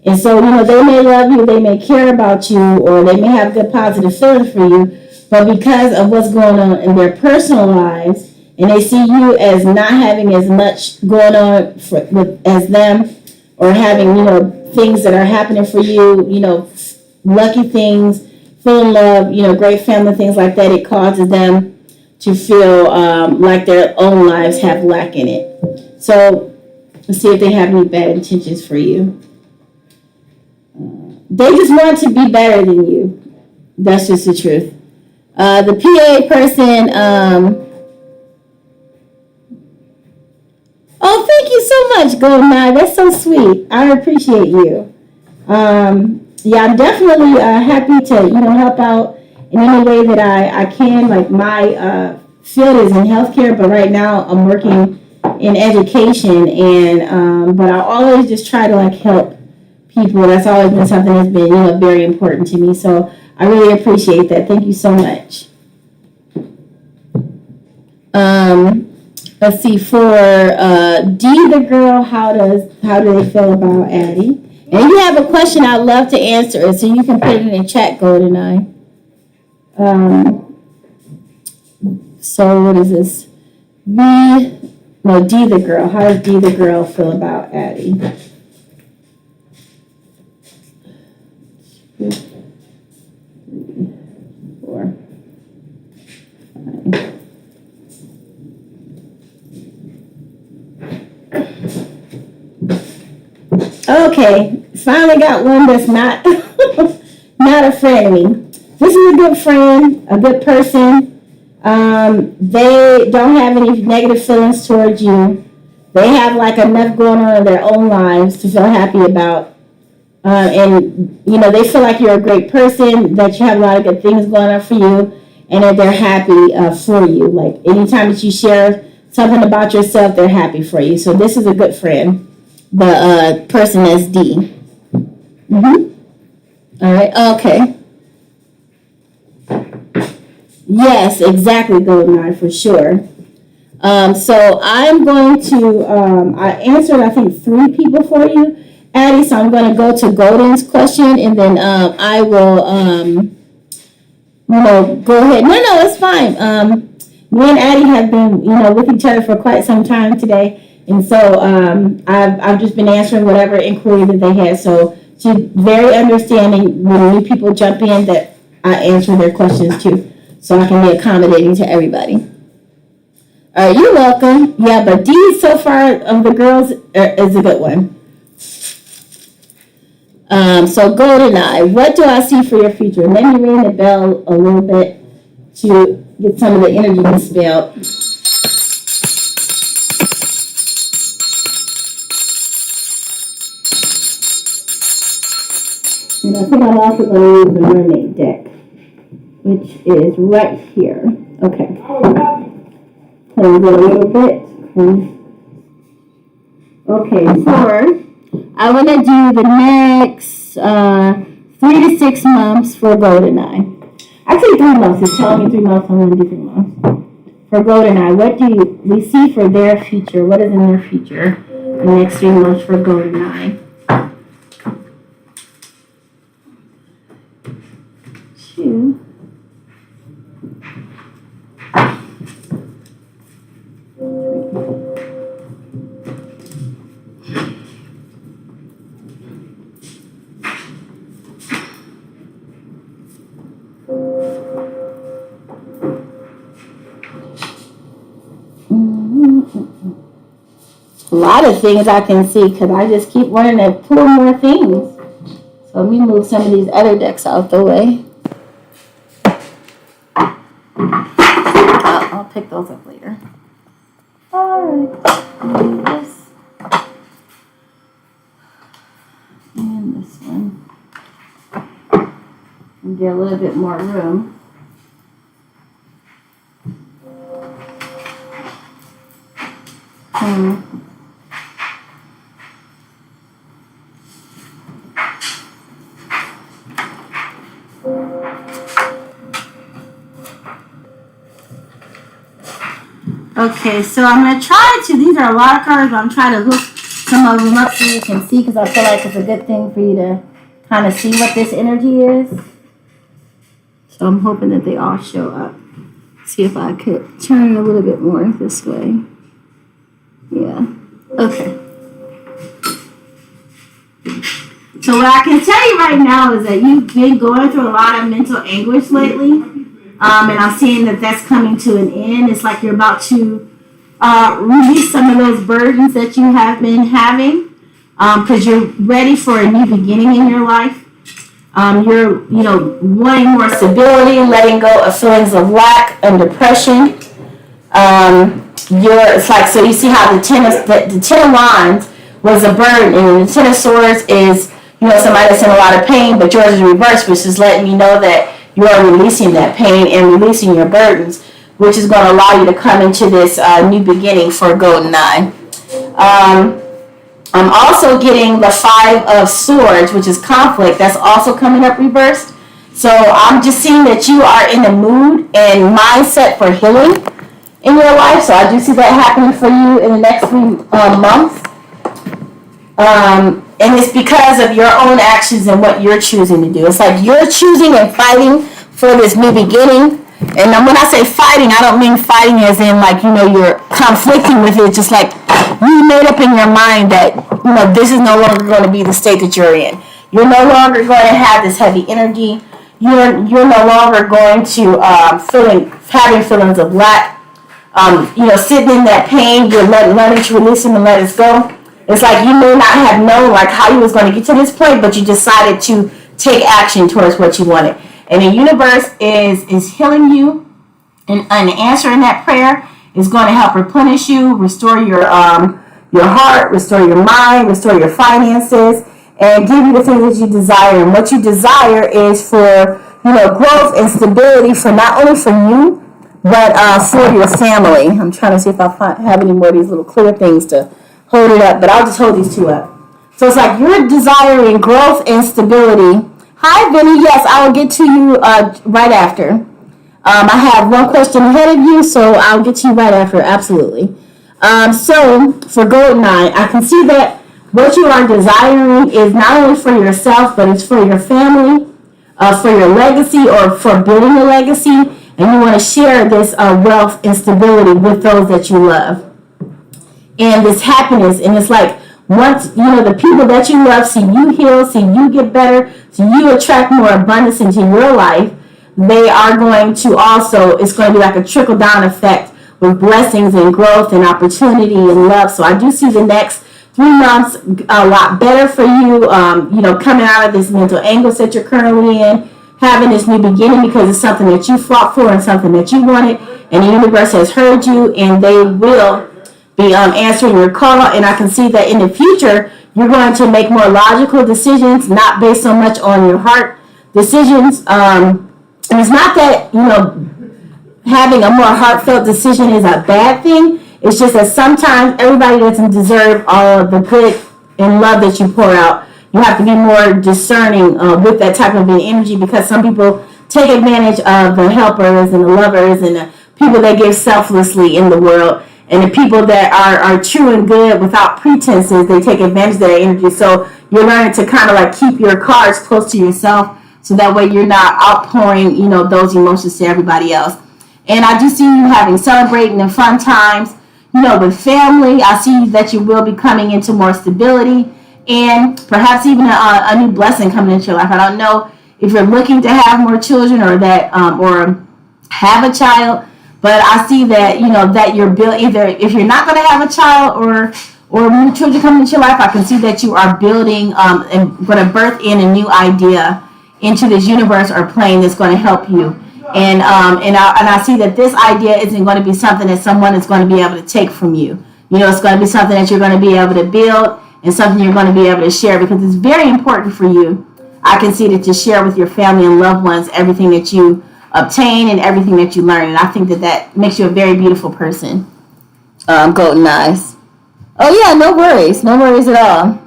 And so, they may love you, they may care about you, or they may have good positive feelings for you. But because of what's going on in their personal lives, and they see you as not having as much going on as them, or having, things that are happening for you, lucky things, full love, great family, things like that, it causes them to feel like their own lives have lack in it. So let's see if they have any bad intentions for you. They just want to be better than you. That's just the truth. The PA person, oh, thank you so much, Goldeneye. That's so sweet. I appreciate you. Yeah, I'm definitely happy to, help out in any way that I can. Like my field is in healthcare, but right now I'm working in education, and but I always just try to help people. That's always been something that's been, very important to me. So I really appreciate that. Thank you so much. Let's see, for D the girl, how do they feel about Addie? And if you have a question, I'd love to answer it, so you can put it in the chat, Goldeneye. So what is this? D the girl. How does D the girl feel about Addie? 2, 3, 4, 5. Okay, finally got one that's not not a friend of me. This is a good friend, a good person. They don't have any negative feelings towards you. They have enough going on in their own lives to feel happy about. And they feel like you're a great person, that you have a lot of good things going on for you, and that they're happy for you. Like anytime that you share something about yourself, they're happy for you. So this is a good friend. The person that's D. All right. Okay. Yes, exactly, Goldeneye, for sure. So I'm going to, I answered, I think, 3 people for you, Addie, so I'm going to go to Golden's question, and then I will, go ahead. No, it's fine. Me and Addie have been, with each other for quite some time today, and so I've just been answering whatever inquiry that they had, so she's very understanding when new people jump in that I answer their questions too, so I can be accommodating to everybody. All right, you're welcome. Yeah, but D so far of the girls is a good one. So Goldeneye, what do I see for your future? Let me ring the bell a little bit to get some of the energy dispelled. And I think I'm also going to use the mermaid deck, which is right here. Okay. Close it a little bit. Okay, I want to do the next 3 to 6 months for GoldenEye. Actually, 3 months. It's telling me 3 months. I'm going to do 3 months. For GoldenEye, what do we see for their future? What is in their future? The next 3 months for GoldenEye. Two. A lot of things I can see because I just keep wanting to pull more things. So let me move some of these other decks out the way. I'll pick those up later. Alright. This. And this one. And get a little bit more room. Okay, so I'm going to try to, these are a lot of cards, but I'm trying to hook some of them up so you can see because I feel like it's a good thing for you to kind of see what this energy is. So I'm hoping that they all show up. See if I could turn it a little bit more this way. Yeah, okay. So what I can tell you right now is that you've been going through a lot of mental anguish lately. And I'm seeing that that's coming to an end. It's like you're about to release some of those burdens that you have been having because you're ready for a new beginning in your life. You're, wanting more stability, letting go of feelings of lack and depression. It's like, so you see how the Ten of Wands was a burden, and the Ten of Swords is, somebody that's in a lot of pain, but yours is reversed, which is letting you know that you are releasing that pain and releasing your burdens, which is going to allow you to come into this new beginning for GoldenEye. I'm also getting the Five of Swords, which is conflict. That's also coming up reversed. So I'm just seeing that you are in a mood and mindset for healing in your life. So I do see that happening for you in the next 3 months. And it's because of your own actions and what you're choosing to do. It's like you're choosing and fighting for this new beginning. And when I say fighting, I don't mean fighting as in like, you're conflicting with it. Just like you made up in your mind that, this is no longer going to be the state that you're in. You're no longer going to have this heavy energy. You're no longer going to having feelings of lack. Sitting in that pain, you're learning to release them and let it go. It's like you may not have known like how you was going to get to this point, but you decided to take action towards what you wanted. And the universe is healing you, and answering that prayer is going to help replenish you, restore your heart, restore your mind, restore your finances, and give you the things that you desire. And what you desire is for growth and stability for not only for you, but for your family. I'm trying to see if I have any more of these little clear things to hold it up, but I'll just hold these two up. So it's like you're desiring growth and stability. Hi, Vinny. Yes, I will get to you right after. I have one question ahead of you, so I'll get to you right after. Absolutely. So for GoldenEye, I can see that what you are desiring is not only for yourself, but it's for your family, for your legacy, or for building a legacy, and you want to share this wealth and stability with those that you love. And this happiness, and it's like once the people that you love see you heal, see you get better, see you attract more abundance into your life, they are going to also, it's going to be like a trickle down effect with blessings and growth and opportunity and love. So I do see the next 3 months a lot better for you, coming out of this mental anguish that you're currently in, having this new beginning because it's something that you fought for and something that you wanted, and the universe has heard you, and they will be answering your call. And I can see that in the future you're going to make more logical decisions, not based so much on your heart decisions. And it's not that having a more heartfelt decision is a bad thing. It's just that sometimes everybody doesn't deserve all of the good and love that you pour out. You have to be more discerning with that type of energy, because some people take advantage of the helpers and the lovers and the people that give selflessly in the world. And the people that are true and good without pretenses, they take advantage of their energy. So you're learning to kind of like keep your cards close to yourself, so that way you're not outpouring, those emotions to everybody else. And I do see you having celebrating and fun times, with family. I see that you will be coming into more stability and perhaps even a new blessing coming into your life. I don't know if you're looking to have more children or that or have a child, but I see that that you're building. Either if you're not going to have a child or new children coming into your life, I can see that you are building and going to birth in a new idea into this universe or plane that's going to help you. And I see that this idea isn't going to be something that someone is going to be able to take from you. It's going to be something that you're going to be able to build and something you're going to be able to share, because it's very important for you. I can see that you share with your family and loved ones everything that you obtain and everything that you learn. And I think that makes you a very beautiful person. Golden eyes. Oh, yeah, no worries. No worries at all.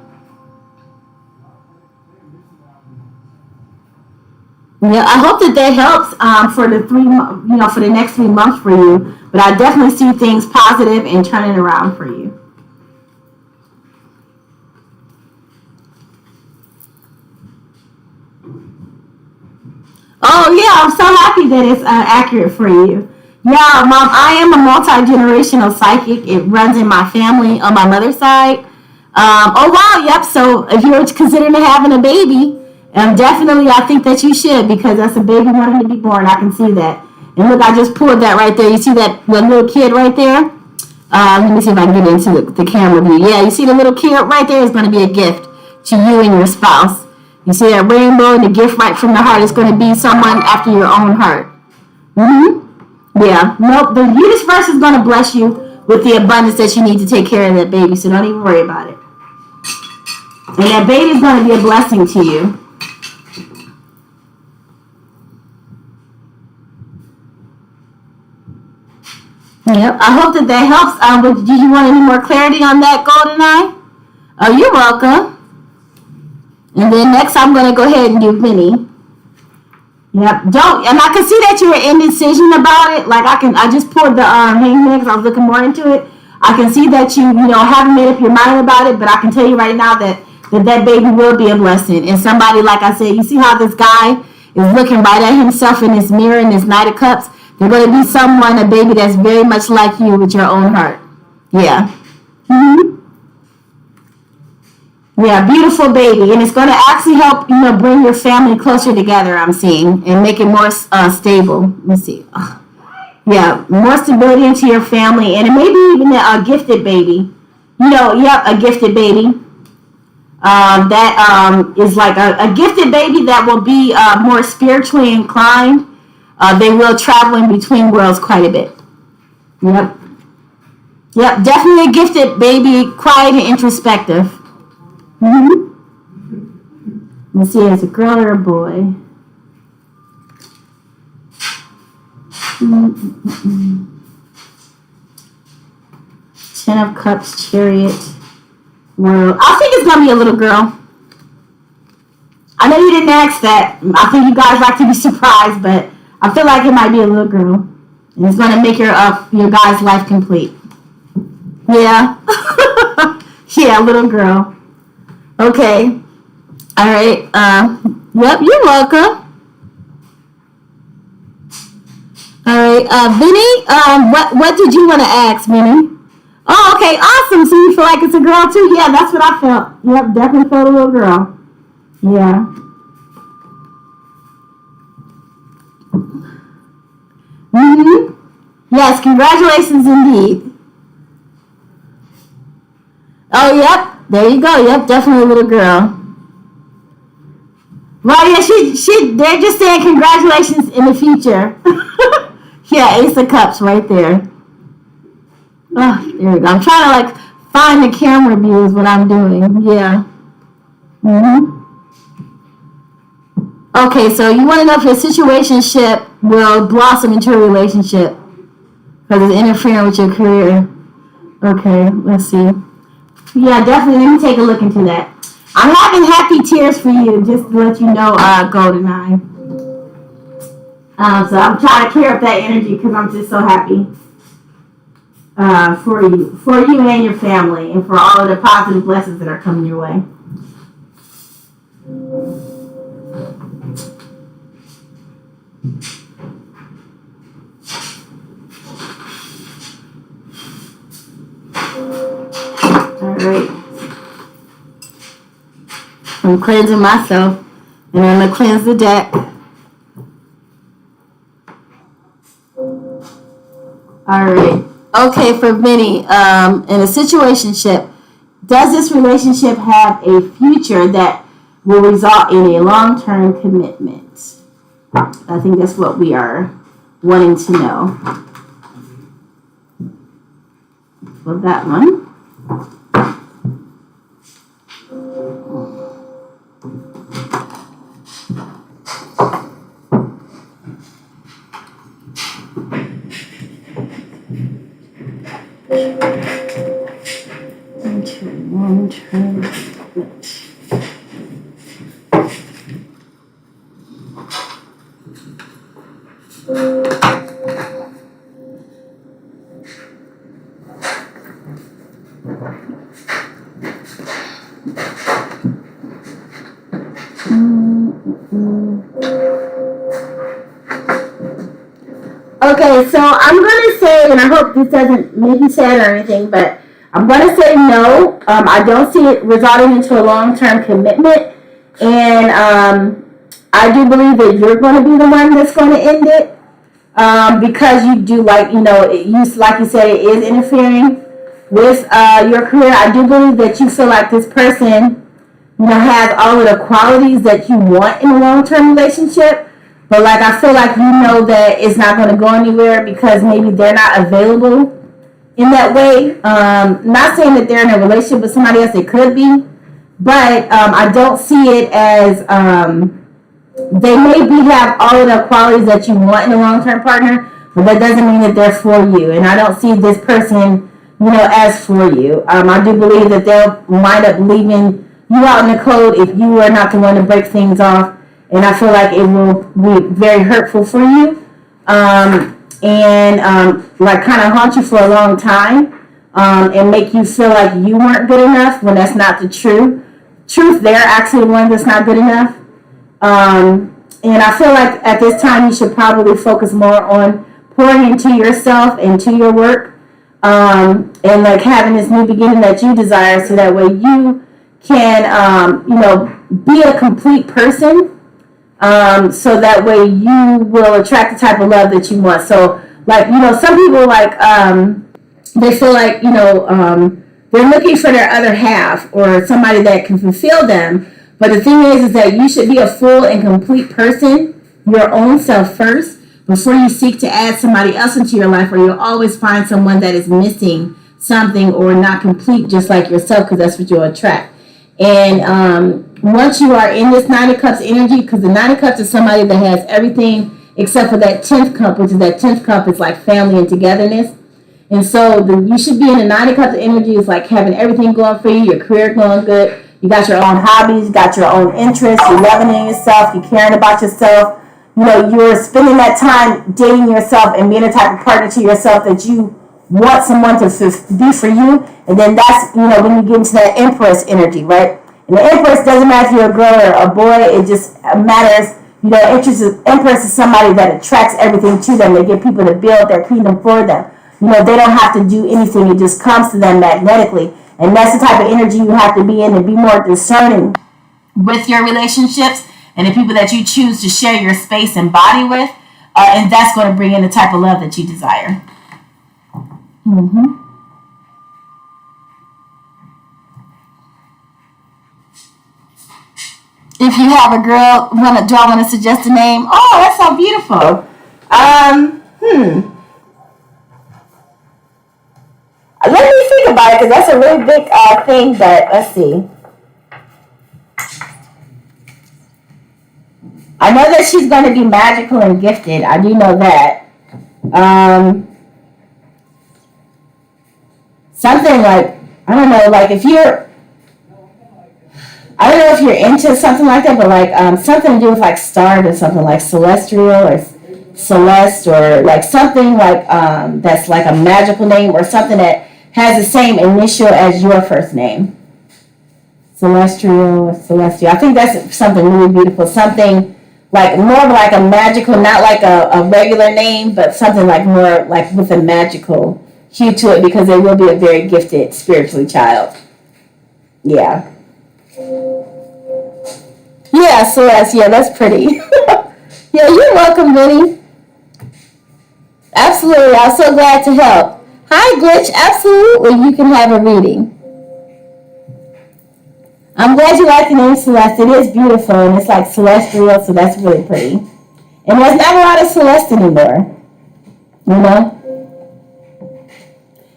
Yeah, I hope that helps for the for the next 3 months for you. But I definitely see things positive and turning around for you. Oh yeah, I'm so happy that it's accurate for you. Yeah, Mom, I am a multi-generational psychic. It runs in my family on my mother's side. Oh wow, yep. So if you're considering having a baby, definitely I think that you should, because that's a baby wanting to be born. I can see that. And look, I just pulled that right there. You see that little kid right there? Let me see if I can get into the camera view. Yeah, you see the little kid right there is going to be a gift to you and your spouse. You see that rainbow, and the gift right from the heart is going to be someone after your own heart. Yeah. Nope. The universe is going to bless you with the abundance that you need to take care of that baby. So don't even worry about it. And that baby is going to be a blessing to you. Yep. I hope that helps. Did you want any more clarity on that, Golden Eye? Oh, you're welcome. And then next, I'm going to go ahead and do Vinny. Yep. And I can see that you're indecision about it. Like I just pulled the hangman because I was looking more into it. I can see that you haven't made up your mind about it, but I can tell you right now that baby will be a blessing. And somebody, like I said, you see how this guy is looking right at himself in this mirror in this Knight of Cups? They're going to be someone, a baby that's very much like you with your own heart. Yeah. Yeah, beautiful baby. And it's going to actually help, bring your family closer together, I'm seeing, and make it more stable. Let me see. Yeah, more stability into your family. And it may be even a gifted baby. A gifted baby. That is like a gifted baby that will be more spiritually inclined. They will travel in between worlds quite a bit. Yep, definitely a gifted baby, quiet and introspective. Let's see, it's a girl or a boy. Ten of Cups, Chariot, World. I think it's gonna be a little girl. I know you didn't ask that. I think you guys like to be surprised, but I feel like it might be a little girl, and it's gonna make your guys' life complete. Yeah, yeah, little girl. Okay. All right. Yep, you're welcome. All right. Vinny, what did you want to ask, Vinny? Oh, okay. Awesome. So you feel like it's a girl too? Yeah, that's what I felt. Yep, definitely felt a little girl. Yeah. Yes, congratulations indeed. Oh, yep. There you go. Yep, definitely a little girl. Well, yeah, they're just saying congratulations in the future. Yeah, Ace of Cups right there. Oh, there we go. I'm trying to find the camera view is what I'm doing. Yeah. Okay, so you want to know if your situationship will blossom into a relationship because it's interfering with your career. Okay, let's see. Yeah, definitely. Let me take a look into that. I'm having happy tears for you, just to let you know, GoldenEye. So I'm trying to clear up that energy because I'm just so happy for you and your family, and for all of the positive blessings that are coming your way. All right. I'm cleansing myself, and I'm gonna cleanse the deck. All right. Okay, for Vinny, in a situationship, does this relationship have a future that will result in a long-term commitment? I think that's what we are wanting to know. For that one. Long-term commitment. Okay, so I'm going to say, and I hope this doesn't make you sad or anything, but I'm going to say no. I don't see it resulting into a long-term commitment. And I do believe that you're going to be the one that's going to end it. Because you do, like, like you said, it is interfering with your career. I do believe that you feel like this person, has all of the qualities that you want in a long-term relationship. But, like, I feel like that it's not going to go anywhere because maybe they're not available in that way. Not saying that they're in a relationship with somebody else. They could be. But I don't see it as they maybe have all of the qualities that you want in a long-term partner, but that doesn't mean that they're for you. And I don't see this person, as for you. I do believe that they'll wind up leaving you out in the cold if you are not the one to break things off. And I feel like it will be very hurtful for you. Like kind of haunt you for a long time. And make you feel like you weren't good enough when that's not the truth. They're actually the one that's not good enough. And I feel like at this time you should probably focus more on pouring into yourself, into your work, and like having this new beginning that you desire, so that way you can, be a complete person. So that way you will attract the type of love that you want. So, like, some people, like, they feel like, they're looking for their other half or somebody that can fulfill them. But the thing is that you should be a full and complete person, your own self first, before you seek to add somebody else into your life, or you'll always find someone that is missing something or not complete just like yourself, because that's what you'll attract. And once you are in this Nine of Cups energy, because the Nine of Cups is somebody that has everything except for that 10th cup, which is that 10th cup is like family and togetherness. And so you should be in the Nine of Cups energy. It's like having everything going for you, your career going good. You got your own hobbies, you got your own interests, you're loving in yourself, you're caring about yourself. You're spending that time dating yourself and being a type of partner to yourself that you want someone to be for you. And then that's, when you get into that Empress energy, right? And the Empress doesn't matter if you're a girl or a boy, it just matters. Empress is somebody that attracts everything to them. They get people to build their kingdom for them. They don't have to do anything. It just comes to them magnetically. And that's the type of energy you have to be in to be more discerning with your relationships and the people that you choose to share your space and body with. And that's going to bring in the type of love that you desire. Mm-hmm. If you have a girl, do I want to suggest a name? Oh, that's so beautiful. Let me think about it, because that's a really big thing, but let's see. I know that she's going to be magical and gifted. I do know that. something like, I don't know, like if you're, I don't know if you're into something like that, but like something to do with like stars or something like celestial or celeste or like something like that's like a magical name or something that has the same initial as your first name. Celestial or celestial. I think that's something really beautiful. Something like more of like a magical, not like a regular name, but something like more like with a magical hue to it because they will be a very gifted spiritually child. Yeah. Yeah, Celeste. Yeah, that's pretty. Yeah, you're welcome, Vinny. Absolutely. I'm so glad to help. Hi, Glitch. Absolutely. You can have a reading. I'm glad you like the name Celeste. It is beautiful, and it's like celestial, so that's really pretty. And there's not a lot of Celeste anymore. You know?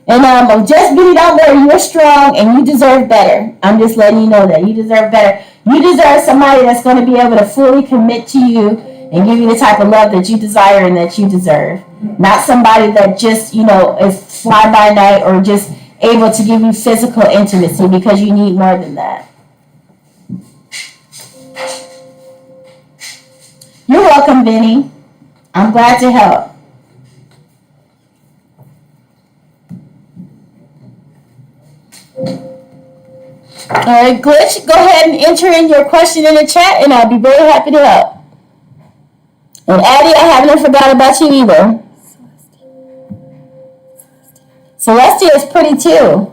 And just Vinny, don't worry. You're strong, and you deserve better. I'm just letting you know that. You deserve better. You deserve somebody that's going to be able to fully commit to you and give you the type of love that you desire and that you deserve. Not somebody that just, is fly by night or just able to give you physical intimacy because you need more than that. You're welcome, Vinny. I'm glad to help. All right, Glitch, go ahead and enter in your question in the chat, and I'll be very happy to help. And Addie, I haven't forgot about you either. Celestia is pretty too.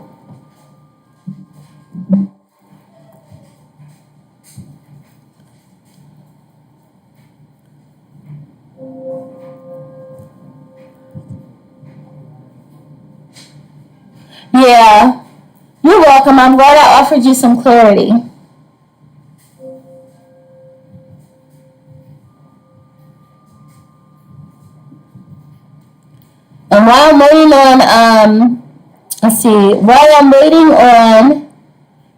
Yeah, you're welcome. I'm glad I offered you some clarity. And while I'm waiting on, while I'm waiting on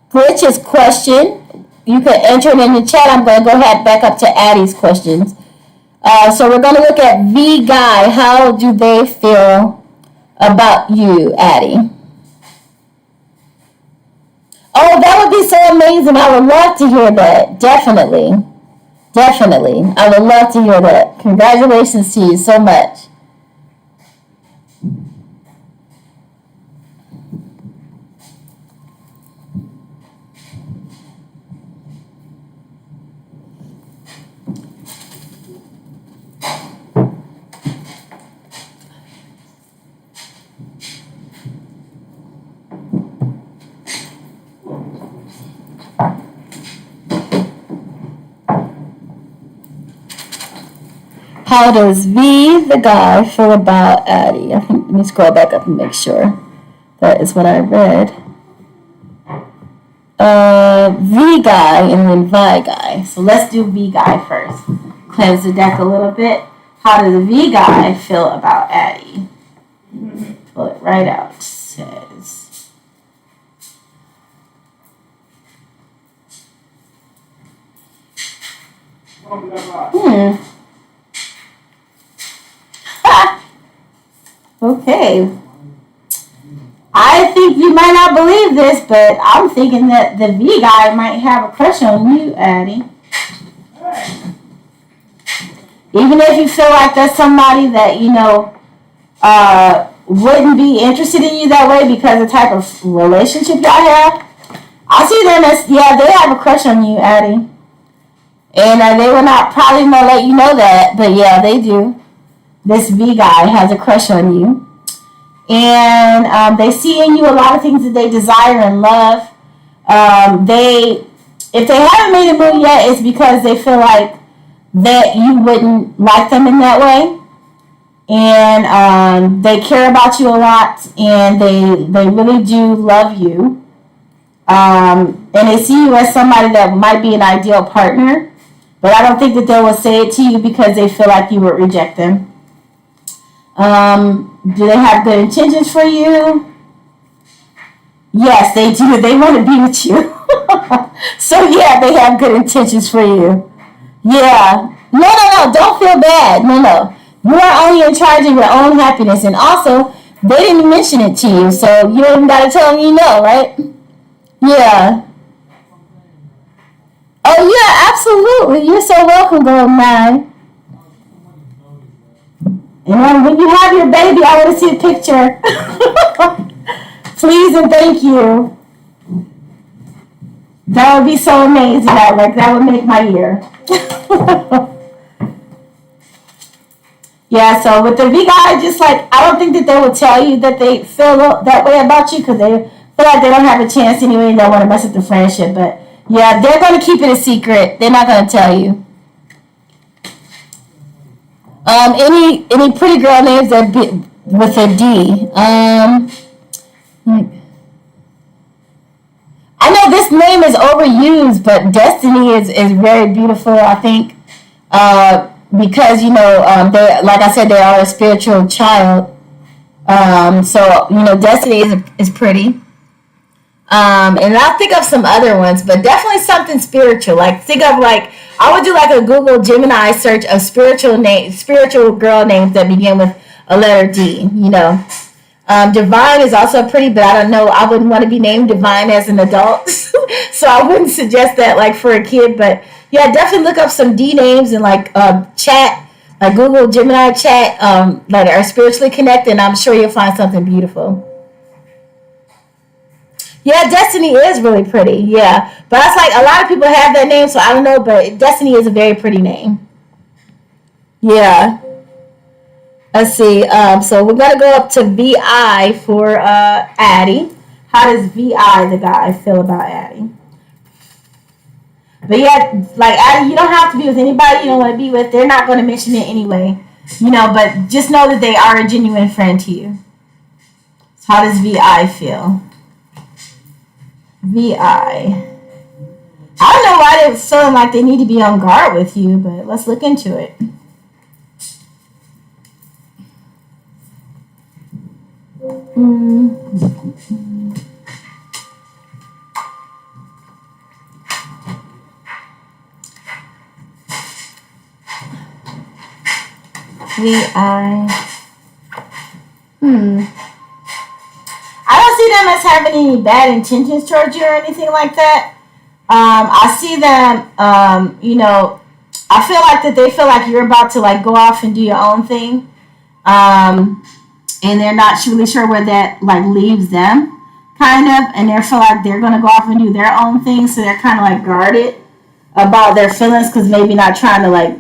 Glitch's question, you can enter it in the chat. I'm going to go ahead back up to Addie's questions. So we're going to look at V Guy. How do they feel about you, Addie? Oh, that would be so amazing. I would love to hear that. Definitely. Definitely. I would love to hear that. Congratulations to you so much. How does V, the guy, feel about Addie? I think, let me scroll back up and make sure that is what I read. V guy and then Vi guy. So let's do V guy first. Cleanse the deck a little bit. How does the V guy feel about Addie? Pull it right out. It says. Okay. I think you might not believe this, but I'm thinking that the V guy might have a crush on you, Addie. Even if you feel like that's somebody that, wouldn't be interested in you that way because of the type of relationship y'all have. I see them as, they have a crush on you, Addie. And they will not probably not let you know that, but yeah, they do. This V guy has a crush on you. And they see in you a lot of things that they desire and love. If they haven't made a move yet, it's because they feel like that you wouldn't like them in that way. And they care about you a lot, and they really do love you. And they see you as somebody that might be an ideal partner. But I don't think that they will say it to you because they feel like you would reject them. Do they have good intentions for you? Yes, they do. They want to be with you. So yeah, they have good intentions for you. Yeah. No. Don't feel bad. No. You are only in charge of your own happiness. And also, They didn't mention it to you, so you don't even gotta tell them you know, right? Yeah. Oh yeah, absolutely. You're so welcome, Golden Nine. And then when you have your baby, I want to see a picture. Please and thank you. That would be so amazing. That would make my year. Yeah, so with the V guy, just like, I don't think that they will tell you that they feel that way about you because they feel like they don't have a chance anyway and they want to mess with the friendship. But yeah, they're going to keep it a secret. They're not going to tell you. Any pretty girl names that with a D? I know this name is overused, but Destiny is very beautiful. I think because they, like I said, they are a spiritual child. So Destiny is pretty. And I'll think of some other ones, but definitely something spiritual. Like think of I would do like a Google Gemini search of spiritual girl names that begin with a letter D. Divine is also pretty, but I don't know. I wouldn't want to be named Divine as an adult, so I wouldn't suggest that for a kid. But yeah, definitely look up some D names and chat, like Google Gemini chat, that are spiritually connected. And I'm sure you'll find something beautiful. Yeah, Destiny is really pretty. Yeah, but that's a lot of people have that name, so I don't know. But Destiny is a very pretty name. Yeah. Let's see. So we're gonna go up to VI for Addie. How does VI, the guy, feel about Addie? But yeah, Addie, you don't have to be with anybody you don't want to be with. They're not going to mention it anyway. But just know that they are a genuine friend to you. So how does VI feel? VI. I don't know why they're feeling like they need to be on guard with you, but let's look into it. VI. I don't see them as having any bad intentions towards you or anything like that. I see them, I feel like that they feel like you're about to go off and do your own thing. And they're not really sure where that leaves them, kind of, and they feel like they're going to go off and do their own thing, so they're kind of guarded about their feelings because maybe not trying to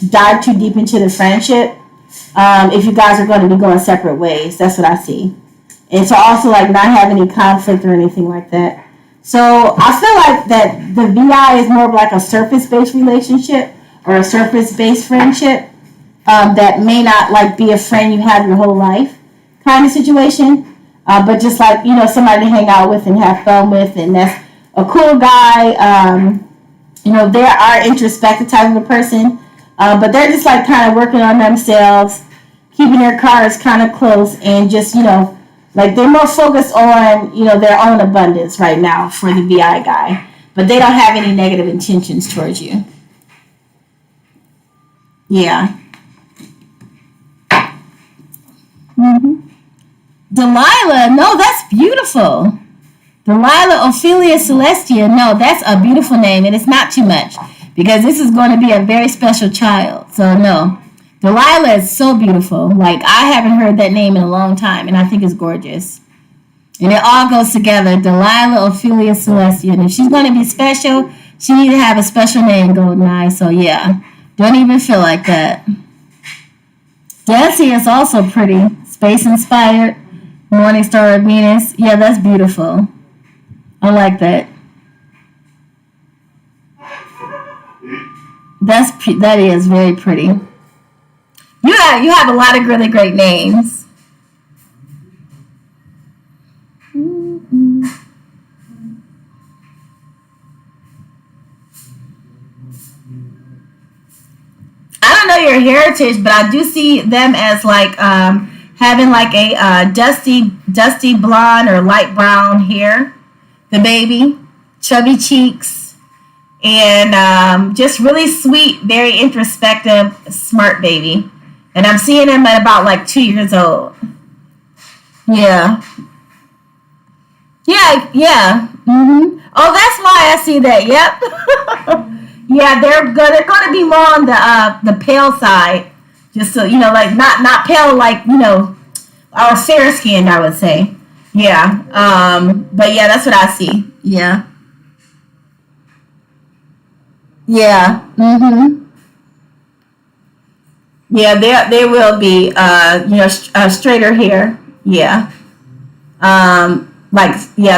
dive too deep into the friendship. If you guys are going to be going separate ways, that's what I see. And so also not have any conflict or anything like that. So I feel like that the VI is more of a surface-based relationship or a surface-based friendship that may not be a friend you have your whole life kind of situation, but just somebody to hang out with and have fun with, and that's a cool guy. They are introspective type of a person, but they're just kind of working on themselves, keeping their cards kind of close, and just they're more focused on their own abundance right now for the VI guy, but they don't have any negative intentions towards you. Yeah. Delilah, no, that's beautiful. Delilah Ophelia Celestia, no, that's a beautiful name, and it's not too much because this is going to be a very special child. So no, Delilah is so beautiful. I haven't heard that name in a long time, and I think it's gorgeous. And it all goes together. Delilah Ophelia Celestia, and if she's going to be special, she needs to have a special name, Goldeneye. So yeah, don't even feel like that. Dancy is also pretty, space inspired. Morning Star of Venus. Yeah, that's beautiful. I like that. That is very pretty. You have a lot of really great names. I don't know your heritage, but I do see them as having a dusty blonde or light brown hair, the baby, chubby cheeks, and just really sweet, very introspective, smart baby. And I'm seeing him at about 2 years old. Yeah. Yeah, yeah. Oh, that's why I see that. Yep. Yeah, they're gonna be more on the pale side, just so you know, like not pale like or fair skinned, I would say. Yeah. But yeah, that's what I see. Yeah. Yeah. Yeah, they will be straighter hair. Yeah. Like yeah,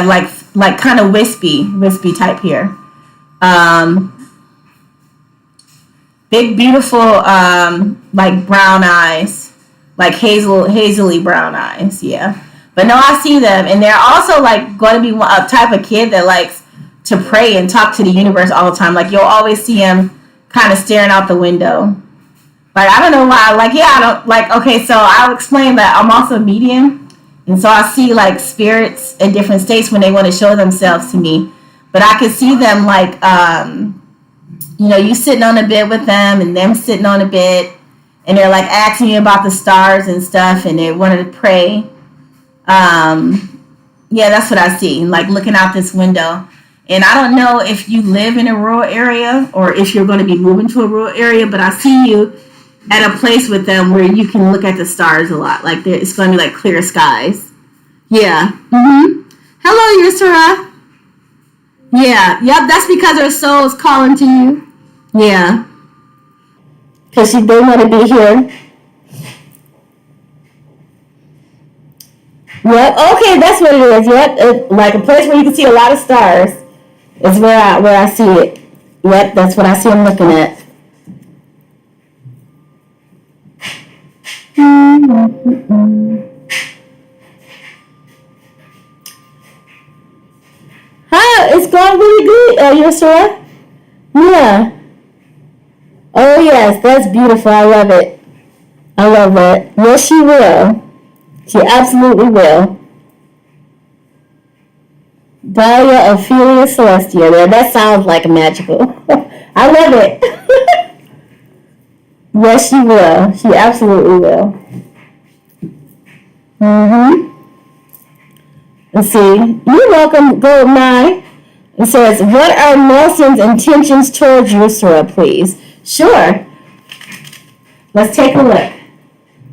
like kind of wispy type hair. Um, Big beautiful like brown eyes, like hazily brown eyes. Yeah. But no, I see them, and they're also like going to be a type of kid that likes to pray and talk to the universe all the time. Like you'll always see him kind of staring out the window. Like I don't know why. Like yeah, I don't like. Okay, so I'll explain that I'm also a medium, and so I see like spirits in different states when they want to show themselves to me. But I can see them like you sitting on a bed with them and them sitting on a bed, and they're like asking you about the stars and stuff, and they wanted to pray. Yeah, that's what I see. Like looking out this window. And I don't know if you live in a rural area or if you're going to be moving to a rural area, but I see you at a place with them where you can look at the stars a lot. Like it's going to be like clear skies. Yeah. Hello, Yusra. Yeah. Yep. That's because her soul is calling to you. Yeah. Because they want to be here. Yep. Okay, that's what it is. Yep. Like a place where you can see a lot of stars is where I see it. Yep. That's what I see them looking at. Hi, it's going really good, Yusra. Yeah. Oh yes, that's beautiful. I love it. I love it. Yes, she will. She absolutely will. Dahlia, Ophelia, Celestia. There, that sounds like magical. I love it. Yes, she will. She absolutely will. Let's see. You're welcome, Goldeneye. It says, what are Nelson's intentions towards Yusra, please? Sure. Let's take a look.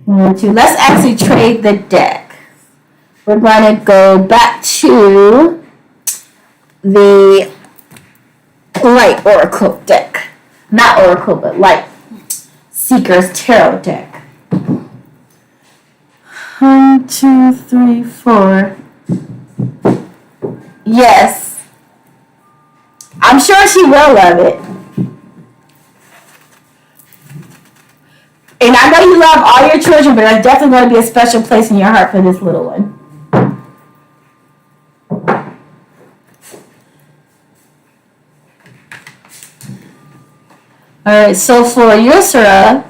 Let's actually trade the deck. We're going to go back to the Light Oracle deck. Not Oracle, but Light Seeker's Tarot deck. 1, 2, 3, 4. Yes. I'm sure she will love it. And I know you love all your children, but there's definitely going to be a special place in your heart for this little one. Alright, so for Yusra,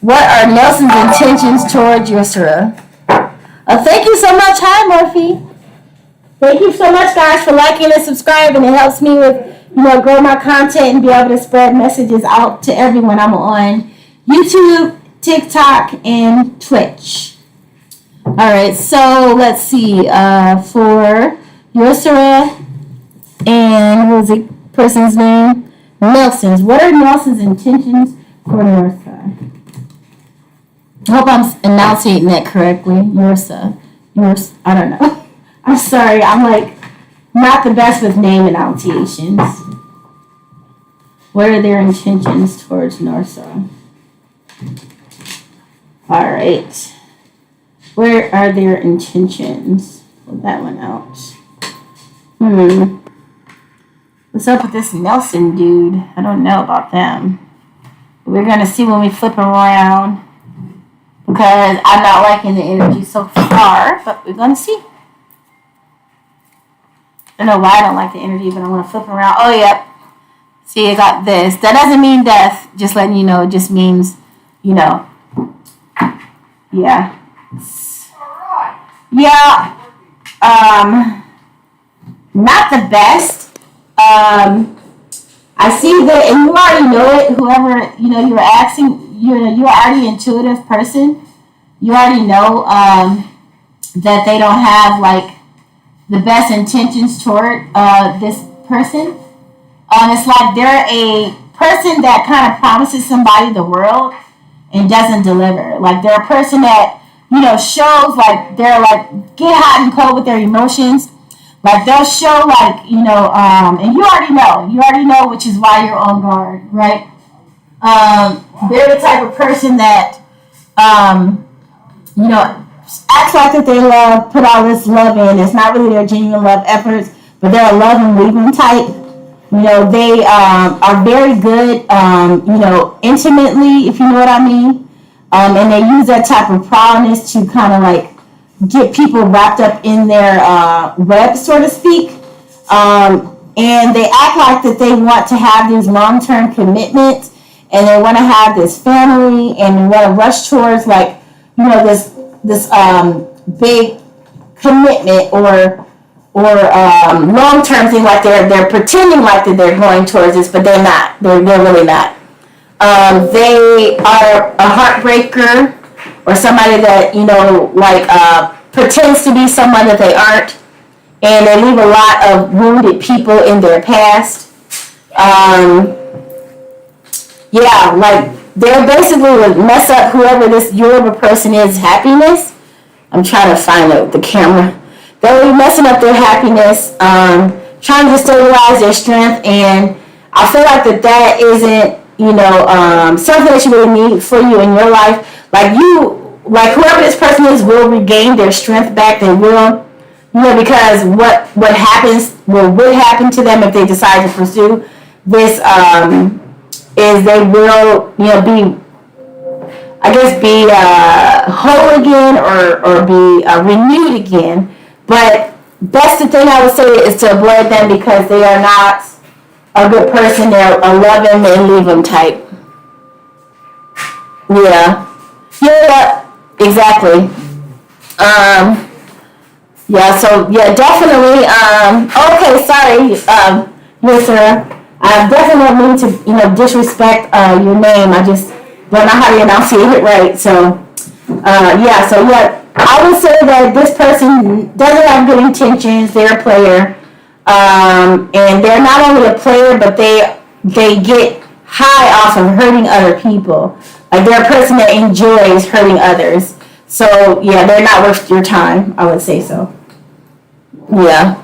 what are Nelson's intentions towards Yusra? Thank you so much. Hi, Murphy. Thank you so much, guys, for liking and subscribing. It helps me with, grow my content and be able to spread messages out to everyone. I'm on YouTube, TikTok, and Twitch. All right, so let's see. For Yusra and what was the person's name? Nelson's. What are Nelson's intentions for Yusra? I hope I'm enunciating that correctly. Yusra. I don't know. I'm sorry. I'm like not the best with name enunciations. What are their intentions towards Norsa? All right. Where are their intentions? Pull that one out. What's up with this Nelson dude? I don't know about them. We're going to see when we flip around. Because I'm not liking the energy so far. But we're going to see. I don't know why I don't like the energy, but I'm going to flip around. Oh, yep. See, I got this. That doesn't mean death. Just letting you know. It just means, yeah. Yeah. Not the best. I see that, and you already know it. Whoever, you were asking, you're already an intuitive person. You already know, that they don't have like the best intentions toward this person. It's like they're a person that kind of promises somebody the world and doesn't deliver. Like they're a person that, shows like they're like get hot and cold with their emotions. Like they'll show like, and you already know, which is why you're on guard, right? They're the type of person that, acts like that they love, put all this love in. It's not really their genuine love efforts, but they're a love and leaving type. They are very good, intimately, if you know what I mean. And they use that type of prowess to kind of like get people wrapped up in their web, so to speak. And they act like that they want to have these long-term commitments, and they want to have this family, and they want to rush towards like, this big commitment or long-term thing. Like they're pretending like that they're going towards this, but they're not. They're really not. They are a heartbreaker, or somebody that pretends to be someone that they aren't, and they leave a lot of wounded people in their past. Like they're basically would mess up whoever this your person is happiness. I'm trying to find the camera. They'll be messing up their happiness, trying to stabilize their strength, and I feel like that isn't, something that you really need for you in your life. Like whoever this person is will regain their strength back. They will, because what happens, would happen to them if they decide to pursue this, is they will, be whole again or be renewed again. But that's the thing I would say, is to avoid them, because they are not a good person. They're a love them and leave them type. Yeah, exactly. Definitely. Okay, sorry. Yes, sir. I definitely don't mean to, disrespect your name. I just don't know how to enunciate it right. So, I would say that this person doesn't have good intentions. They're a player, and they're not only a player, but they get high off of hurting other people. Like they're a person that enjoys hurting others. So yeah, they're not worth your time. I would say so. Yeah.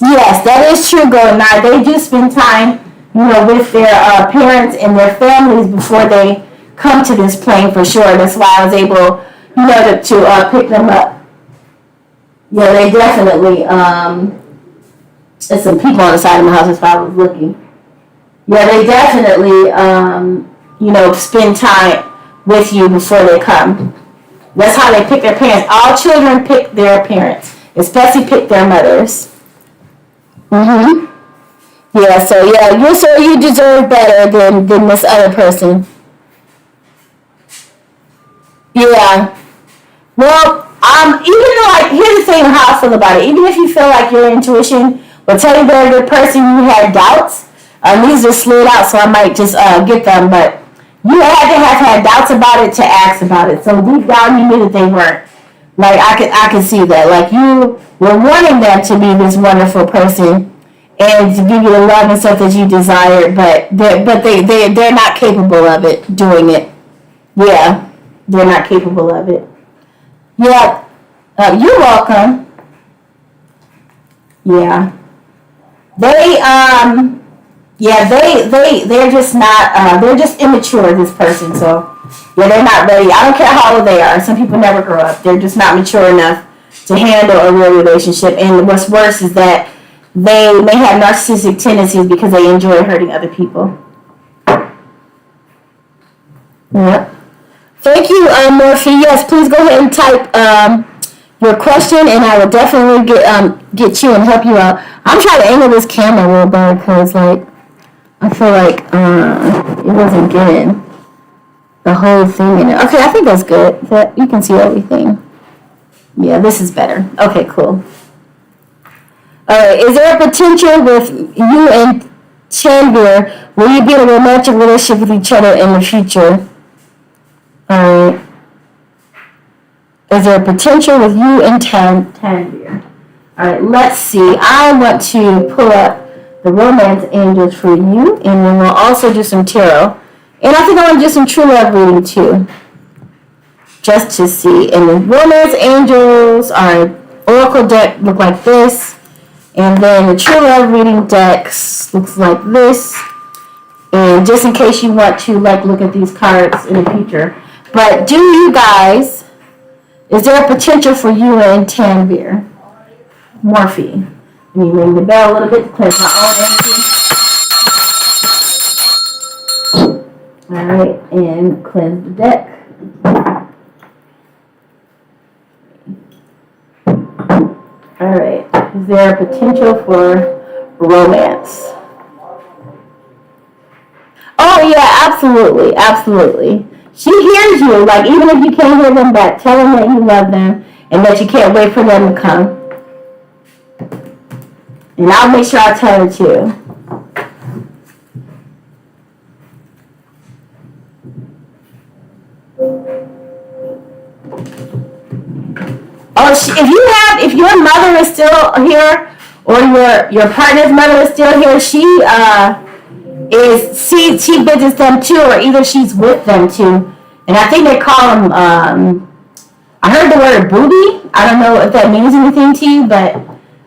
Yes, that is true, Golden Eye. They do spend time, with their parents and their families before they come to this plane, for sure. That's why I was able, to pick them up. Yeah, they definitely, there's some people on the side of my house. That's why I was looking. Yeah, they definitely, spend time with you before they come. That's how they pick their parents. All children pick their parents, especially pick their mothers. Mm-hmm. Yeah, so you deserve better than this other person. Yeah. Well, even though, here's the thing how I feel about it. Even if you feel like your intuition will tell you they're a good person, you had doubts. These just slid out, so I might just get them. But you had to have had doubts about it to ask about it. So deep down, you knew that they weren't. Like I could see that. Like you were wanting them to be this wonderful person and to give you the love and stuff that you desired, but they're not capable of it, doing it. Yeah, they're not capable of it. Yeah, you're welcome. Yeah, they're just not. They're just immature. This person, so yeah, they're not ready. I don't care how old they are. Some people never grow up. They're just not mature enough to handle a real relationship. And what's worse is that they may have narcissistic tendencies because they enjoy hurting other people. Yeah. Thank you, Murphy. Yes, please go ahead and type your question, and I will definitely get you and help you out. I'm trying to angle this camera a little better because, I feel like it wasn't getting the whole thing in it. Okay, I think that's good. You can see everything. Yeah, this is better. Okay, cool. Is there a potential with you and Chandler? Will you be in a romantic relationship with each other in the future? All right. Is there a potential with you and Tanvir? All right, let's see. I want to pull up the romance angels for you, and then we'll also do some tarot. And I think I want to do some true love reading too, just to see. And the romance angels, our oracle deck look like this, and then the true love reading decks looks like this. And just in case you want to like look at these cards in the future, but do you guys? Is there a potential for you and Tanvir? Morphe. Let me ring the bell a little bit to cleanse my own energy. Alright, and cleanse the deck. Alright, is there a potential for romance? Oh yeah, absolutely, absolutely. She hears you, like even if you can't hear them back, tell them that you love them and that you can't wait for them to come. And I'll make sure I tell her too. Oh, if your mother is still here, or your partner's mother is still here, she visits them too, or either she's with them too. And I think they call them, I heard the word booby. I don't know if that means anything to you, but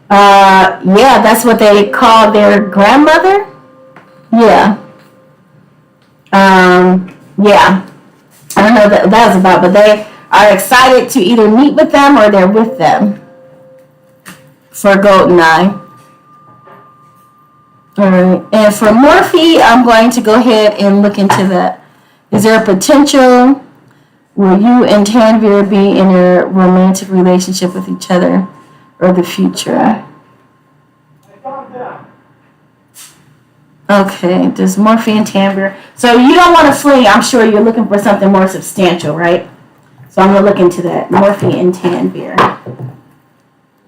yeah, that's what they call their grandmother. Yeah. Yeah. I don't know what that was about, but they are excited to either meet with them or they're with them for Goldeneye. Alright, and for Morphe, I'm going to go ahead and look into that. Is there a potential will you and Tanvir be in a romantic relationship with each other or the future? Okay, does Morphe and Tanvir. So you don't want to flee. I'm sure you're looking for something more substantial, right? So I'm going to look into that. Morphe and Tanvir.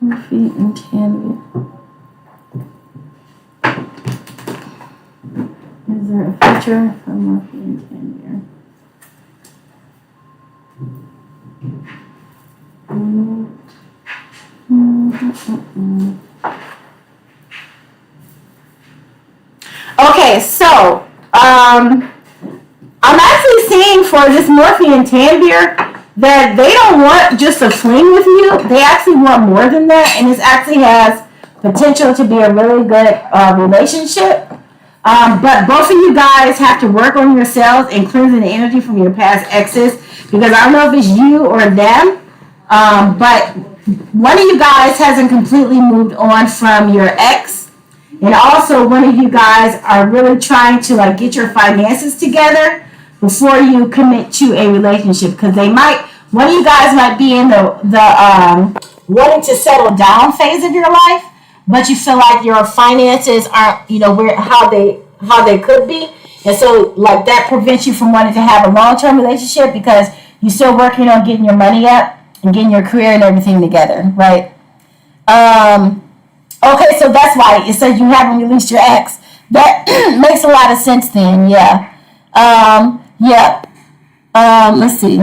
Morphe and Tanvir. Is there a future for Morphe and Tanvir? Okay, so I'm actually seeing for this Morphe and Tanvir that they don't want just a fling with you. They actually want more than that, and this actually has potential to be a really good relationship. But both of you guys have to work on yourselves and cleansing the energy from your past exes, because I don't know if it's you or them, but one of you guys hasn't completely moved on from your ex, and also one of you guys are really trying to like get your finances together before you commit to a relationship, because one of you guys might be in the wanting to settle down phase of your life, but you feel like your finances aren't, how they could be. And so like that prevents you from wanting to have a long-term relationship because you're still working on getting your money up and getting your career and everything together, right? Okay, so that's why it says you haven't released your ex. That makes a lot of sense then, yeah. Yeah. Let's see.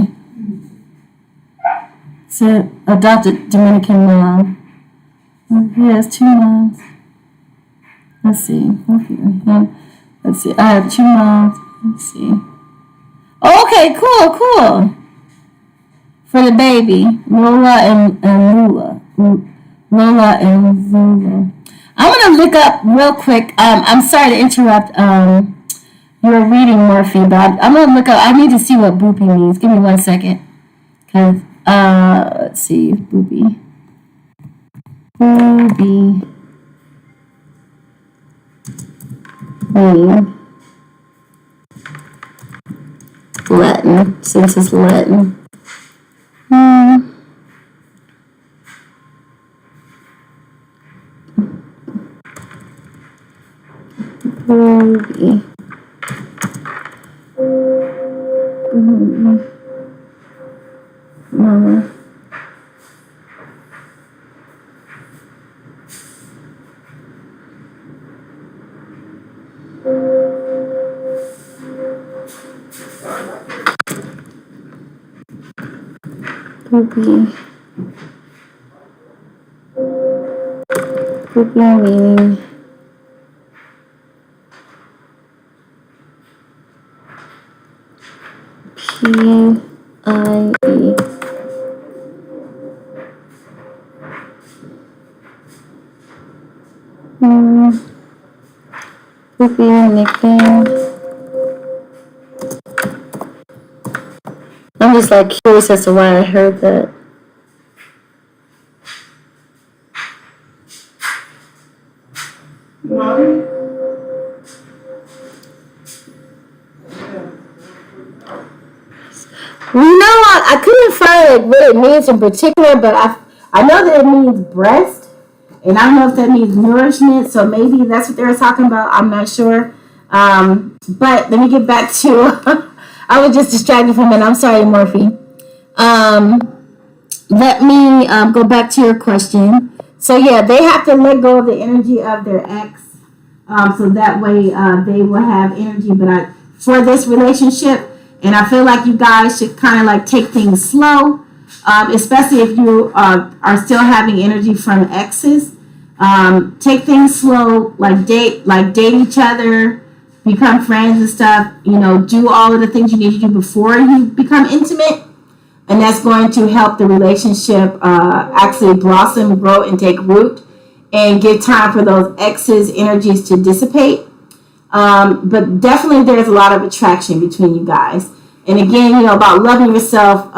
So adopted Dominican mom. He has 2 moms. Let's see. Let's see. I have 2 moms. Let's see. Okay, cool. For the baby, Lola and Lula. Lola and Lula. I'm gonna look up real quick. I'm sorry to interrupt. You're reading Morphe, but I'm gonna look up. I need to see what boopy means. Give me 1 second. Cause let's see, boopy. Booby. Latin, since it's Latin. Booby. Mama. Poopy. Poopy meaning. P-I-E. Poopy nickname. I'm just like curious as to why I heard that. I couldn't find like what it means in particular, but I know that it means breast, and I don't know if that means nourishment. So maybe that's what they were talking about. I'm not sure. But let me get back to. I was just distracted for a minute. I'm sorry, Morphe. Let me go back to your question. So yeah, they have to let go of the energy of their ex, so that way they will have energy. But for this relationship, and I feel like you guys should kind of like take things slow, especially if you are still having energy from exes. Take things slow, like date each other, become friends and stuff. You know, do all of the things you need to do before you become intimate. And that's going to help the relationship actually blossom, grow, and take root, and give time for those exes' energies to dissipate. But definitely there's a lot of attraction between you guys. And again, you know, about loving yourself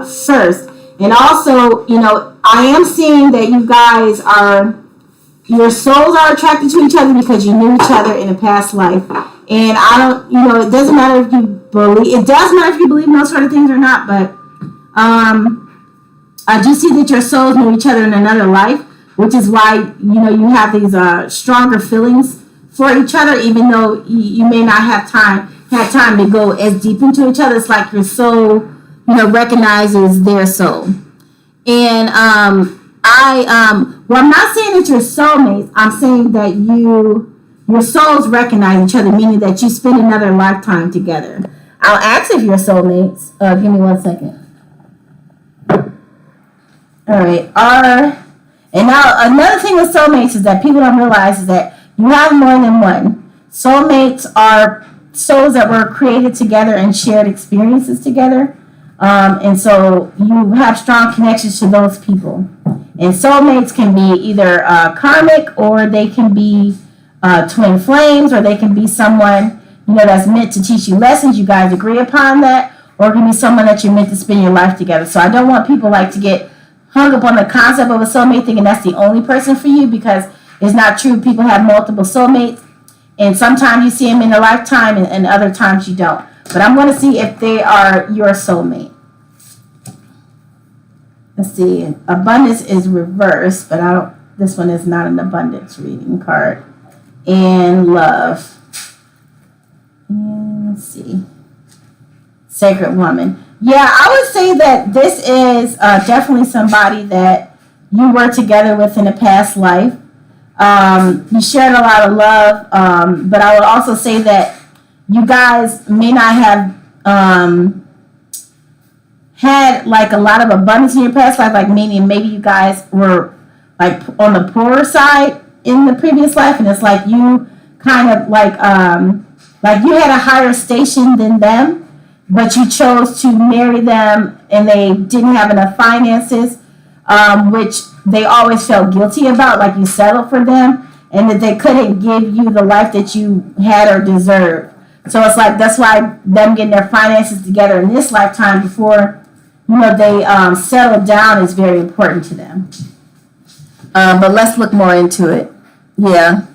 first. And also, you know, I am seeing that you guys your souls are attracted to each other because you knew each other in a past life. And I don't, you know, it does matter if you believe in those sort of things or not, but I do see that your souls know each other in another life, which is why, you know, you have these stronger feelings for each other, even though you may not have time to go as deep into each other. It's like your soul, you know, recognizes their soul. And I'm not saying that you're soulmates. I'm saying that your souls recognize each other, meaning that you spend another lifetime together. I'll ask if you're soulmates. Give me 1 second. All right. And now another thing with soulmates is that people don't realize is that you have more than one. Soulmates are souls that were created together and shared experiences together. And so you have strong connections to those people. And soulmates can be either karmic, or they can be twin flames, or they can be someone, you know, that's meant to teach you lessons. You guys agree upon that. Or it can be someone that you're meant to spend your life together. So I don't want people like to get hung up on the concept of a soulmate thinking that's the only person for you, because it's not true. People have multiple soulmates, and sometimes you see them in a lifetime, and other times you don't. But I'm going to see if they are your soulmate. Let's see. Abundance is reversed, but this one is not an abundance reading card. And love. And let's see. Sacred woman. Yeah, I would say that this is definitely somebody that you were together with in a past life. You shared a lot of love, but I would also say that you guys may not have had like a lot of abundance in your past life, like meaning maybe you guys were like on the poorer side in the previous life, and it's like you kind of like you had a higher station than them, but you chose to marry them, and they didn't have enough finances, which they always felt guilty about, like you settled for them, and that they couldn't give you the life that you had or deserved. So it's like that's why them getting their finances together in this lifetime before, you know, they settle down is very important to them. But let's look more into it. Yeah.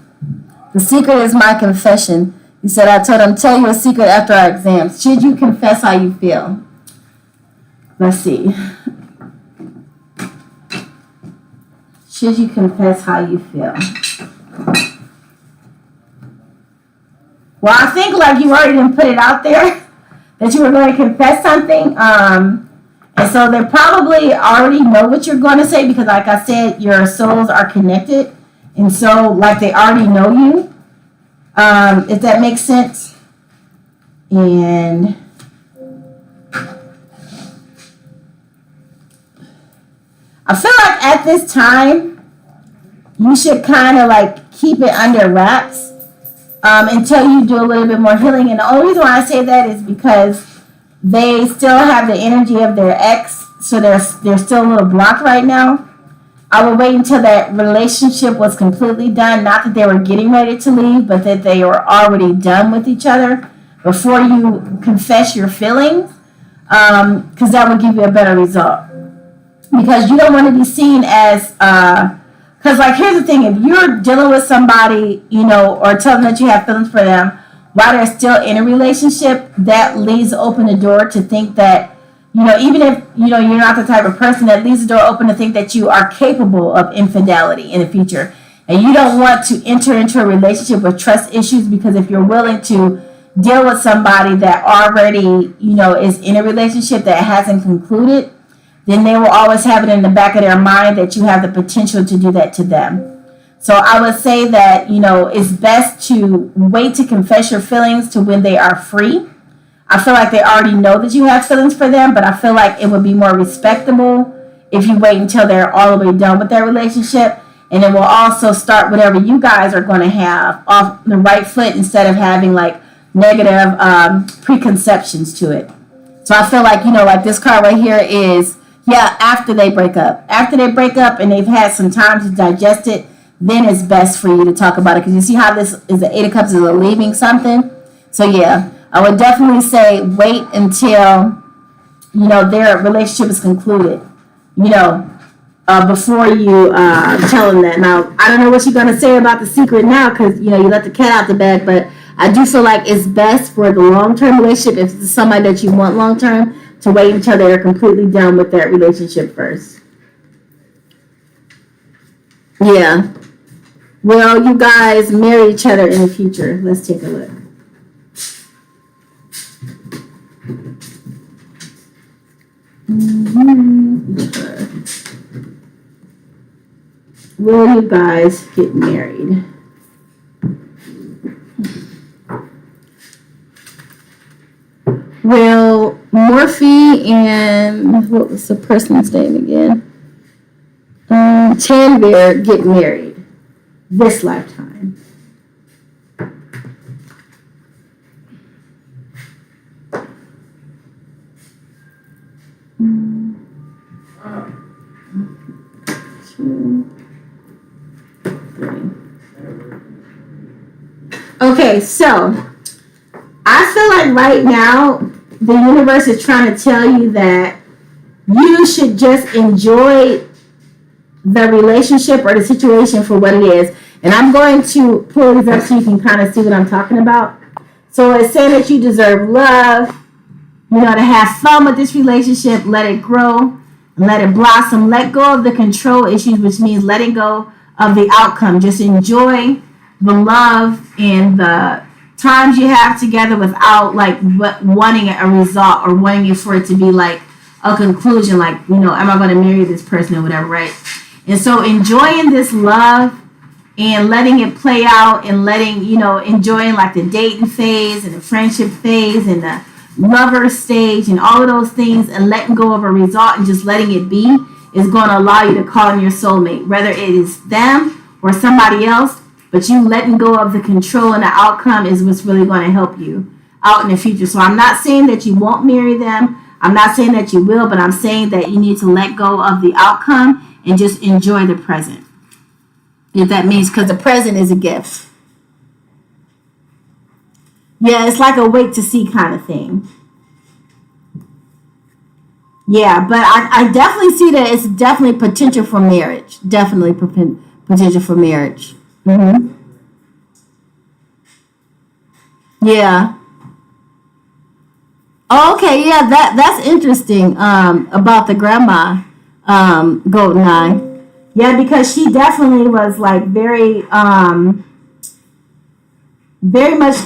The secret is my confession. He said, I told him, tell you a secret after our exams. Should you confess how you feel? Let's see. Should you confess how you feel? Well, I think like you already didn't put it out there that you were going to confess something. And so they probably already know what you're going to say, because like I said, your souls are connected. And so like they already know you. If that makes sense. And I feel like at this time, you should kind of like keep it under wraps until you do a little bit more healing. And the only reason why I say that is because they still have the energy of their ex, so they're still a little blocked right now. I would wait until that relationship was completely done. Not that they were getting ready to leave, but that they were already done with each other before you confess your feelings, because that would give you a better result. Because you don't want to be seen as, because like here's the thing, if you're dealing with somebody, or telling them that you have feelings for them while they're still in a relationship, that leaves open the door to think that, even if, you're not the type of person, that leaves the door open to think that you are capable of infidelity in the future. And you don't want to enter into a relationship with trust issues, because if you're willing to deal with somebody that already, is in a relationship that hasn't concluded, then they will always have it in the back of their mind that you have the potential to do that to them. So I would say that, it's best to wait to confess your feelings to when they are free. I feel like they already know that you have feelings for them, but I feel like it would be more respectable if you wait until they're all the way done with their relationship. And it will also start whatever you guys are going to have off the right foot instead of having like negative preconceptions to it. So I feel like, like this card right here is, after they break up. After they break up and they've had some time to digest it, then it's best for you to talk about it. Because you see how this is the Eight of Cups is leaving something. So I would definitely say wait until, their relationship is concluded, before you tell them that. Now, I don't know what you're going to say about the secret now because, you let the cat out the bag. But I do feel like it's best for the long-term relationship, if it's somebody that you want long-term, to wait until they're completely done with that relationship first. Yeah. Will you guys marry each other in the future? Let's take a look. Will you guys get married? Will Morphe and what was the person's name again? Tanvir get married this lifetime? Okay, so I feel like right now the universe is trying to tell you that you should just enjoy the relationship or the situation for what it is. And I'm going to pull these up so you can kind of see what I'm talking about. So it's saying that you deserve love, to have fun with this relationship, let it grow, and let it blossom. Let go of the control issues, which means letting go of the outcome. Just enjoy the love and the times you have together without like wanting a result or wanting it for it to be like a conclusion, like, am I going to marry this person or whatever, right? And so enjoying this love and letting it play out and enjoying like the dating phase and the friendship phase and the lover stage and all of those things, and letting go of a result and just letting it be is going to allow you to call in your soulmate, whether it is them or somebody else. But you letting go of the control and the outcome is what's really going to help you out in the future. So I'm not saying that you won't marry them. I'm not saying that you will, but I'm saying that you need to let go of the outcome and just enjoy the present. If that means, because the present is a gift. Yeah, it's like a wait to see kind of thing. Yeah, but I definitely see that it's definitely potential for marriage. Definitely potential for marriage. Mm-hmm. Yeah. Okay, yeah, that's interesting about the grandma golden eye. Yeah, because she definitely was like very much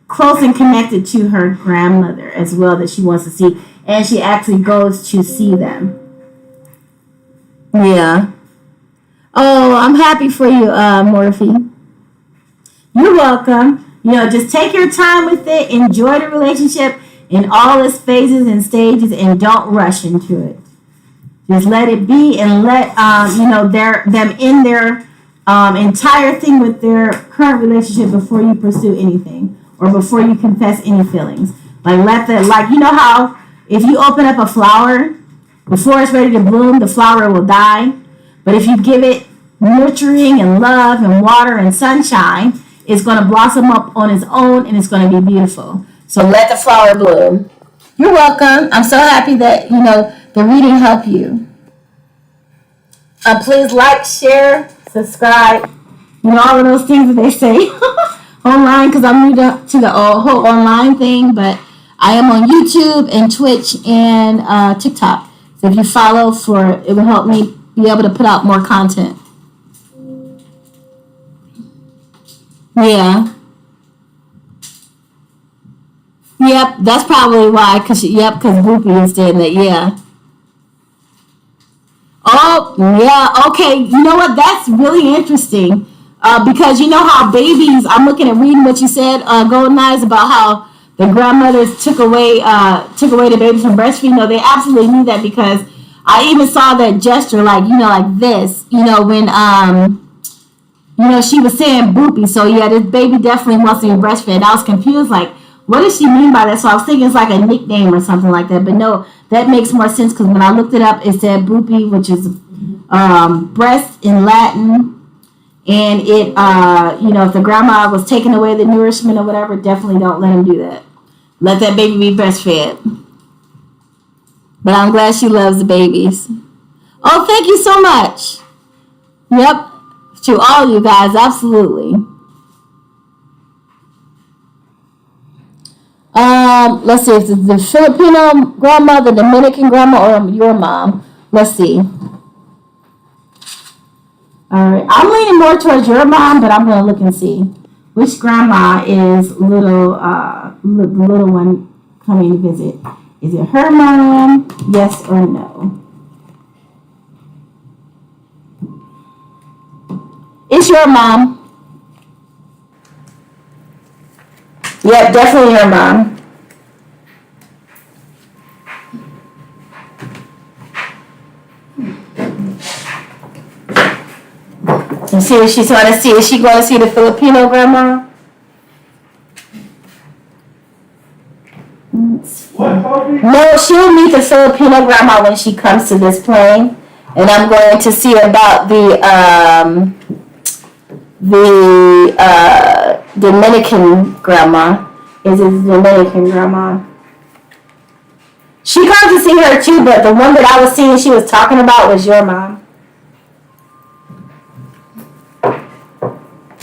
close and connected to her grandmother as well, that she wants to see, and she actually goes to see them. Yeah. Oh, I'm happy for you, Morphe. You're welcome. Just take your time with it. Enjoy the relationship in all its phases and stages, and don't rush into it. Just let it be, and let them in their entire thing with their current relationship before you pursue anything or before you confess any feelings. You know how if you open up a flower before it's ready to bloom, the flower will die. But if you give it nurturing and love and water and sunshine, it's going to blossom up on its own, and it's going to be beautiful. So let the flower bloom. You're welcome. I'm so happy that the reading helped you. Please like, share, subscribe. All of those things that they say online, because I'm new to the whole online thing. But I am on YouTube and Twitch and TikTok. So if you follow, it will help me be able to put out more content. Yeah. Yep, that's probably why. Because Boopy is saying that. Yeah. Oh, yeah. Okay. You know what? That's really interesting. Because you know how babies. I'm looking at reading what you said, Golden Eyes, about how the grandmothers took away the babies from breastfeeding. No, they absolutely knew that, because I even saw that gesture, like this. When she was saying Boopy. So yeah, this baby definitely wants to be breastfed. I was confused, like, what does she mean by that? So I was thinking it's like a nickname or something like that. But no, that makes more sense, because when I looked it up, it said Boopy, which is breast in Latin. And it, if the grandma was taking away the nourishment or whatever, definitely don't let him do that. Let that baby be breastfed. But I'm glad she loves the babies. Oh, thank you so much. Yep. To all you guys, absolutely. Let's see if it's the Filipino grandma, the Dominican grandma, or your mom. Let's see. All right, I'm leaning more towards your mom, but I'm gonna look and see which grandma is the little one coming to visit. Is it her mom? Yes or no? It's your mom. Yep, definitely your mom. And see what she's going to see. Is she going to see the Filipino grandma? No, she'll meet the Filipino grandma when she comes to this plane. And I'm going to see about the Dominican grandma. Is it the Dominican grandma? She comes to see her too, but the one that I was seeing she was talking about was your mom.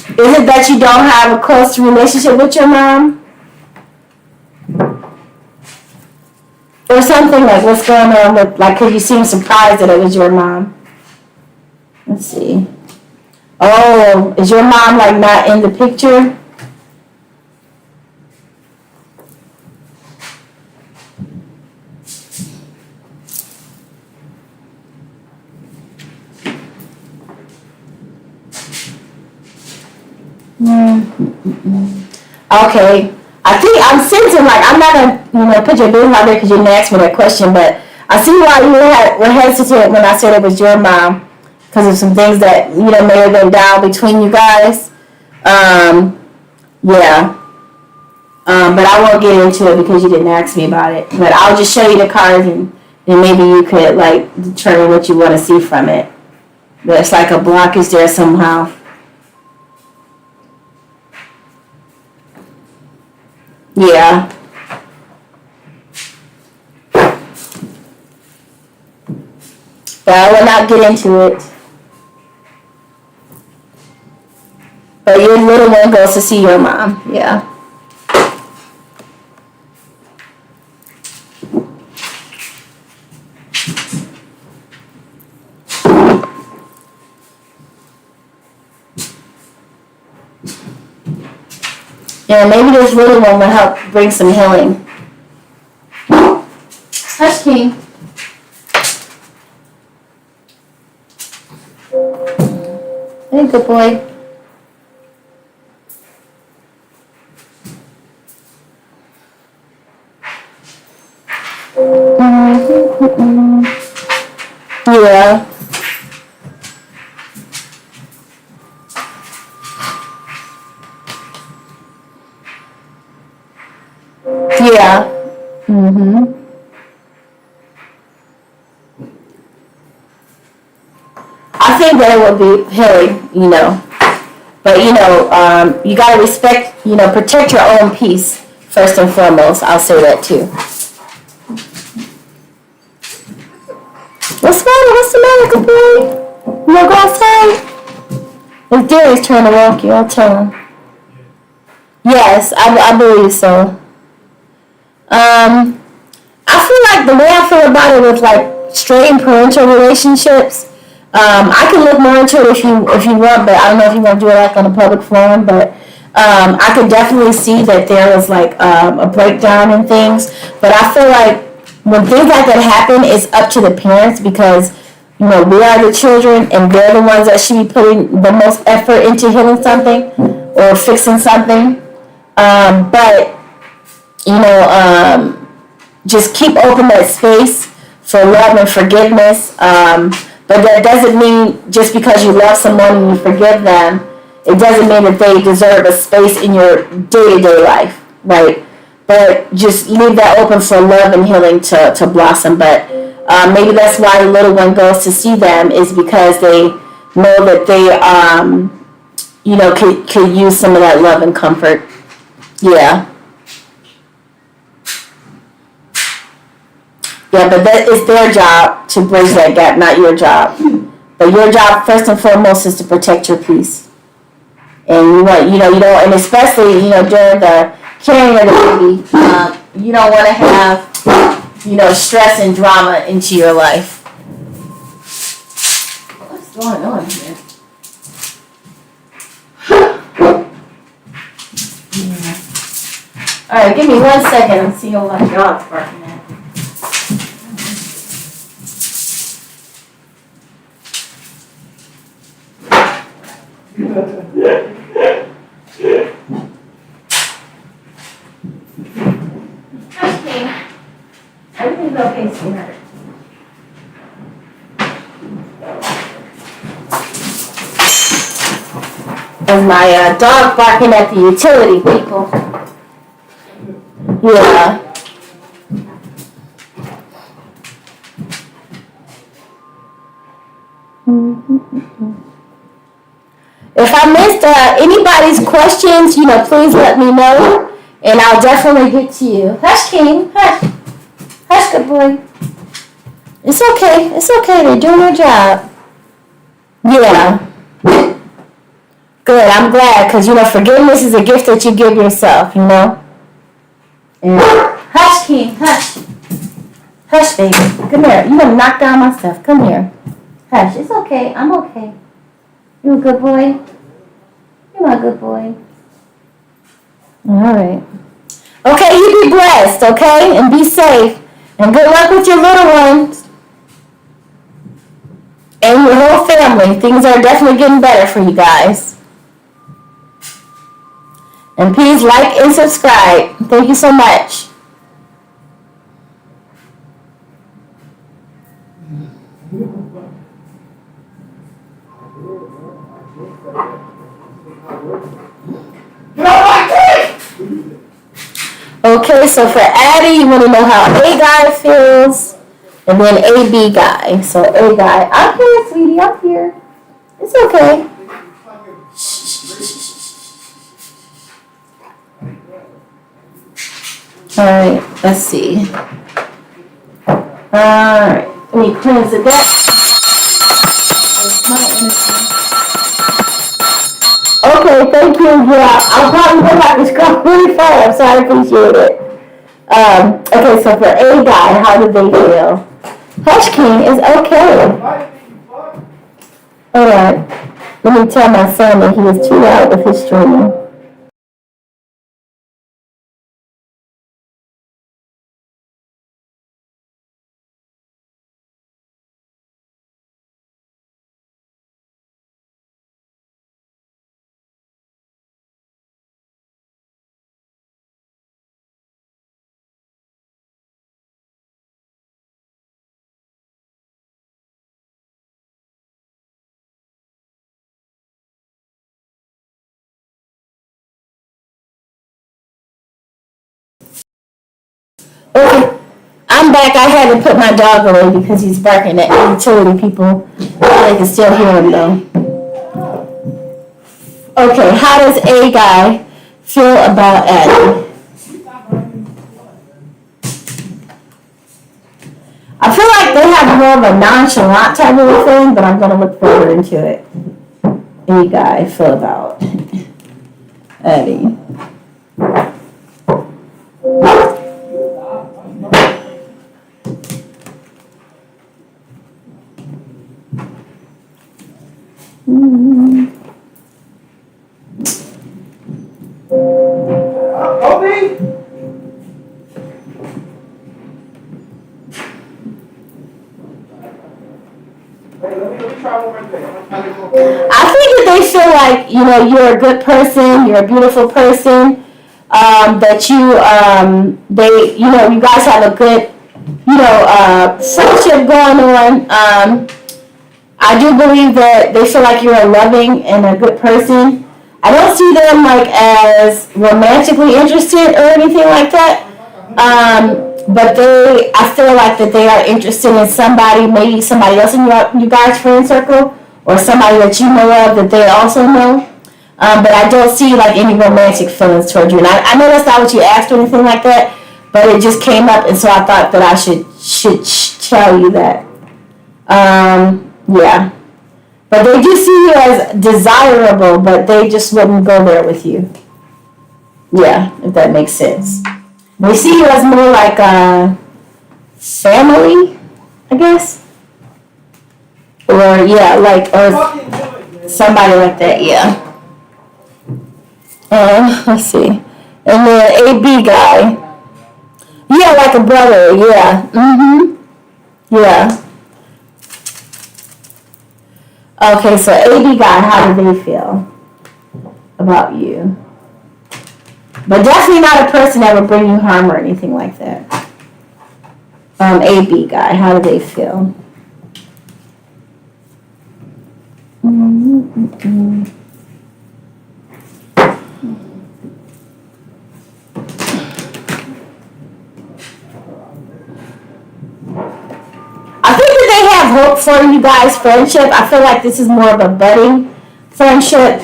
Is it that you don't have a close relationship with your mom? Or something, like, what's going on with, like, because you seem surprised that it was your mom. Let's see. Oh, is your mom, like, not in the picture? Okay. I think I'm sensing, like, I'm not going to put your business out there because you didn't ask me that question, but I see why you were hesitant when I said it was your mom, because of some things that, may have been down between you guys. Yeah. But I won't get into it because you didn't ask me about it. But I'll just show you the cards, and then maybe you could, like, determine what you want to see from it. There's like a blockage there somehow. Yeah. But I will not get into it. But your little one goes to see your mom. Yeah. Yeah, maybe this little one will help bring some healing. Hush, King. Hey, good boy. Yeah. Yeah. Mhm. I think that it would be healing, But you gotta respect, protect your own peace first and foremost. I'll say that too. What's the matter? What's the matter, good boy? You wanna go outside? It's Darius' turn to walk you. I'll tell him. Yes, I believe so. I feel like the way I feel about it with like strained parental relationships. I can look more into it if you want, but I don't know if you want to do it like on a public forum. But I could definitely see that there was like a breakdown in things. But I feel like when things like that happen, it's up to the parents because we are the children and they're the ones that should be putting the most effort into healing something or fixing something. But you know, just keep open that space for love and forgiveness. But that doesn't mean just because you love someone and you forgive them, it doesn't mean that they deserve a space in your day-to-day life, right? But just leave that open for love and healing to blossom. But maybe that's why the little one goes to see them is because they know that they, could use some of that love and comfort. Yeah. Yeah, but that is their job to bridge that gap, not your job. But your job, first and foremost, is to protect your peace. And and especially, during the carrying of the baby, you don't want to have, stress and drama into your life. What's going on here? Yeah. All right, give me 1 second and see what my dog's barking at. Everything's okay, sweetheart. And my dog barking at the utility people. Yeah. If I missed anybody's questions, please let me know, and I'll definitely get to you. Hush, King. Hush. Hush, good boy. It's okay. It's okay. They're doing their job. Yeah. Good. I'm glad because, forgiveness is a gift that you give yourself, And hush, King. Hush. Hush, baby. Come here. You're going to knock down my stuff. Come here. Hush. It's okay. I'm okay. You a good boy? You're my good boy. All right. Okay, you be blessed, okay? And be safe. And good luck with your little ones. And your whole family. Things are definitely getting better for you guys. And please like and subscribe. Thank you so much. Okay, so for Addie, you want to know how A guy feels, and then AB guy. So A guy, I'm here, sweetie, I'm here. It's okay. All right, let's see. All right, let me cleanse the deck. Okay, thank you. Yeah, I'll probably go back to scroll really far, so I appreciate it. Okay, so for A guy, how did they feel? Hush King is okay. Alright, let me tell my son that he is too loud with his streaming. Okay. I'm back. I had to put my dog away because he's barking at utility people. I can still hear him though. Okay, how does A guy feel about Addie? I feel like they have more of a nonchalant type of a feeling, but I'm going to look further into it. A guy feel about Addie. I think that they feel like, you're a good person, you're a beautiful person, that you guys have a good, friendship going on. I do believe that they feel like you're a loving and a good person. I don't see them like as romantically interested or anything like that. But I feel like that they are interested in somebody, maybe somebody else in you guys' friend circle, or somebody that you know of that they also know. But I don't see like any romantic feelings towards you. And I know that's not what you asked or anything like that, but it just came up, and so I thought that I should tell you that. Yeah. But they do see you as desirable, but they just wouldn't go there with you. Yeah, if that makes sense. They see you as more like a family, I guess. Or somebody like that, yeah. Let's see. And then AB guy. Yeah, like a brother, yeah. Yeah. Okay, so AB guy, how do they feel about you? But definitely not a person that would bring you harm or anything like that. AB guy, how do they feel? I think that they have hope for you guys' friendship. I feel like this is more of a budding friendship.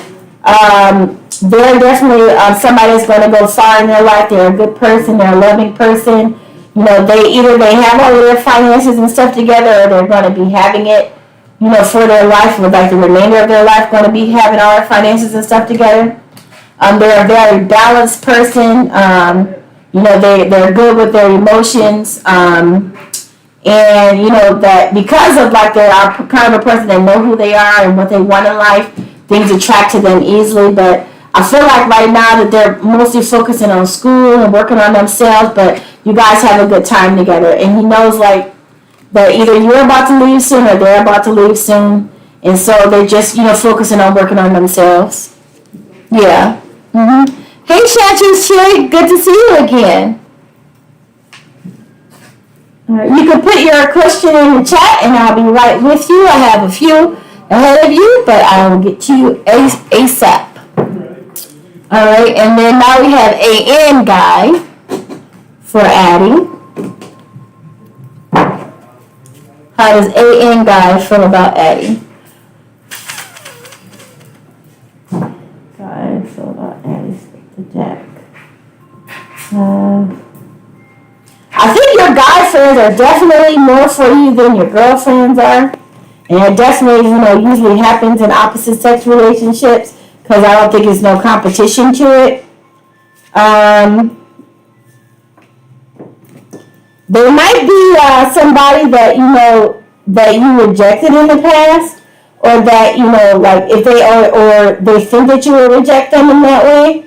They're definitely somebody that's going to go far in their life. They're a good person. They're a loving person. They have all of their finances and stuff together, or they're going to be having it, for their life, with like the remainder of their life, going to be having all their finances and stuff together. They're a very balanced person. They're good with their emotions. And that because of like they are kind of a person that know who they are and what they want in life, things attract to them easily. But I feel like right now that they're mostly focusing on school and working on themselves, but you guys have a good time together. And he knows like that either you're about to leave soon or they're about to leave soon. And so they're just, focusing on working on themselves. Yeah. Hey, Chantress Chick, good to see you again. You can put your question in the chat and I'll be right with you. I have a few ahead of you, but I will get to you ASAP. Alright, and then now we have AN guy for Addie. How does AN guy feel about Addie? Guy feel about Addie, the Jack. I think your guy friends are definitely more for you than your girlfriends are. And it definitely, usually happens in opposite sex relationships because I don't think there's no competition to it. There might be somebody that you rejected in the past, or that, like if they are, or they think that you will reject them in that way.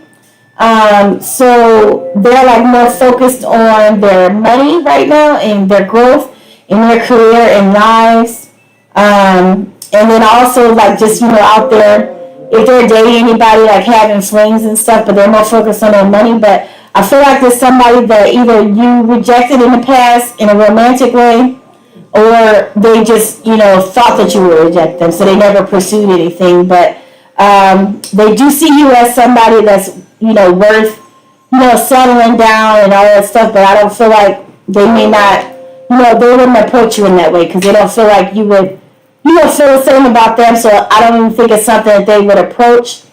So they're like more focused on their money right now and their growth in their career and lives. And then also like just, out there, if they're dating anybody, like having flings and stuff, but they're more focused on their money. But I feel like there's somebody that either you rejected in the past in a romantic way, or they just, thought that you would reject them, so they never pursued anything. But they do see you as somebody that's, worth, settling down and all that stuff. But I don't feel like they may not, they wouldn't approach you in that way because they don't feel like you would, feel the same about them. So I don't even think it's something that they would approach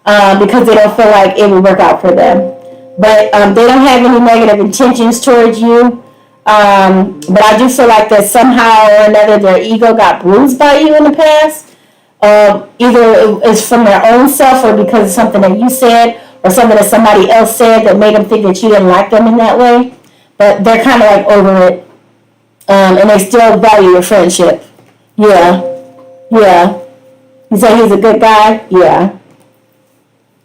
because they don't feel like it would work out for them. But they don't have any negative intentions towards you. But I do feel like that somehow or another their ego got bruised by you in the past. Either it's from their own self or because of something that you said or something that somebody else said that made them think that you didn't like them in that way. But they're kind of like over it. And they still value your friendship. Yeah. Yeah. You say he's a good guy? Yeah.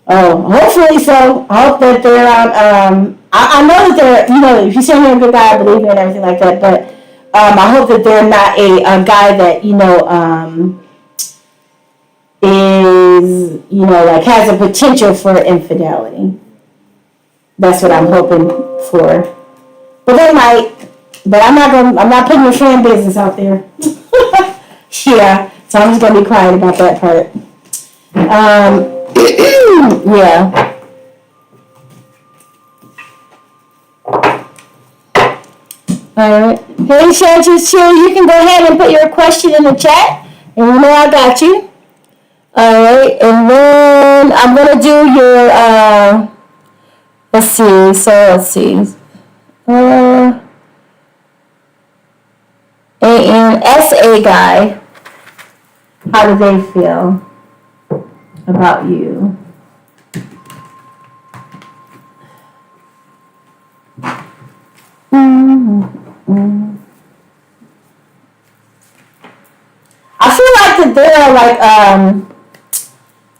Oh, hopefully so. I hope that they're, I know that they're, if you say you're a good guy, I believe you and everything like that, but I hope that they're not a guy that, is, like has a potential for infidelity. That's what I'm hoping for. But they might. But I'm not putting your friend business out there. Yeah. So I'm just gonna be quiet about that part. Yeah. Alright. Hey Shanty's Chill, you can go ahead and put your question in the chat. And you know I got you. Alright, and then I'm gonna do your let's see. An SA guy. How do they feel about you? I feel like that they're like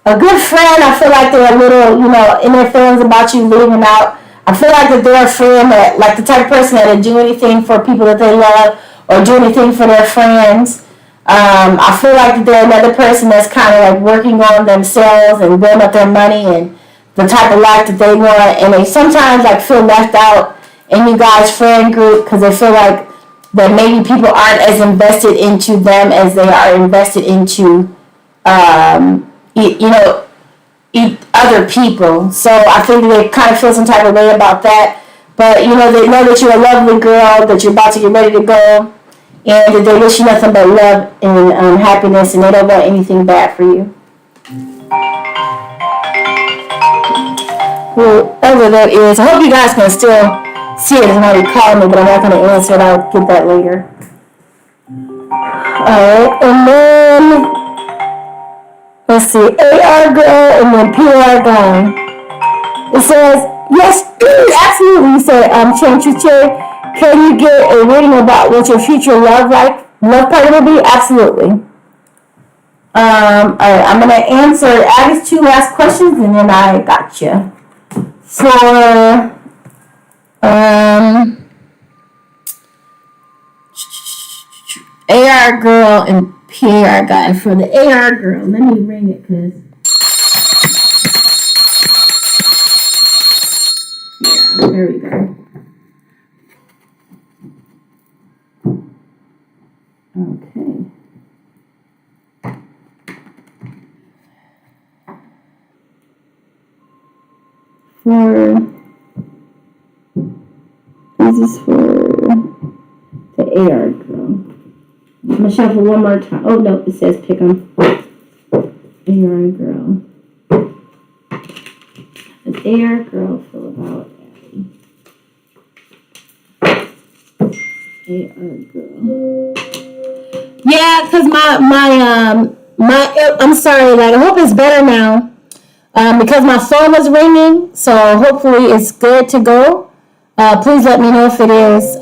a good friend. I feel like they're a little, in their feelings about you leaving out. I feel like that they're a friend that, like the type of person that'll do anything for people that they love or do anything for their friends. I feel like they're another person that's kind of like working on themselves and building up their money and the type of life that they want. And they sometimes like feel left out in you guys' friend group because they feel like that maybe people aren't as invested into them as they are invested into, other people. So I think they kind of feel some type of way about that. But, they know that you're a lovely girl, that you're about to get ready to go, and that they wish you nothing but love and happiness, and they don't want anything bad for you. Whoever that is, I hope you guys can still see it and already call me, but I'm not going to answer it. I'll get that later. Alright, and then let's see, AR girl and then PR guy. It says, yes, absolutely. You said, can you get a reading about what your future love partner will be? Absolutely. Alright, I'm going to answer Addie's 2 last questions and then I got you. For, AR girl and PR guy. For the AR girl, let me ring it because yeah, there we go. Okay. This is for the AR girl. I'm going to shuffle one more time. Oh, no, it says pick 'em. AR girl. How does AR girl feel about Addie? AR girl. Yeah, because I'm sorry, like, I hope it's better now. Because my phone was ringing, so hopefully it's good to go. Please let me know if it is.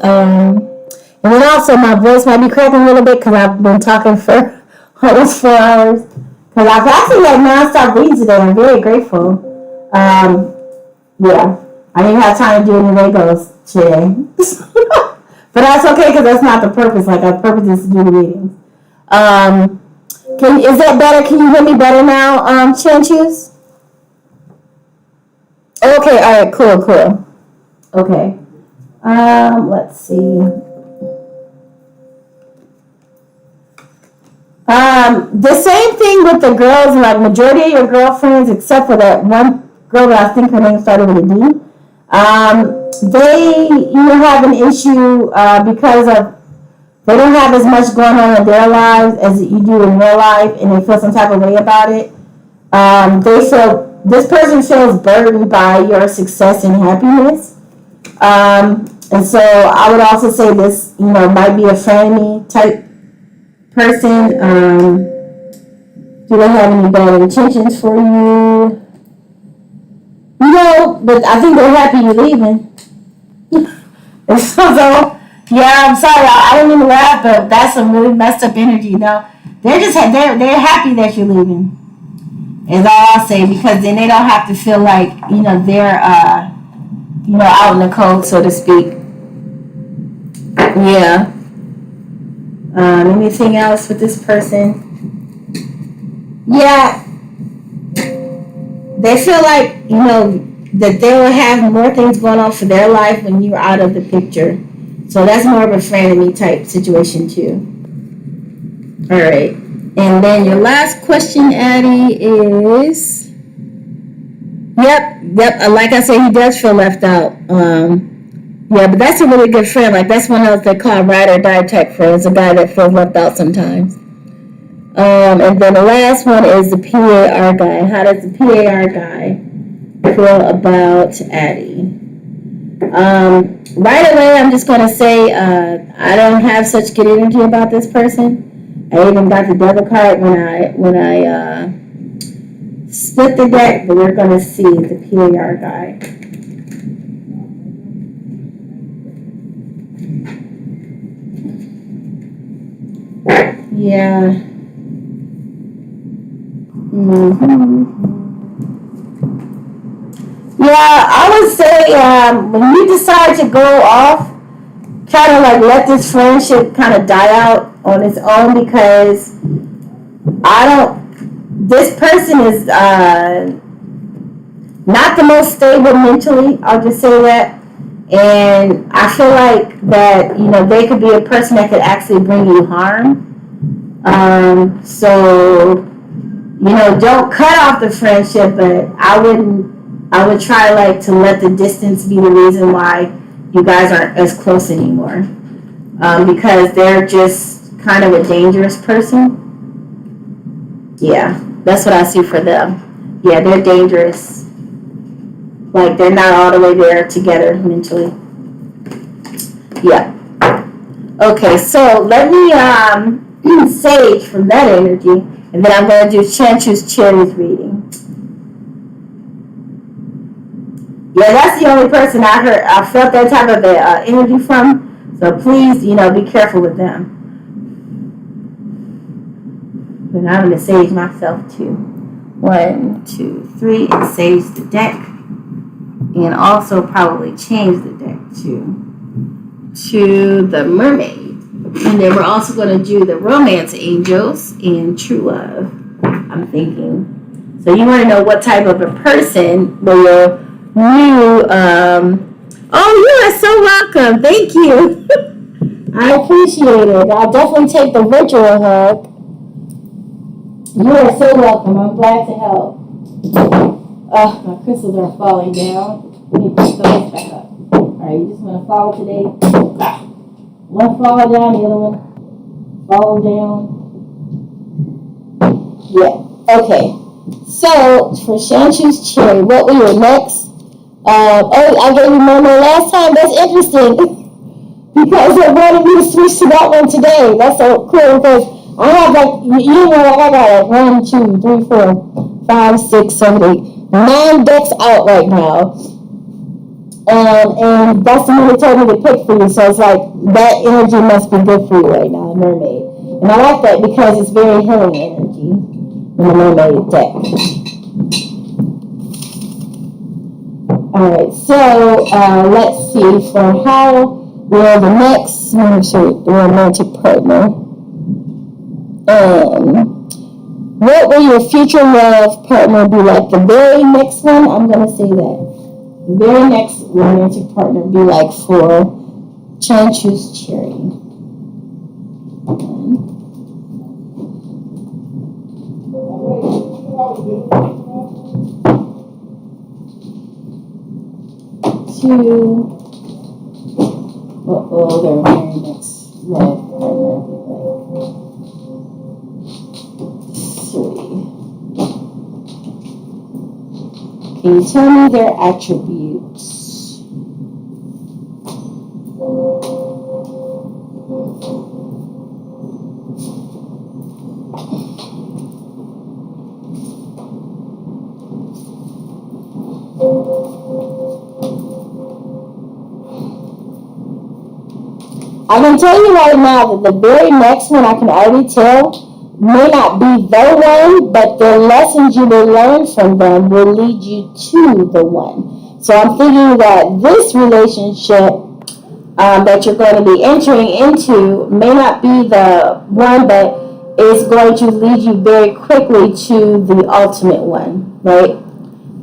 And then also my voice might be cracking a little bit because I've been talking for almost 4 hours. Because I've actually had non-stop reads today. I'm very grateful. Yeah, I didn't have time to do any Legos today. But that's okay because that's not the purpose. Like, our purpose is to do the readings. Is that better? Can you hear me better now, Chanchus? Okay, all right, cool. Okay. Let's see. The same thing with the girls, like majority of your girlfriends, except for that one girl that I think her name started with a D. they have an issue because of they don't have as much going on in their lives as you do in your life, and they feel some type of way about it. This person feels burdened by your success and happiness. And so I would also say this, might be a frenemy type person. Do they have any bad intentions for you? But I think they're happy you're leaving. So, yeah, I'm sorry, I don't mean to laugh, but that's some really messed up energy. They're just they're happy that you're leaving. Is all I'll say, because then they don't have to feel like they're out in the cold, so to speak. Yeah. Anything else with this person? Yeah. They feel like that they will have more things going on for their life when you're out of the picture. So that's more of a frenemy type situation too. All right. And then your last question, Addie, is... Yep. Like I said, he does feel left out. Yeah, but that's a really good friend. Like, that's one of those they call ride or die type friends, a guy that feels left out sometimes. And then the last one is the PAR guy. How does the PAR guy feel about Addie? Right away, I'm just going to say I don't have such good energy about this person. I even got the devil card when I split the deck, but we're going to see the PAR guy. Yeah. Yeah, I would say when you decide to go off, kind of like let this friendship kind of die out on its own, because this person is not the most stable mentally, I'll just say that. And I feel like that, they could be a person that could actually bring you harm. So, don't cut off the friendship, but I would try to let the distance be the reason why you guys aren't as close anymore. Because they're just kind of a dangerous person. Yeah, that's what I see for them. Yeah, they're dangerous. Like, they're not all the way there together mentally. Yeah. Okay, so let me sage from that energy, and then I'm going to do Chanchu's Cherry's reading. Yeah, that's the only person I felt that type of energy from. So please, be careful with them. And I'm going to sage myself too. 1, 2, 3, and sage the deck. And also probably change the deck to the mermaid. And then we're also going to do the romance angels and true love, I'm thinking. So you want to know what type of a person will you, oh, you are so welcome. Thank you. I appreciate it. I'll definitely take the virtual hug. You are so welcome. I'm glad to help. My crystals are falling down. Let me put those back up. Alright, you just want to follow today. One fall down, the other one fall down. Yeah. Okay. So for Chanchu's Cherry, what were your next? I gave you Momo last time. That's interesting because they wanted me to switch to that one today. That's so cool because I have I got 1, 2, 3, 4, 5, 6, 7, 8, 9 decks out right now. And that's the one they told me to pick for you. So it's like that energy must be good for you right now, mermaid. And I like that because it's very healing energy in the mermaid deck. Alright, so let's see for how will the next, let me show you the romantic partner. What will your future love partner be like? The very next one, I'm going to say that. The very next romantic partner be like for Chanchu's Cherry. 2, Their very next love partner be like? 3. Can you tell me their attributes? I can tell you right now that the very next one I can already tell may not be the one, but the lessons you will learn from them will lead you to the one. So I'm thinking that this relationship that you're going to be entering into may not be the one, but is going to lead you very quickly to the ultimate one, right?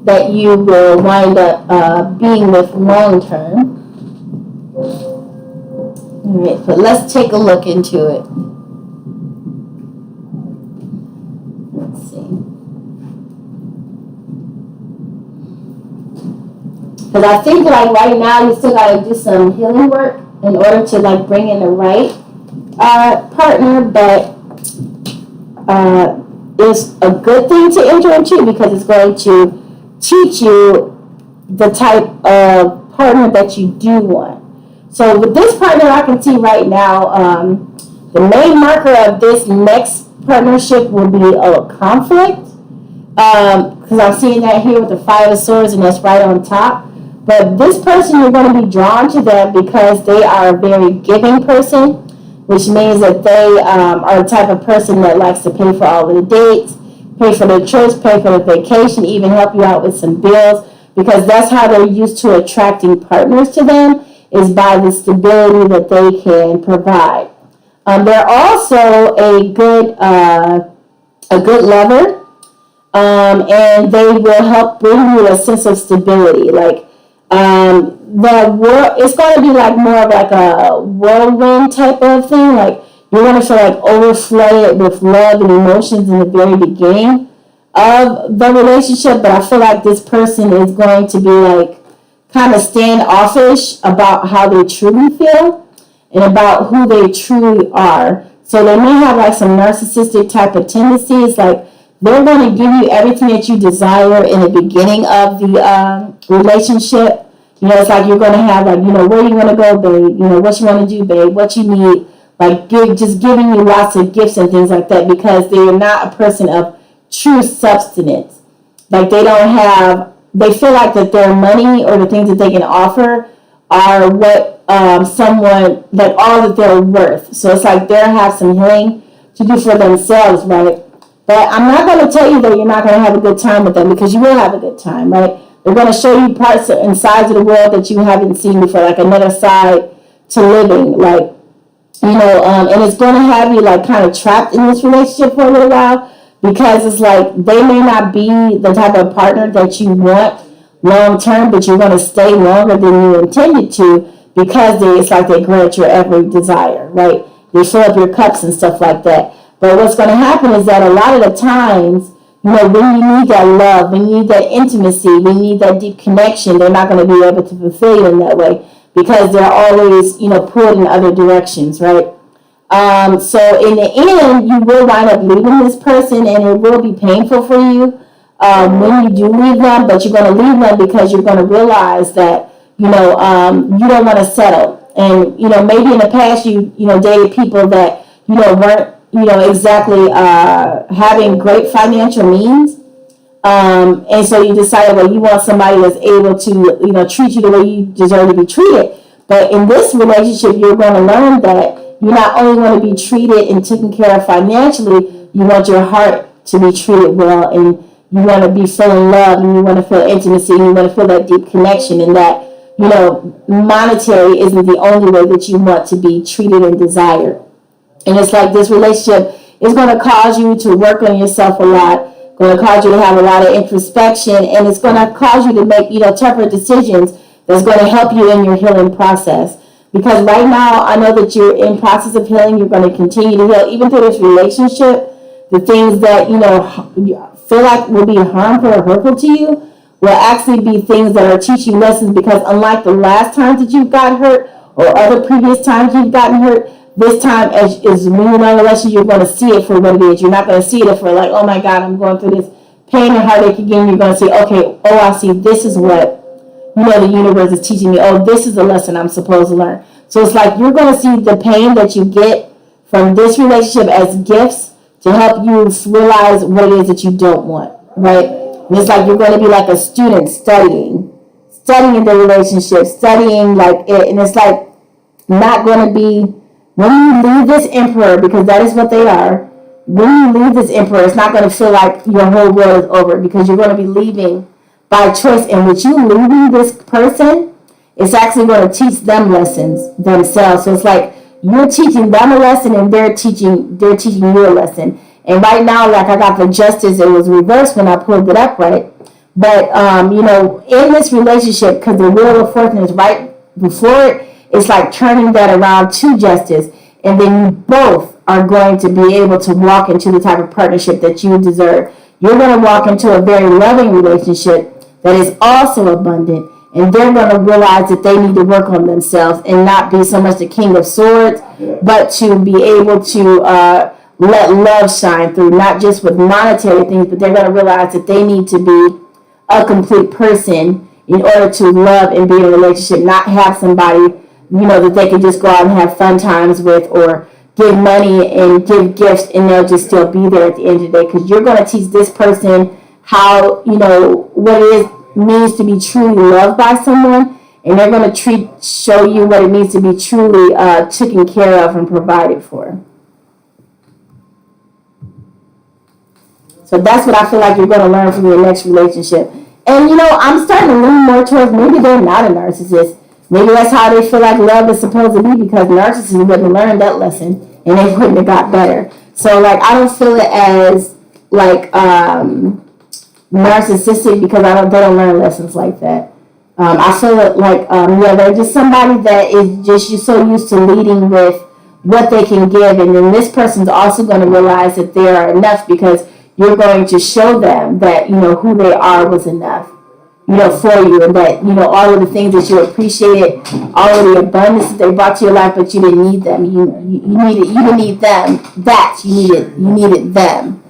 That you will wind up being with long term. All right, but let's take a look into it. Let's see. Because I think like right now you still got to do some healing work in order to like bring in the right partner, but it's a good thing to enter into because it's going to teach you the type of partner that you do want. So with this partner, I can see right now, the main marker of this next partnership will be a conflict. Because I'm seeing that here with the 5 of Swords, and that's right on top. But this person, you're going to be drawn to them because they are a very giving person, which means that they are the type of person that likes to pay for all of the dates, pay for the trips, pay for the vacation, even help you out with some bills, because that's how they're used to attracting partners to them, is by the stability that they can provide. They're also a good lover, and they will help bring you a sense of stability. Like the world, it's going to be like more of like a whirlwind type of thing. Like you're going to feel like overflow it with love and emotions in the very beginning of the relationship. But I feel like this person is going to be like kind of standoffish about how they truly feel and about who they truly are. So they may have like some narcissistic type of tendencies. Like they're going to give you everything that you desire in the beginning of the relationship. You know, it's like you're going to have like, you know, where you want to go, babe? You know, what you want to do, babe? What you need? Like just giving you lots of gifts and things like that, because they're not a person of true substance. Like they feel like that their money or the things that they can offer are what someone, like all that they're worth. So it's like they have some healing to do for themselves, right? But I'm not going to tell you that you're not going to have a good time with them, because you will have a good time, right? They're going to show you parts and sides of the world that you haven't seen before, like another side to living, like, you know, and it's going to have you like kind of trapped in this relationship for a little while, because it's like they may not be the type of partner that you want long term, but you're going to stay longer than you intended to, because it's like they grant your every desire, right? They fill up your cups and stuff like that. But what's going to happen is that a lot of the times, you know, when you need that love, when you need that intimacy, when you need that deep connection, they're not going to be able to fulfill you in that way, because they're always, you know, pulled in other directions, right? So in the end, you will wind up leaving this person, and it will be painful for you when you do leave them, but you're going to leave them because you're going to realize that, you know, you don't want to settle. And, you know, maybe in the past you know, dated people that, you know, weren't, you know, exactly having great financial means. And so you decided, well, you want somebody that's able to, you know, treat you the way you deserve to be treated. But in this relationship, you're going to learn that you not only want to be treated and taken care of financially, you want your heart to be treated well, and you want to be feeling love, and you want to feel intimacy, and you want to feel that deep connection, and that, you know, monetary isn't the only way that you want to be treated and desired. And it's like this relationship is going to cause you to work on yourself a lot, going to cause you to have a lot of introspection, and it's going to cause you to make, you know, tougher decisions that's going to help you in your healing process. Because right now, I know that you're in process of healing. You're going to continue to heal, even through this relationship. The things that, you know, feel like will be harmful or hurtful to you will actually be things that are teaching lessons, because unlike the last time that you got hurt or other previous times you've gotten hurt. This time, as when you're in a relationship, you're going to see it for what it is. You're not going to see it for like, oh my God, I'm going through this pain and heartache again. You're going to see, okay, oh, I see. This is what the universe is teaching me. Oh, this is the lesson I'm supposed to learn. So it's like you're going to see the pain that you get from this relationship as gifts to help you realize what it is that you don't want, right? And it's like you're going to be like a student studying the relationship, studying like it, and it's like not going to be when you leave this emperor, because that is what they are. When you leave this emperor, it's not going to feel like your whole world is over because you're going to be leaving by choice. And with you leaving this person, it's actually going to teach them lessons themselves. So it's like you're teaching them a lesson and they're teaching you a lesson. And right now, like I got the justice, it was reversed when I pulled it up, right? But in this relationship, because the wheel of fortune is right before it, it's like turning that around to justice. And then you both are going to be able to walk into the type of partnership that you deserve. You're going to walk into a very loving relationship that is also abundant. And they're going to realize that they need to work on themselves and not be so much the king of swords, but to be able to let love shine through, not just with monetary things, but they're going to realize that they need to be a complete person in order to love and be in a relationship, not have somebody that they can just go out and have fun times with, or give money and give gifts and they'll just still be there at the end of the day. Because you're going to teach this person how, what it means to be truly loved by someone, and they're going to show you what it means to be truly taken care of and provided for. So that's what I feel like you're going to learn from your next relationship. And I'm starting to lean more towards maybe they're not a narcissist. Maybe that's how they feel like love is supposed to be, because narcissists wouldn't learn that lesson and they wouldn't have got better. So like I don't feel it as like narcissistic because they don't learn lessons like that. I feel it like they're just somebody that is just so used to leading with what they can give, and then this person's also going to realize that they are enough because you're going to show them that who they are was enough. For you, and that all of the things that you appreciated, all of the abundance that they brought to your life, but you didn't need them. You didn't need them. You needed them.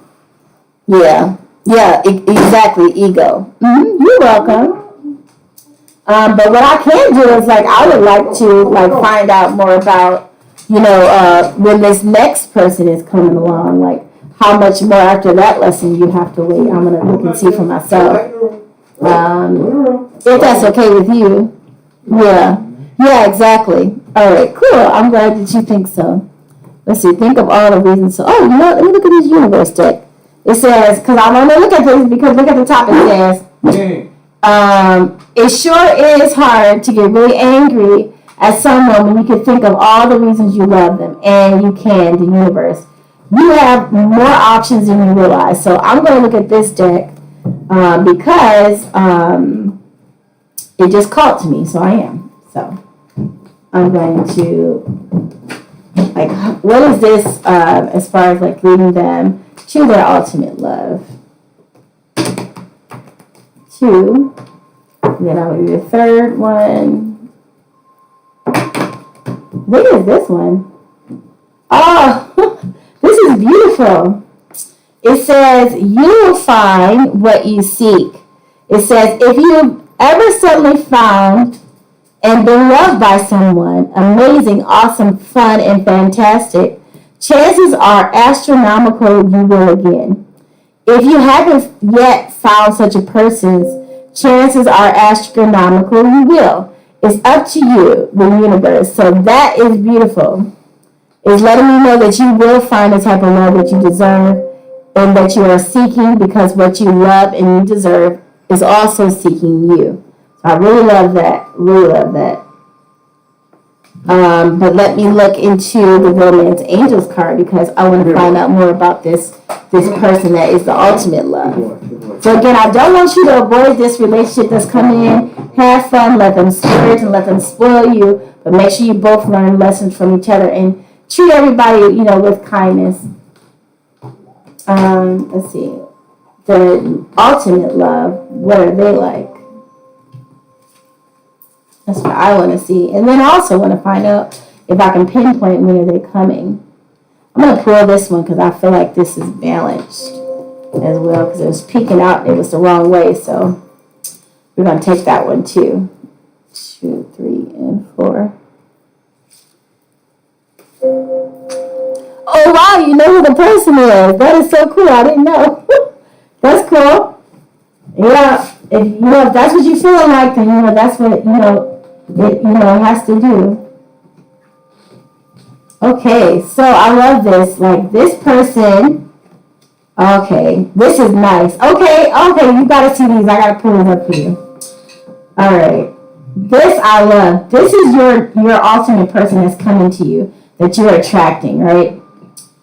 Yeah, exactly. Ego. You're welcome. But what I can do is I would like to find out more about when this next person is coming along, how much more after that lesson you have to wait. I'm gonna look and see for myself. If that's okay with you. Yeah, exactly. All right, cool. I'm glad that you think so. Let's see, think of all the reasons. So, let me look at this universe deck. It says, because I want to look at this, because look at the top, it says, it sure is hard to get really angry at someone when you can think of all the reasons you love them, and you can, the universe. You have more options than you realize. So I'm going to look at this deck. Because it just called to me, so I am. So I'm going to what is this as far as leading them to their ultimate love? 2. Then I will do the third one. What is this one? Oh, this is beautiful. It says, you will find what you seek. It says, if you've ever suddenly found and been loved by someone, amazing, awesome, fun, and fantastic, chances are astronomical you will again. If you haven't yet found such a person, chances are astronomical you will. It's up to you, the universe. So that is beautiful. It's letting me know that you will find the type of love that you deserve, and that you are seeking, because what you love and you deserve is also seeking you. So I really love that. But let me look into the Romance Angels card, because I want to find out more about this person that is the ultimate love. So again, I don't want you to avoid this relationship that's coming in. Have fun, let them splurge and let them spoil you, but make sure you both learn lessons from each other and treat everybody, with kindness. Let's see. The ultimate love, what are they like? That's what I want to see. And then I also want to find out if I can pinpoint when are they coming. I'm going to pull this one because I feel like this is balanced as well because it was peeking out. It was the wrong way. So we're going to take that one too. 2, 3, and 4. Oh, wow. You know who the person is. That is so cool. I didn't know. That's cool. Yeah. If that's what you're feeling like, then, that's what, it has to do. Okay, so I love this. Like, this person, okay, this is nice. Okay, you gotta see these. I gotta pull these up for you. All right, this I love. This is your alternate person that's coming to you, that you're attracting, right?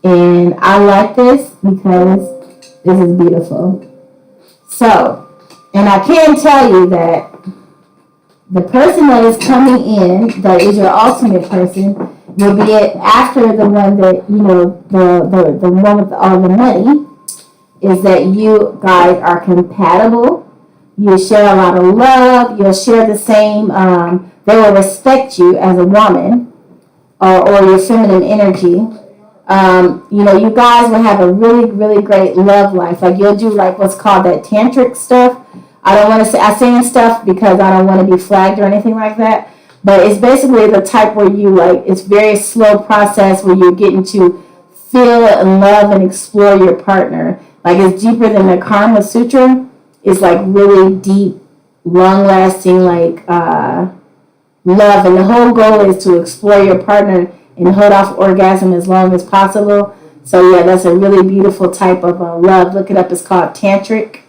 And I like this because this is beautiful. So, and I can tell you that the person that is coming in, that is your ultimate person, will be it after the one that, the one with all the money, is that you guys are compatible. You share a lot of love. You'll share the same, they will respect you as a woman or your feminine energy. You guys will have a really, really great love life. Like you'll do like what's called that tantric stuff. I don't want to say, I'm saying stuff because I don't want to be flagged or anything like that. But it's basically the type where it's very slow process where you're getting to feel and love and explore your partner. Like it's deeper than the Karma Sutra. It's like really deep, long-lasting love. And the whole goal is to explore your partner and hold off orgasm as long as possible. So yeah, that's a really beautiful type of love. Look it up. It's called Tantric.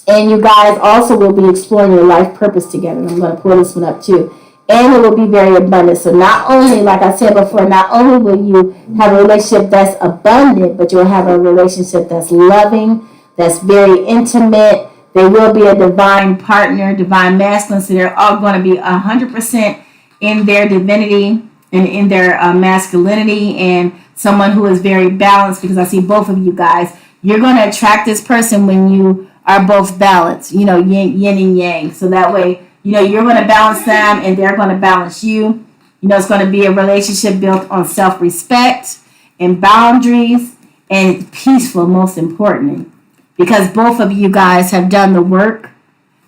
And you guys also will be exploring your life purpose together. And I'm going to pull this one up too. And it will be very abundant. So not only, like I said before, not only will you have a relationship that's abundant, but you'll have a relationship that's loving, that's very intimate. They will be a divine partner, divine masculine. So they're all going to be 100% in their divinity and in their masculinity, and someone who is very balanced, because I see both of you guys. You're going to attract this person when you are both balanced, yin and yang. So that way, you're going to balance them and they're going to balance you. It's going to be a relationship built on self-respect and boundaries and peaceful, most importantly, because both of you guys have done the work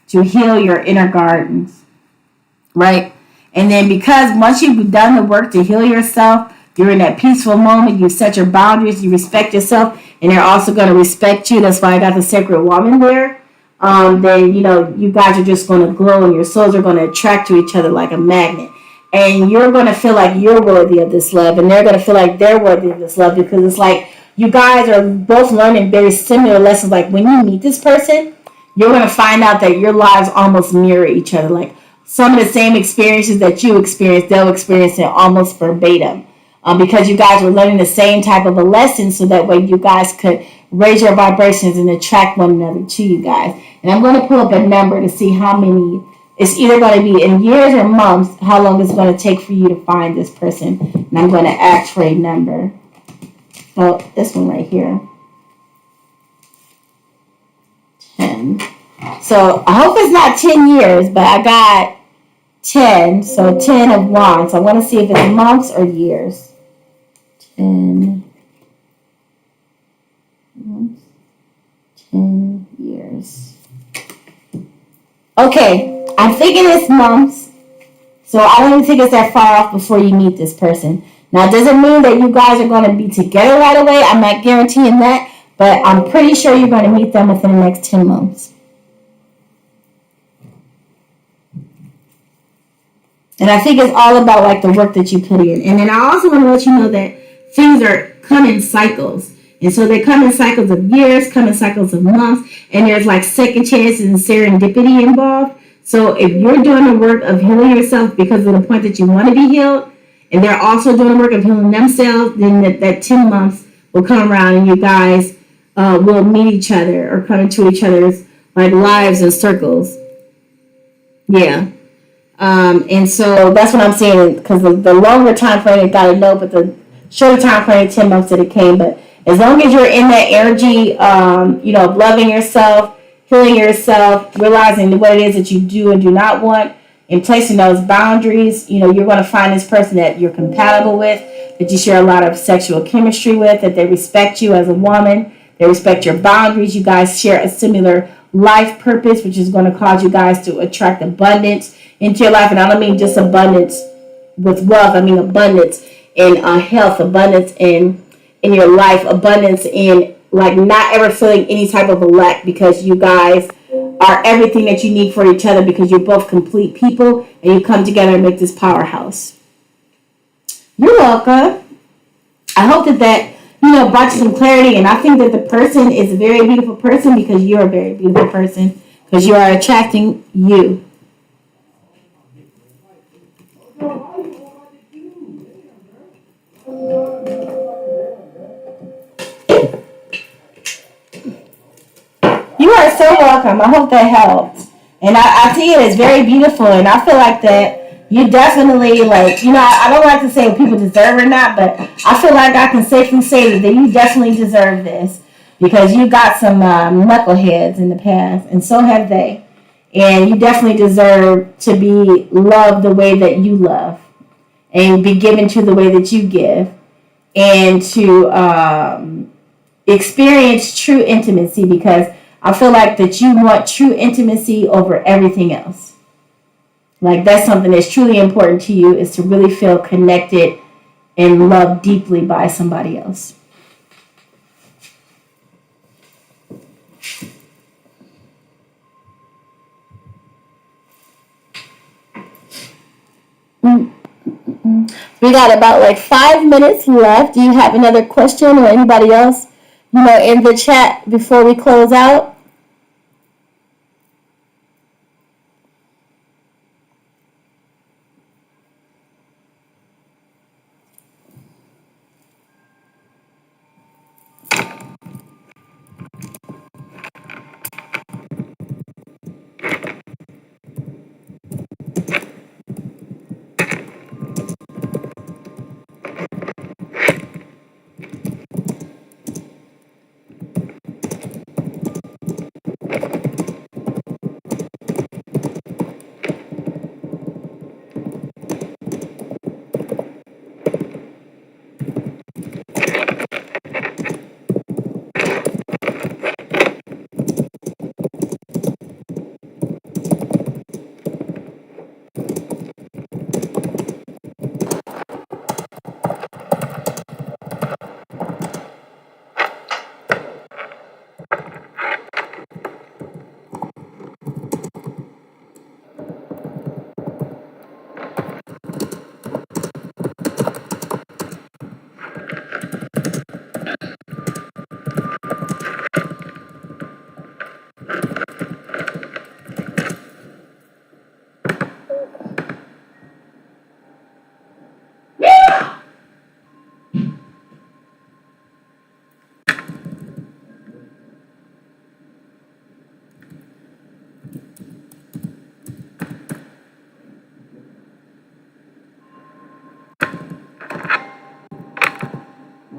to heal your inner gardens, right? And then because once you've done the work to heal yourself, you're in that peaceful moment, you set your boundaries, you respect yourself, and they're also going to respect you. That's why I got the sacred woman there. Then, you guys are just going to glow and your souls are going to attract to each other like a magnet. And you're going to feel like you're worthy of this love, and they're going to feel like they're worthy of this love, because it's like you guys are both learning very similar lessons. Like when you meet this person, you're going to find out that your lives almost mirror each other. Like some of the same experiences that you experience, they'll experience it almost verbatim. Because you guys were learning the same type of a lesson, so that way you guys could raise your vibrations and attract one another to you guys. And I'm going to pull up a number to see how many, it's either going to be in years or months, how long it's going to take for you to find this person. And I'm going to ask for a number. So this one right here. 10. So I hope it's not 10 years, but I got 10. So 10 of wands. I want to see if it's months or years. 10 months, 10 years. Okay, I'm thinking it's months, so I don't even think it's that far off before you meet this person. Now, it doesn't mean that you guys are going to be together right away. I'm not guaranteeing that, but I'm pretty sure you're going to meet them within the next 10 months. And I think it's all about like the work that you put in. And then I also want to let you know that things come in cycles. And so they come in cycles of years, come in cycles of months, and there's like second chances and serendipity involved. So if you're doing the work of healing yourself because of the point that you want to be healed, and they're also doing the work of healing themselves, then that 10 months will come around and you guys will meet each other or come into each other's like lives and circles. Yeah. And so that's what I'm saying, because the longer time frame, you got to know, but the shorter time frame, 10 months that it came. But as long as you're in that energy, of loving yourself healing yourself, realizing what it is that you do and do not want, and placing those boundaries. You know, you're going to find this person that you're compatible with, that you share a lot of sexual chemistry with, that they respect you as a woman, they respect your boundaries. You guys share a similar life purpose, which is going to cause you guys to attract abundance into your life. And I don't mean just abundance with wealth. I mean abundance in health, abundance in your life, abundance in like not ever feeling any type of a lack, because you guys are everything that you need for each other, because you're both complete people and you come together and make this powerhouse. You're welcome. I hope that brought you some clarity, and I think that the person is a very beautiful person because you're a very beautiful person, because you are attracting you. You are so welcome. I hope that helped. And I see it as very beautiful, and I feel like that you definitely, like, I don't like to say what people deserve or not, but I feel like I can safely say that you definitely deserve this, because you got some knuckleheads in the past, and so have they. And you definitely deserve to be loved the way that you love, and be given to the way that you give, and to experience true intimacy, because I feel like that you want true intimacy over everything else. Like, that's something that's truly important to you, is to really feel connected and loved deeply by somebody else. We got about like 5 minutes left. Do you have another question, or anybody else, in the chat before we close out?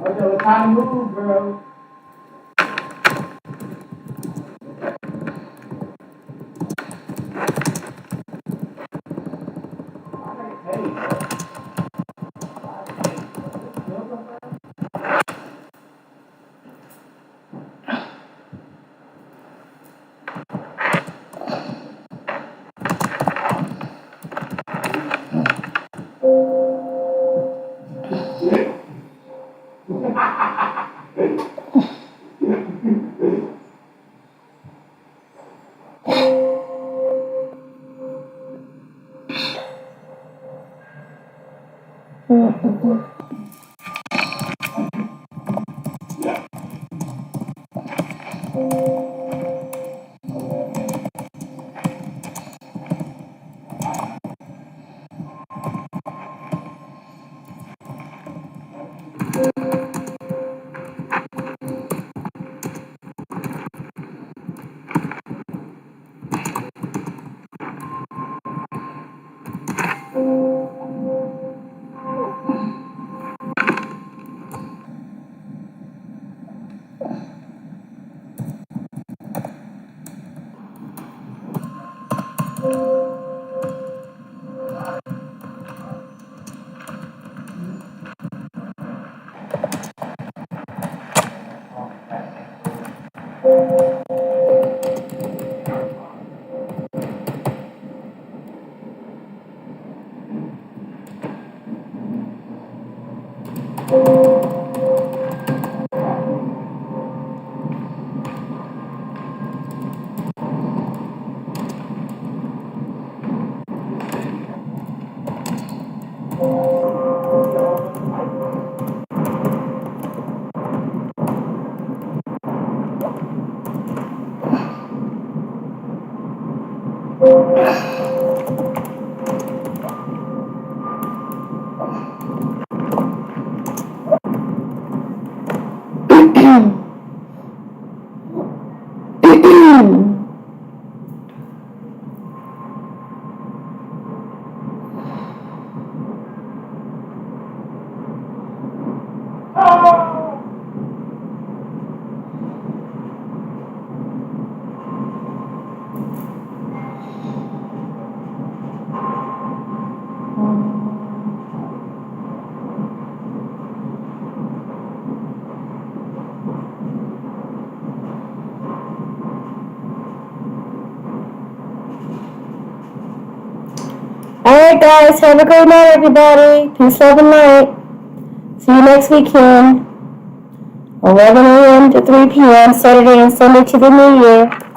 Okay, time to move, bro. Alright guys, have a great night everybody. Peace, love, and light. See you next weekend. 11 a.m. to 3 p.m. Saturday and Sunday to the New Year.